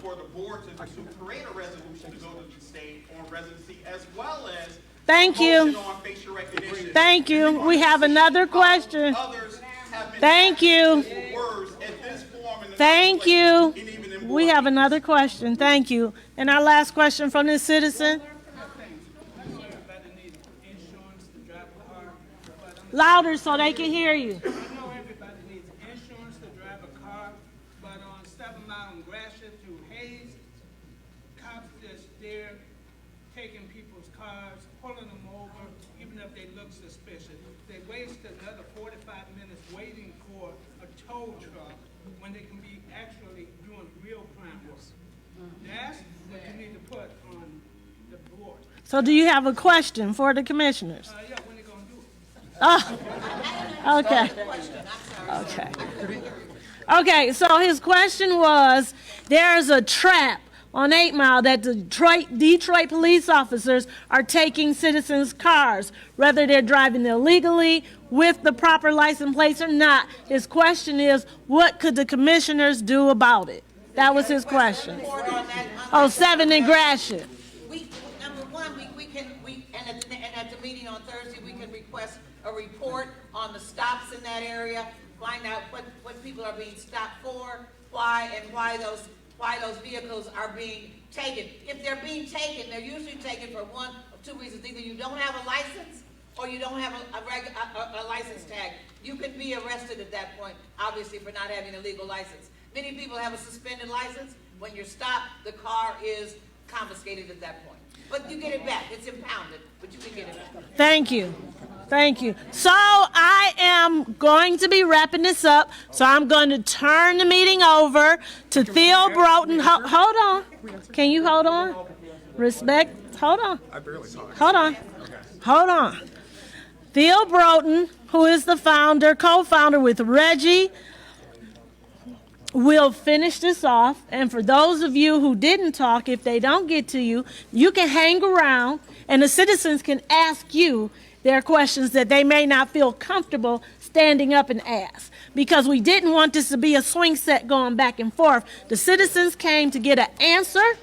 for the board to create a resolution to go to the state on residency as well as Thank you. on facial recognition. Thank you. We have another question. Thank you. Thank you. We have another question. Thank you. And our last question from this citizen. Louder so they can hear you. I know everybody needs insurance to drive a car, but on 7 Mile and Gratiot through Hayes, cops just there taking people's cars, pulling them over, even if they look suspicious. They waste another 45 minutes waiting for a tow truck when they can be actually doing real crime work. That's what you need to put on the board. So do you have a question for the commissioners? Yeah, when they gonna do it? Oh, okay. Okay, so his question was, there's a trap on 8 Mile that Detroit police officers are taking citizens' cars, whether they're driving illegally with the proper license plates or not. His question is, what could the commissioners do about it? That was his question. Oh, 7 in Gratiot. Number one, and at the meeting on Thursday, we can request a report on the stops in that area, find out what people are being stopped for, why those vehicles are being taken. If they're being taken, they're usually taken for one of two reasons. Either you don't have a license or you don't have a license tag. You could be arrested at that point, obviously, for not having a legal license. Many people have a suspended license. When you're stopped, the car is confiscated at that point. But you get it back. It's impounded, but you can get it back. Thank you. Thank you. So I am going to be wrapping this up. So I'm going to turn the meeting over to Theo Broughton. Hold on. Can you hold on? Respect. Hold on. I barely talk. Hold on. Hold on. Theo Broughton, who is the co-founder with Reggie, will finish this off. And for those of you who didn't talk, if they don't get to you, you can hang around and the citizens can ask you their questions that they may not feel comfortable standing up and ask. Because we didn't want this to be a swing set going back and forth. The citizens came to get an answer,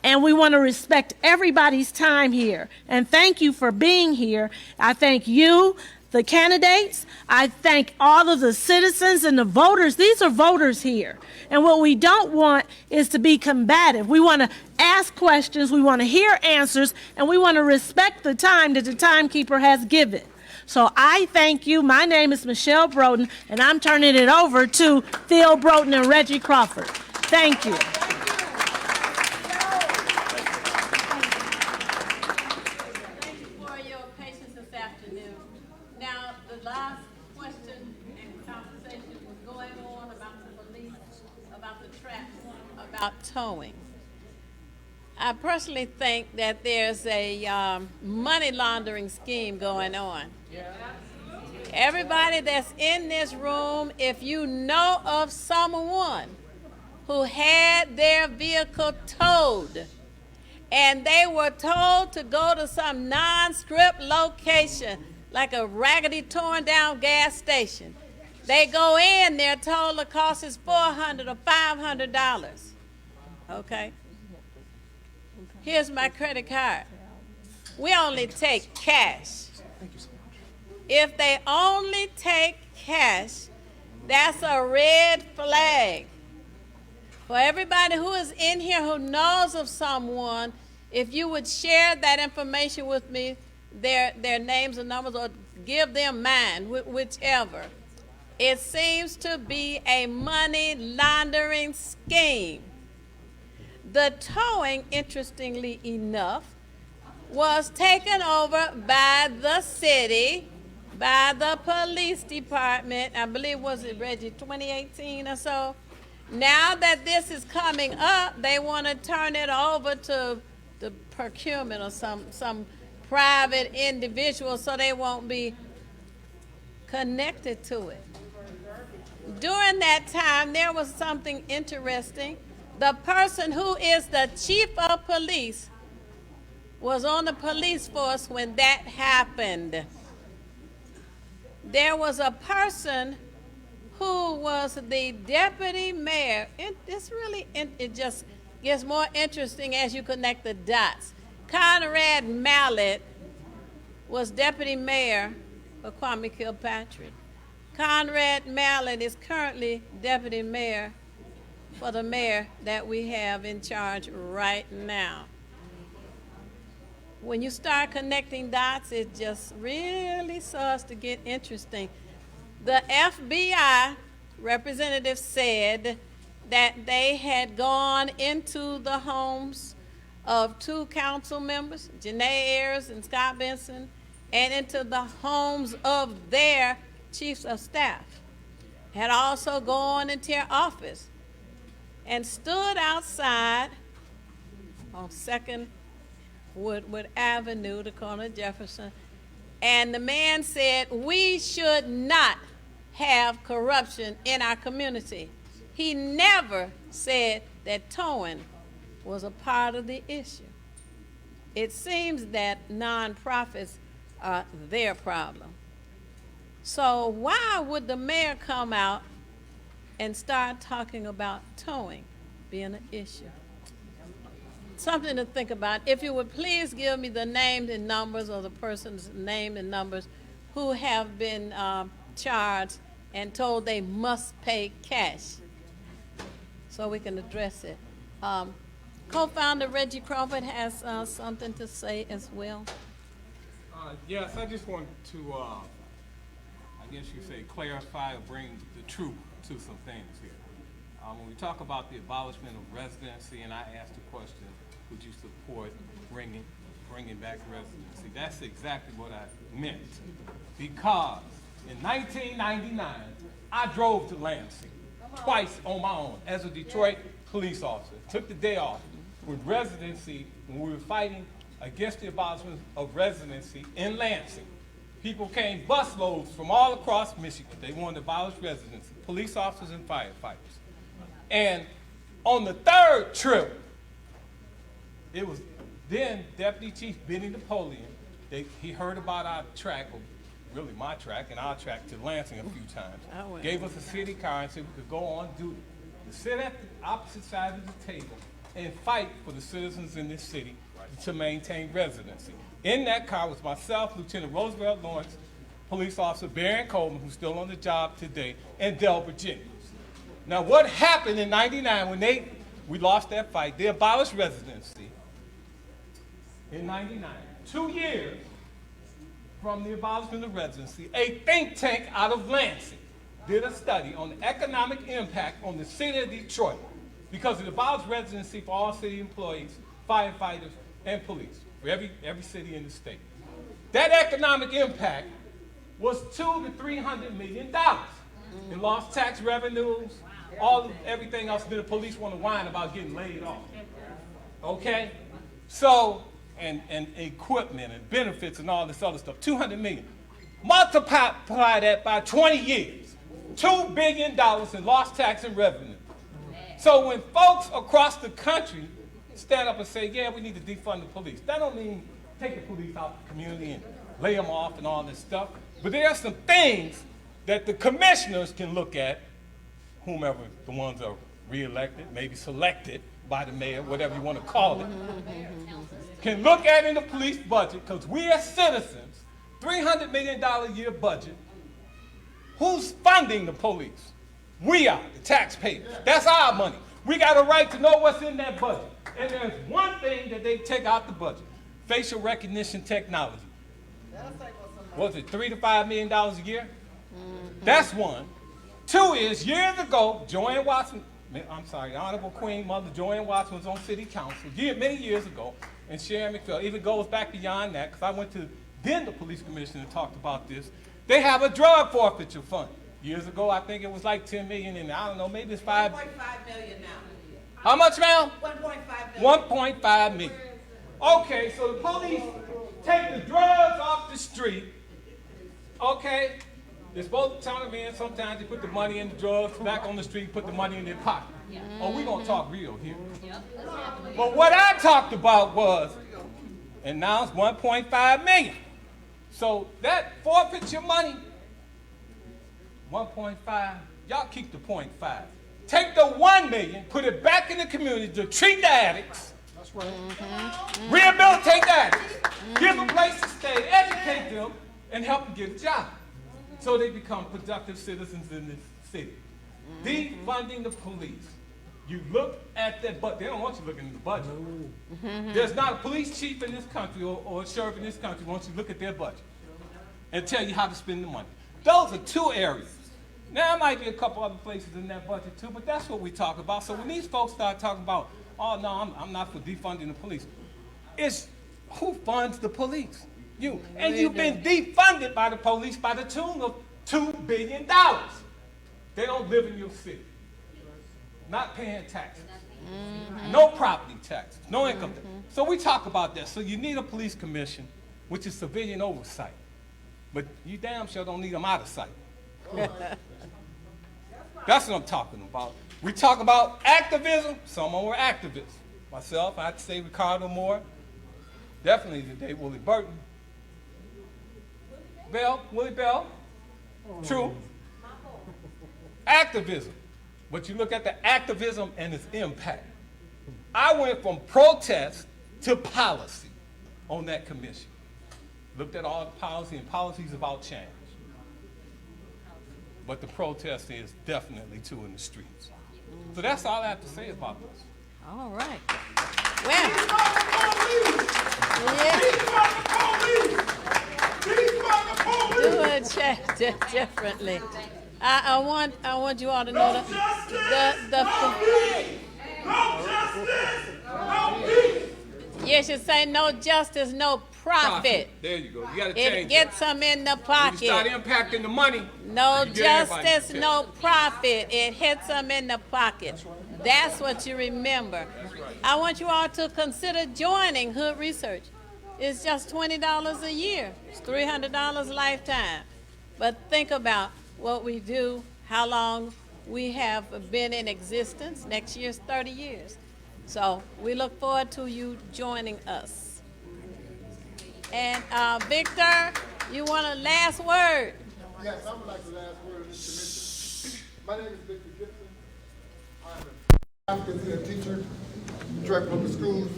and we want to respect everybody's time here. And thank you for being here. I thank you, the candidates. I thank all of the citizens and the voters. These are voters here. And what we don't want is to be combative. We want to ask questions, we want to hear answers, and we want to respect the time that the timekeeper has given. So I thank you. My name is Michelle Broughton, and I'm turning it over to Theo Broughton and Reggie Crawford. Thank you. Thank you for your patience this afternoon. Now, the last question and conversation was going on about the police, about the traps, about towing. I personally think that there's a money laundering scheme going on. Everybody that's in this room, if you know of someone who had their vehicle towed and they were told to go to some non-script location, like a raggedy torn down gas station, they go in, they're told the cost is $400 or $500. Okay? Here's my credit card. We only take cash. If they only take cash, that's a red flag. For everybody who is in here who knows of someone, if you would share that information with me, their names and numbers, or give them mine, whichever. It seems to be a money laundering scheme. The towing, interestingly enough, was taken over by the city, by the police department. I believe, was it, Reggie, 2018 or so? Now that this is coming up, they want to turn it over to the procurement or some private individual so they won't be connected to it. During that time, there was something interesting. The person who is the chief of police was on the police force when that happened. There was a person who was the deputy mayor. It just gets more interesting as you connect the dots. Conrad Mallett was deputy mayor for Kwame Kilpatrick. Conrad Mallett is currently deputy mayor for the mayor that we have in charge right now. When you start connecting dots, it just really starts to get interesting. The FBI representative said that they had gone into the homes of 2 council members, Janae Ayers and Scott Benson, and into the homes of their chiefs of staff. Had also gone into their office and stood outside on 2nd Woodward Avenue, the corner of Jefferson, and the man said, we should not have corruption in our community. He never said that towing was a part of the issue. It seems that nonprofits are their problem. So why would the mayor come out and start talking about towing being an issue? Something to think about. If you would please give me the names and numbers of the person's name and numbers who have been charged and told they must pay cash so we can address it. Co-founder Reggie Crawford has something to say as well. Yes, I just want to, I guess you say, clarify or bring the truth to some things here. When we talk about the abolishment of residency, and I asked the question, would you support bringing back residency? That's exactly what I meant. Because in 1999, I drove to Lansing twice on my own as a Detroit police officer. Took the day off with residency when we were fighting against the abolishment of residency in Lansing. People came busloads from all across Michigan. They wanted to abolish residency, police officers and firefighters. And on the 3rd trip, it was then Deputy Chief Benny Napoleon. He heard about our track, or really my track, and our track to Lansing a few times. Gave us a city car and said we could go on duty, to sit at the opposite side of the table and fight for the citizens in this city to maintain residency. In that car was myself, Lieutenant Roosevelt Lawrence, Police Officer Baron Coleman, who's still on the job today, and Delbert Jennings. Now what happened in 99 when we lost that fight, they abolished residency in 99. 2 years from the abolishment of residency, a think tank out of Lansing did a study on the economic impact on the city of Detroit because it abolished residency for all city employees, firefighters, and police, for every city in the state. That economic impact was $200 to $300 million in lost tax revenues, everything else that the police want to whine about getting laid off. Okay? So, and equipment and benefits and all this other stuff, $200 million. Multiply that by 20 years, $2 billion in lost tax and revenue. So when folks across the country stand up and say, yeah, we need to defund the police, that don't mean take the police out of the community and lay them off and all this stuff. But there are some things that the commissioners can look at, whomever the ones are reelected, maybe selected by the mayor, whatever you want to call it, can look at in the police budget, because we as citizens, $300 million a year budget, who's funding the police? We are, the taxpayers. That's our money. We got a right to know what's in that budget. And there's one thing that they take out the budget, facial recognition technology. Was it $3 to $5 million a year? That's one. 2 is, years ago, Joanne Watson, Honorable Queen Mother Joanne Watson was on city council many years ago, and Sharon McPhail. Even goes back beyond that, because I went to then the police commission and talked about this. They have a drug forfeiture fund. Years ago, I think it was like 10 million, and I don't know, maybe it's 5. 1.5 million now. How much, ma'am? 1.5 million. 1.5 million. Okay, so the police take the drugs off the street. Okay, they're supposed to turn them in. Sometimes they put the money in the drugs, back on the street, put the money in their pocket. Oh, we're going to talk real here. But what I talked about was, and now it's 1.5 million. So that forfeiture money, 1.5, y'all keep the 0.5. Take the 1 million, put it back in the community to treat the addicts. That's right. Rehabilitate the addicts. Give them a place to stay, educate them, and help them get a job. So they become productive citizens in this city. Defunding the police. You look at that, but they don't want you looking at the budget. There's not a police chief in this country or a sheriff in this country who wants you to look at their budget and tell you how to spend the money. Those are 2 areas. Now, there might be a couple other places in that budget too, but that's what we talk about. So when these folks start talking about oh no, I'm not for defunding the police. It's who funds the police? You. And you've been defunded by the police by the tune of $2 billion. They don't live in your city. Not paying taxes. No property taxes, no income tax. So we talk about that. So you need a police commission, which is civilian oversight. But you damn sure don't need them out of sight. That's what I'm talking about. We talk about activism. Some were activists. Myself, I have to say Ricardo Moore. Definitely today, Willie Burton. Willie Bell. True. Activism. But you look at the activism and its impact. I went from protest to policy on that commission. Looked at all the policy, and policy's about change. But the protest is definitely too in the streets. So that's all I have to say about this. All right. Do it differently. I want you all to know you should say no justice, no profit. There you go. You got to change it. Get some in the pocket. You start impacting the money. No justice, no profit. It hits them in the pocket. That's what you remember. I want you all to consider joining Hood Research. It's just $20 a year. It's $300 a lifetime. But think about what we do, how long we have been in existence. Next year's 30 years. So we look forward to you joining us. And Victor, you want a last word? Yes, I would like the last word of this commission. My name is Victor Gibson. I'm a teacher, Detroit Public Schools.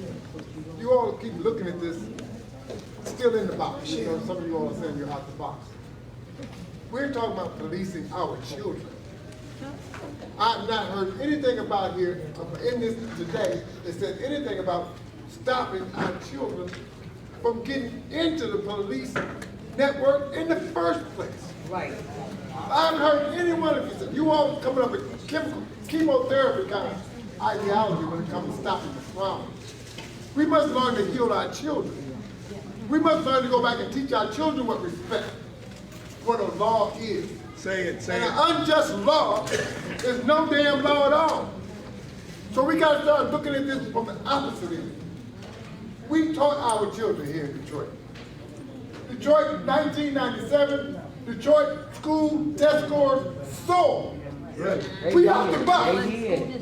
You all keep looking at this, still in the box. You know, some of you all are saying you're out the box. We're talking about policing our children. I've not heard anything about here in this today that said anything about stopping our children from getting into the police network in the first place. Right. I haven't heard any one of you say, you all coming up with chemotherapy kind of ideology when it comes to stopping the crime. We must learn to heal our children. We must learn to go back and teach our children what respect, what a law is. Say it, say and it. An unjust law is no damn law at all. So we got to start looking at this from the opposite end. We taught our children here in Detroit. Detroit, 1997, Detroit school test scores soared. We out the box. And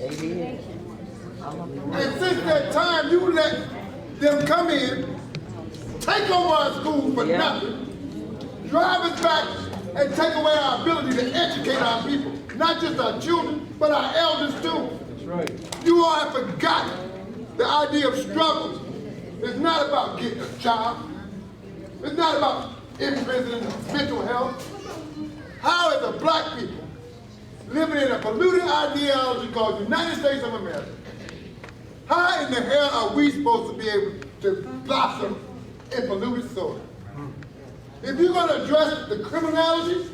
since that time, you let them come in, take over our schools for nothing, drive us back, and take away our ability to educate our people, not just our children, but our elders too. That's right. You all have forgotten the idea of struggle. It's not about getting a job. It's not about imprisoning mental health. How is a black people living in a polluted ideology called the United States of America, how in the hell are we supposed to be able to blossom in polluted soil? If you're going to address the criminality,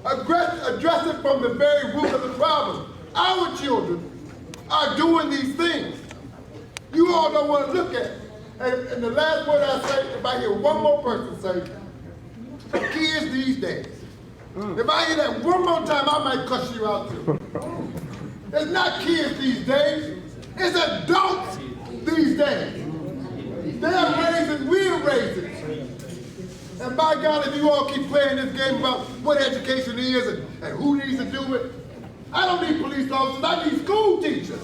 address it from the very root of the problem. Our children are doing these things. You all don't want to look at it. And the last word I say, if I hear one more person say, kids these days. If I hear that one more time, I might cuss you out too. It's not kids these days. It's adults these days. They're raising, we're raising. And by God, if you all keep playing this game about what education is and who needs to do it, I don't need police officers, I need school teachers.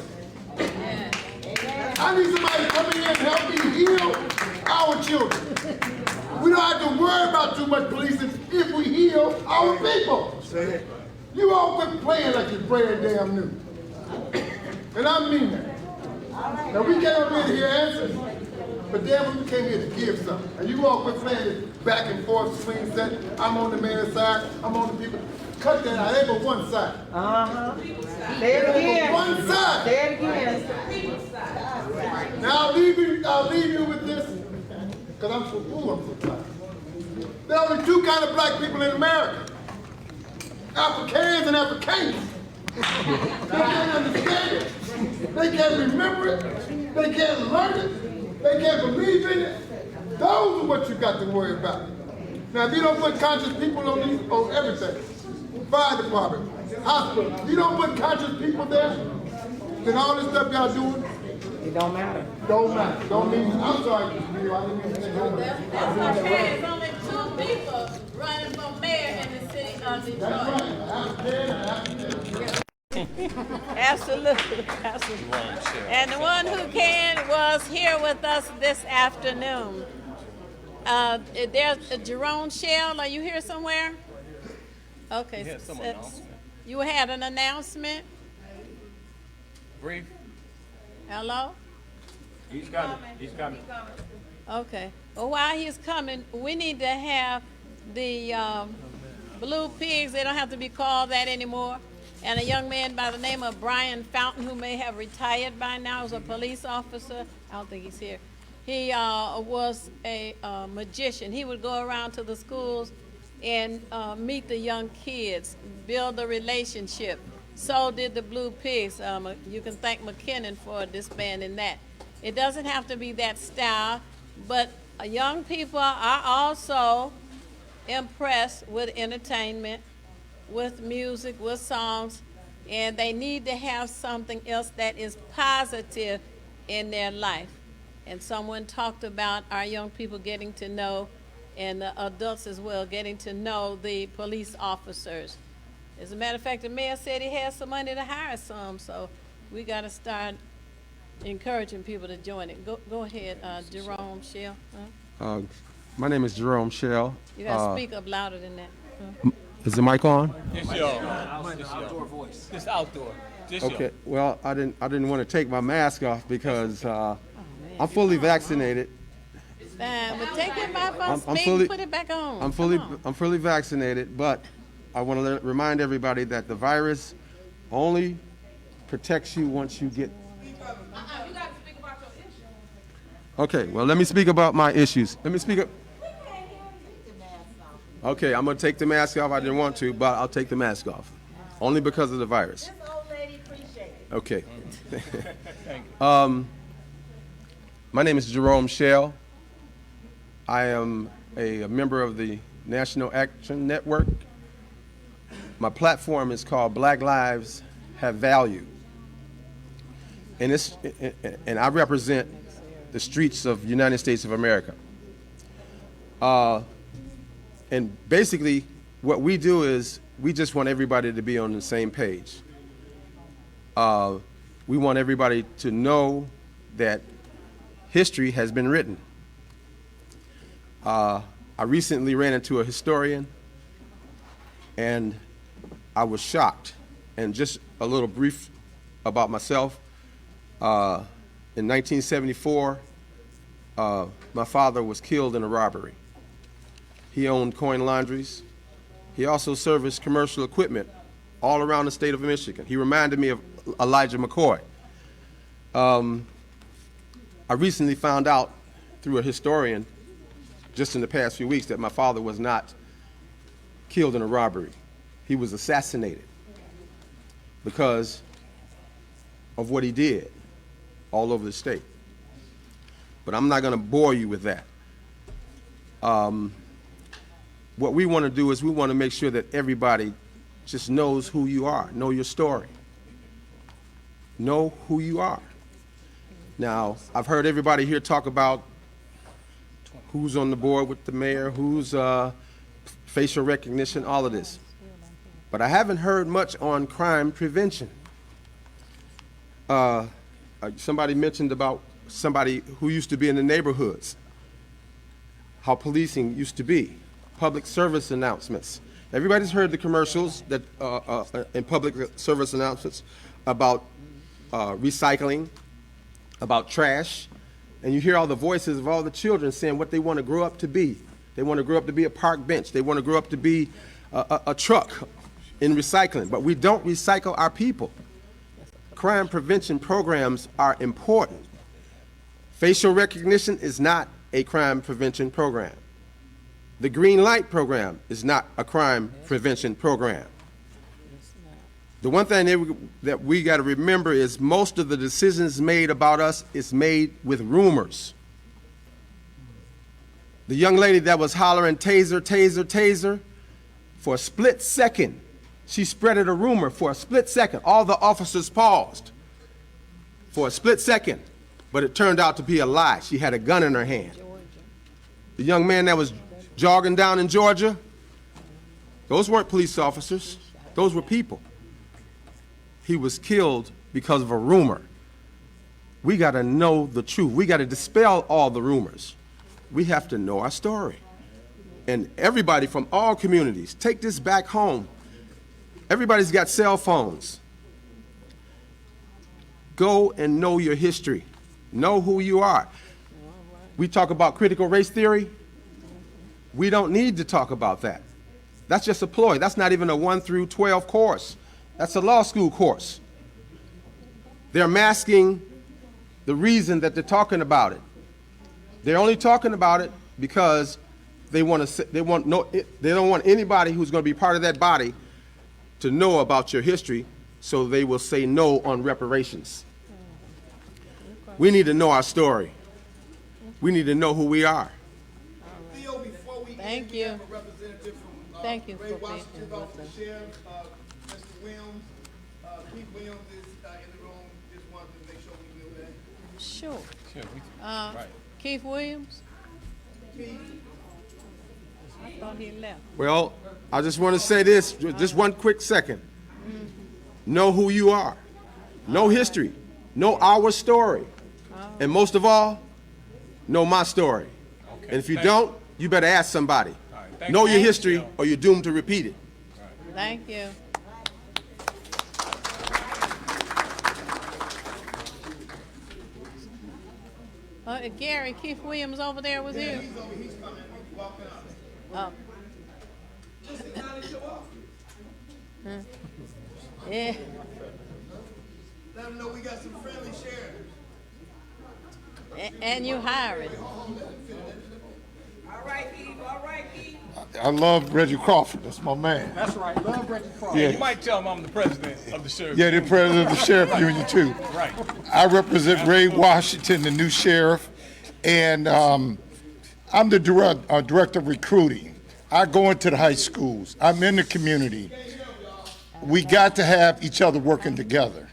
I need somebody to come in and help me heal our children. We don't have to worry about too much policing if we heal our people. You all quit playing like you're brand damn new. And I mean that. Now we came up here answers, but damn we came here to give something. And you all quit playing this back and forth swing set. I'm on the man's side, I'm on the people. Cut that out, ain't but one side. Say it again. One side. Say it again. Now I'll leave you with this, because I'm so tired. There are only two kind of black people in America. Africans and Afrikaners. They can't understand it. They can't remember it. They can't learn it. They can't believe in it. Those are what you got to worry about. Now, if you don't put conscious people on everything, fire department, hospital, you don't put conscious people there, then all this stuff y'all doing, It don't matter. don't matter. Don't mean, I'm sorry, Mr. Bill, I didn't mean to say that. That's okay. There's only 2 people running for mayor in the city of Detroit. Absolutely, absolutely. And the one who can was here with us this afternoon. There's Jerome Shell. Are you here somewhere? Okay. We had some announcement. You had an announcement? Brief. Hello? He's coming. He's coming. Okay. Well, while he's coming, we need to have the Blue Pigs. They don't have to be called that anymore. And a young man by the name of Brian Fountain, who may have retired by now, was a police officer. I don't think he's here. He was a magician. He would go around to the schools and meet the young kids, build a relationship. So did the Blue Pigs. You can thank McKinnon for disbanding that. It doesn't have to be that style, but young people are also impressed with entertainment, with music, with songs, and they need to have something else that is positive in their life. And someone talked about our young people getting to know, and the adults as well, getting to know the police officers. As a matter of fact, the mayor said he has some money to hire some, so we got to start encouraging people to join it. Go ahead, Jerome Shell. My name is Jerome Shell. You got to speak up louder than that. Is the mic on? Just outdoor voice. Just outdoor. Just Okay. Well, I didn't want to take my mask off because I'm fully vaccinated. Fine, but take it off on I'm speak fully- and put it back on. I'm fully vaccinated, but I want to remind everybody that the virus only protects you once you get. You got to speak about your issue. Okay. Well, let me speak about my issues. Let me speak up. Okay, I'm gonna take the mask off. I didn't want to, but I'll take the mask off, only because of the virus. This old lady appreciate it. Okay. Thank you. My name is Jerome Shell. I am a member of the National Action Network. My platform is called Black Lives Have Value. And I represent the streets of the United States of America. And basically, what we do is we just want everybody to be on the same page. We want everybody to know that history has been written. I recently ran into a historian, and I was shocked. And just a little brief about myself. In 1974, my father was killed in a robbery. He owned coin laundries. He also serviced commercial equipment all around the state of Michigan. He reminded me of Elijah McCoy. I recently found out through a historian just in the past few weeks that my father was not killed in a robbery. He was assassinated because of what he did all over the state. But I'm not going to bore you with that. What we want to do is we want to make sure that everybody just knows who you are, know your story, know who you are. Now, I've heard everybody here talk about who's on the board with the mayor, who's facial recognition, all of this. But I haven't heard much on crime prevention. Somebody mentioned about somebody who used to be in the neighborhoods, how policing used to be, public service announcements. Everybody's heard the commercials that in public service announcements about recycling, about trash, and you hear all the voices of all the children saying what they want to grow up to be. They want to grow up to be a park bench. They want to grow up to be a truck in recycling, but we don't recycle our people. Crime prevention programs are important. Facial recognition is not a crime prevention program. The Green Light program is not a crime prevention program. The one thing that we got to remember is most of the decisions made about us is made with rumors. The young lady that was hollering taser, taser, taser, for a split second, she spreaded a rumor for a split second. All the officers paused for a split second, but it turned out to be a lie. She had a gun in her hand. The young man that was jogging down in Georgia, those weren't police officers, those were people. He was killed because of a rumor. We got to know the truth. We got to dispel all the rumors. We have to know our story. And everybody from all communities, take this back home. Everybody's got cell phones. Go and know your history. Know who you are. We talk about critical race theory. We don't need to talk about that. That's just a ploy. That's not even a 1 through 12 course. That's a law school course. They're masking the reason that they're talking about it. They're only talking about it because they don't want anybody who's going to be part of that body to know about your history, so they will say no on reparations. We need to know our story. We need to know who we are. Theo, before we Thank end, we you. have a representative from Thank you Ray for Washington's being office, with us. the sheriff, Mr. Williams. Keith Williams is in the room. Just wanted to make sure we knew that. Sure. Sure, Right. Keith Williams? Keith. I thought he left. Well, I just want to say this, just one quick second. Know who you are. Know history. Know our story. And most of all, know my story. And if you don't, you better ask somebody. Know your history or you're doomed to repeat it. Thank you. Gary, Keith Williams over there with you? He's coming. He's walking up. Oh. Just acknowledge your office. Yeah. Let them know we got some friendly sheriffs. And you hiring. All right, Keith. All right, Keith. I love Reggie Crawford. That's my man. That's right. Love Reggie Crawford. Yeah. You might tell him I'm the president of the sheriff. Yeah, the president of the sheriff union too. Right. I represent Ray Washington, the new sheriff, and I'm the director of recruiting. I go into the high schools. I'm in the community. We got to have each other working together.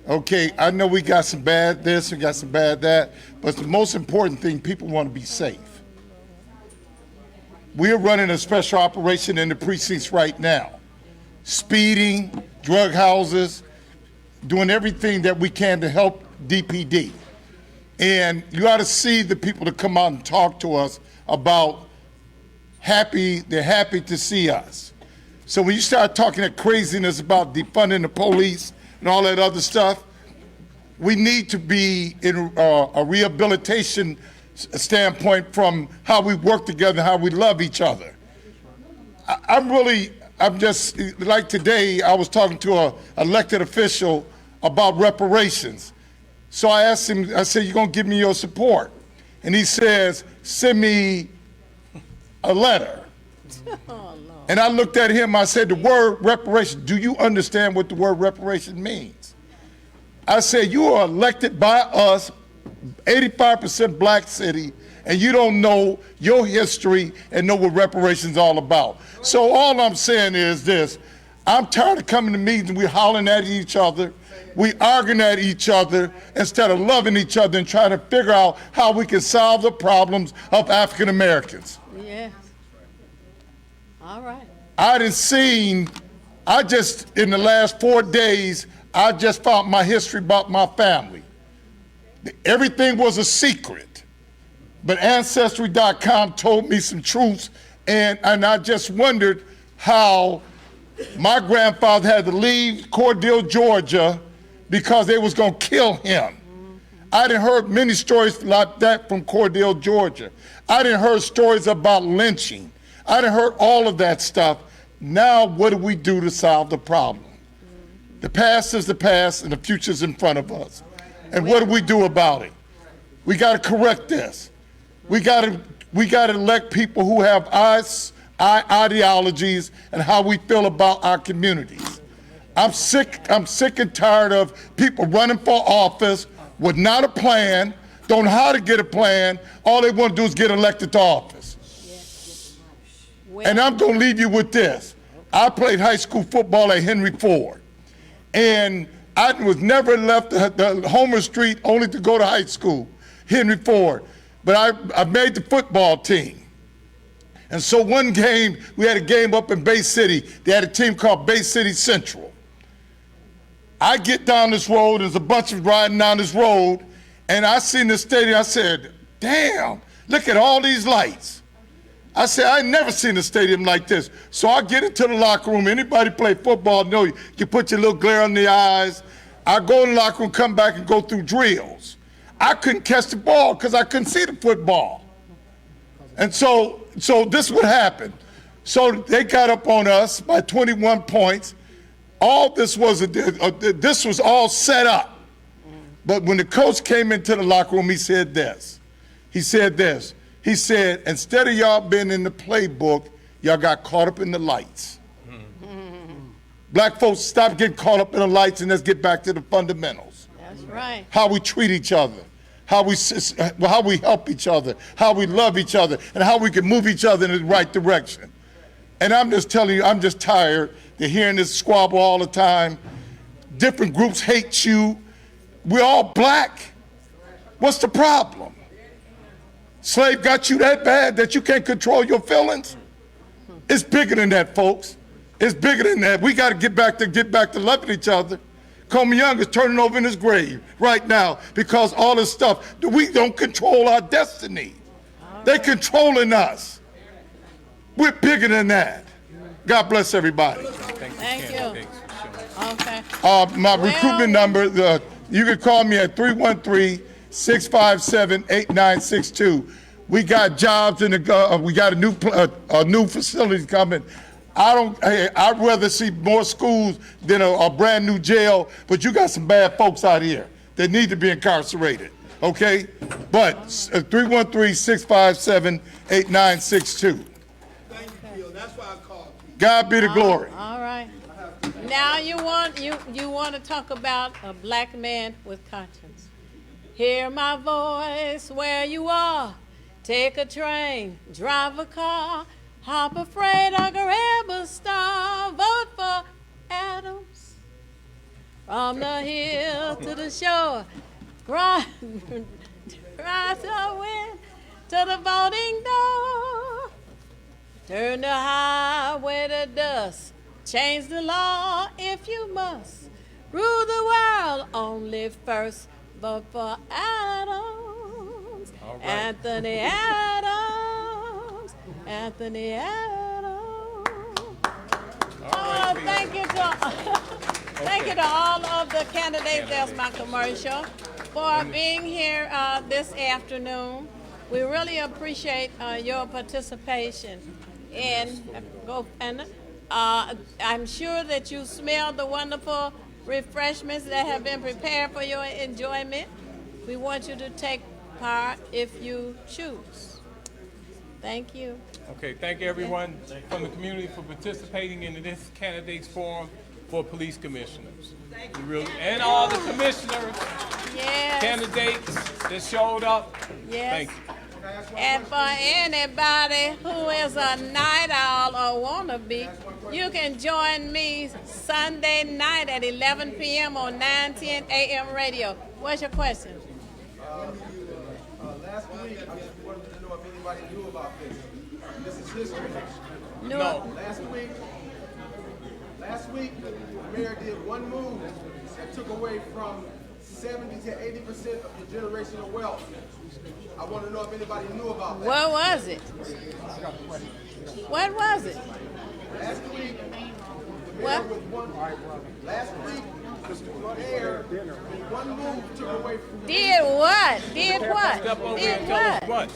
Okay, I know we got some bad this, we got some bad that, but the most important thing, people want to be safe. We're running a special operation in the precincts right now. Speeding, drug houses, doing everything that we can to help DPD. And you ought to see the people that come out and talk to us about they're happy to see us. So when you start talking that craziness about defunding the police and all that other stuff, we need to be in a rehabilitation standpoint from how we work together, how we love each other. I'm just, like today, I was talking to an elected official about reparations. So I asked him, I said, "You're gonna give me your support?" And he says, "Send me a letter." And I looked at him, I said, "The word reparation, do you understand what the word reparation means?" I said, "You are elected by us, 85% black city, and you don't know your history and know what reparations all about." So all I'm saying is this: I'm tired of coming to meetings, we're hollering at each other, we arguing at each other instead of loving each other and trying to figure out how we can solve the problems of African Americans. Yes. All right. In the last 4 days, I just found my history about my family. Everything was a secret, but Ancestry.com told me some truths, and I just wondered how my grandfather had to leave Cordell, Georgia, because they was gonna kill him. I done heard many stories like that from Cordell, Georgia. I done heard stories about lynching. I done heard all of that stuff. Now what do we do to solve the problem? The past is the past and the future's in front of us. And what do we do about it? We gotta correct this. We gotta elect people who have ideologies and how we feel about our communities. I'm sick and tired of people running for office with not a plan, don't know how to get a plan. All they want to do is get elected to office. And I'm going to leave you with this. I played high school football at Henry Ford. And I was never left the Homer Street only to go to high school, Henry Ford. But I made the football team. And so one game, we had a game up in Bay City. They had a team called Bay City Central. I get down this road, there's a bunch of riding down this road, and I seen the stadium, I said, damn, look at all these lights. I said, I ain't never seen a stadium like this. So I get into the locker room. Anybody play football know you put your little glare on the eyes. I go in the locker room, come back and go through drills. I couldn't catch the ball because I couldn't see the football. And so this is what happened. So they got up on us by 21 points. All this was, this was all set up. But when the coach came into the locker room, he said this. He said, instead of y'all being in the playbook, y'all got caught up in the lights. Black folks, stop getting caught up in the lights and let's get back to the fundamentals. That's right. How we treat each other, how we help each other, how we love each other, and how we can move each other in the right direction. And I'm just telling you, I'm just tired of hearing this squabble all the time. Different groups hate you. We're all black. What's the problem? Slave got you that bad that you can't control your feelings? It's bigger than that, folks. It's bigger than that. We got to get back to loving each other. Coleman Young is turning over in his grave right now because all this stuff, we don't control our destiny. They're controlling us. We're bigger than that. God bless everybody. Thank you. Okay. My recruitment number, you can call me at 313-657-8962. We got jobs in the, we got a new facility coming. I'd rather see more schools than a brand new jail, but you got some bad folks out here that need to be incarcerated, okay? But 313-657-8962. God be the glory. All right. Now you want to talk about a black man with conscience. Hear my voice where you are. Take a train, drive a car, hop a freight or grab a star. Vote for Adams. From the hill to the shore, rise the wind to the voting door. Turn the highway to dust. Change the law if you must. Rule the world only first. Vote for Adams. Right. Anthony Adams. Anthony Adams. Oh, thank you to thank you to all of the candidates. That's my commercial for being here this afternoon. We really appreciate your participation. I'm sure that you smell the wonderful refreshments that have been prepared for your enjoyment. We want you to take part if you choose. Thank you. Okay, thank everyone from the community for participating in this candidates forum for police commissioners. And all the commissioners, candidates that showed up. Yes. Thank you. And for anybody who is a night owl or wanna be, you can join me Sunday night at 11 p.m. on 910 AM radio. What's your question? Last week, I just wanted to know if anybody knew about this. This is history. No. Last week, the mayor did one move that took away from 70 to 80% of your generational wealth. I want to know if anybody knew about that. What was it? What was it? Last week, the mayor with one. Last week, the mayor with one move took away from. Did what? Did what? Did what?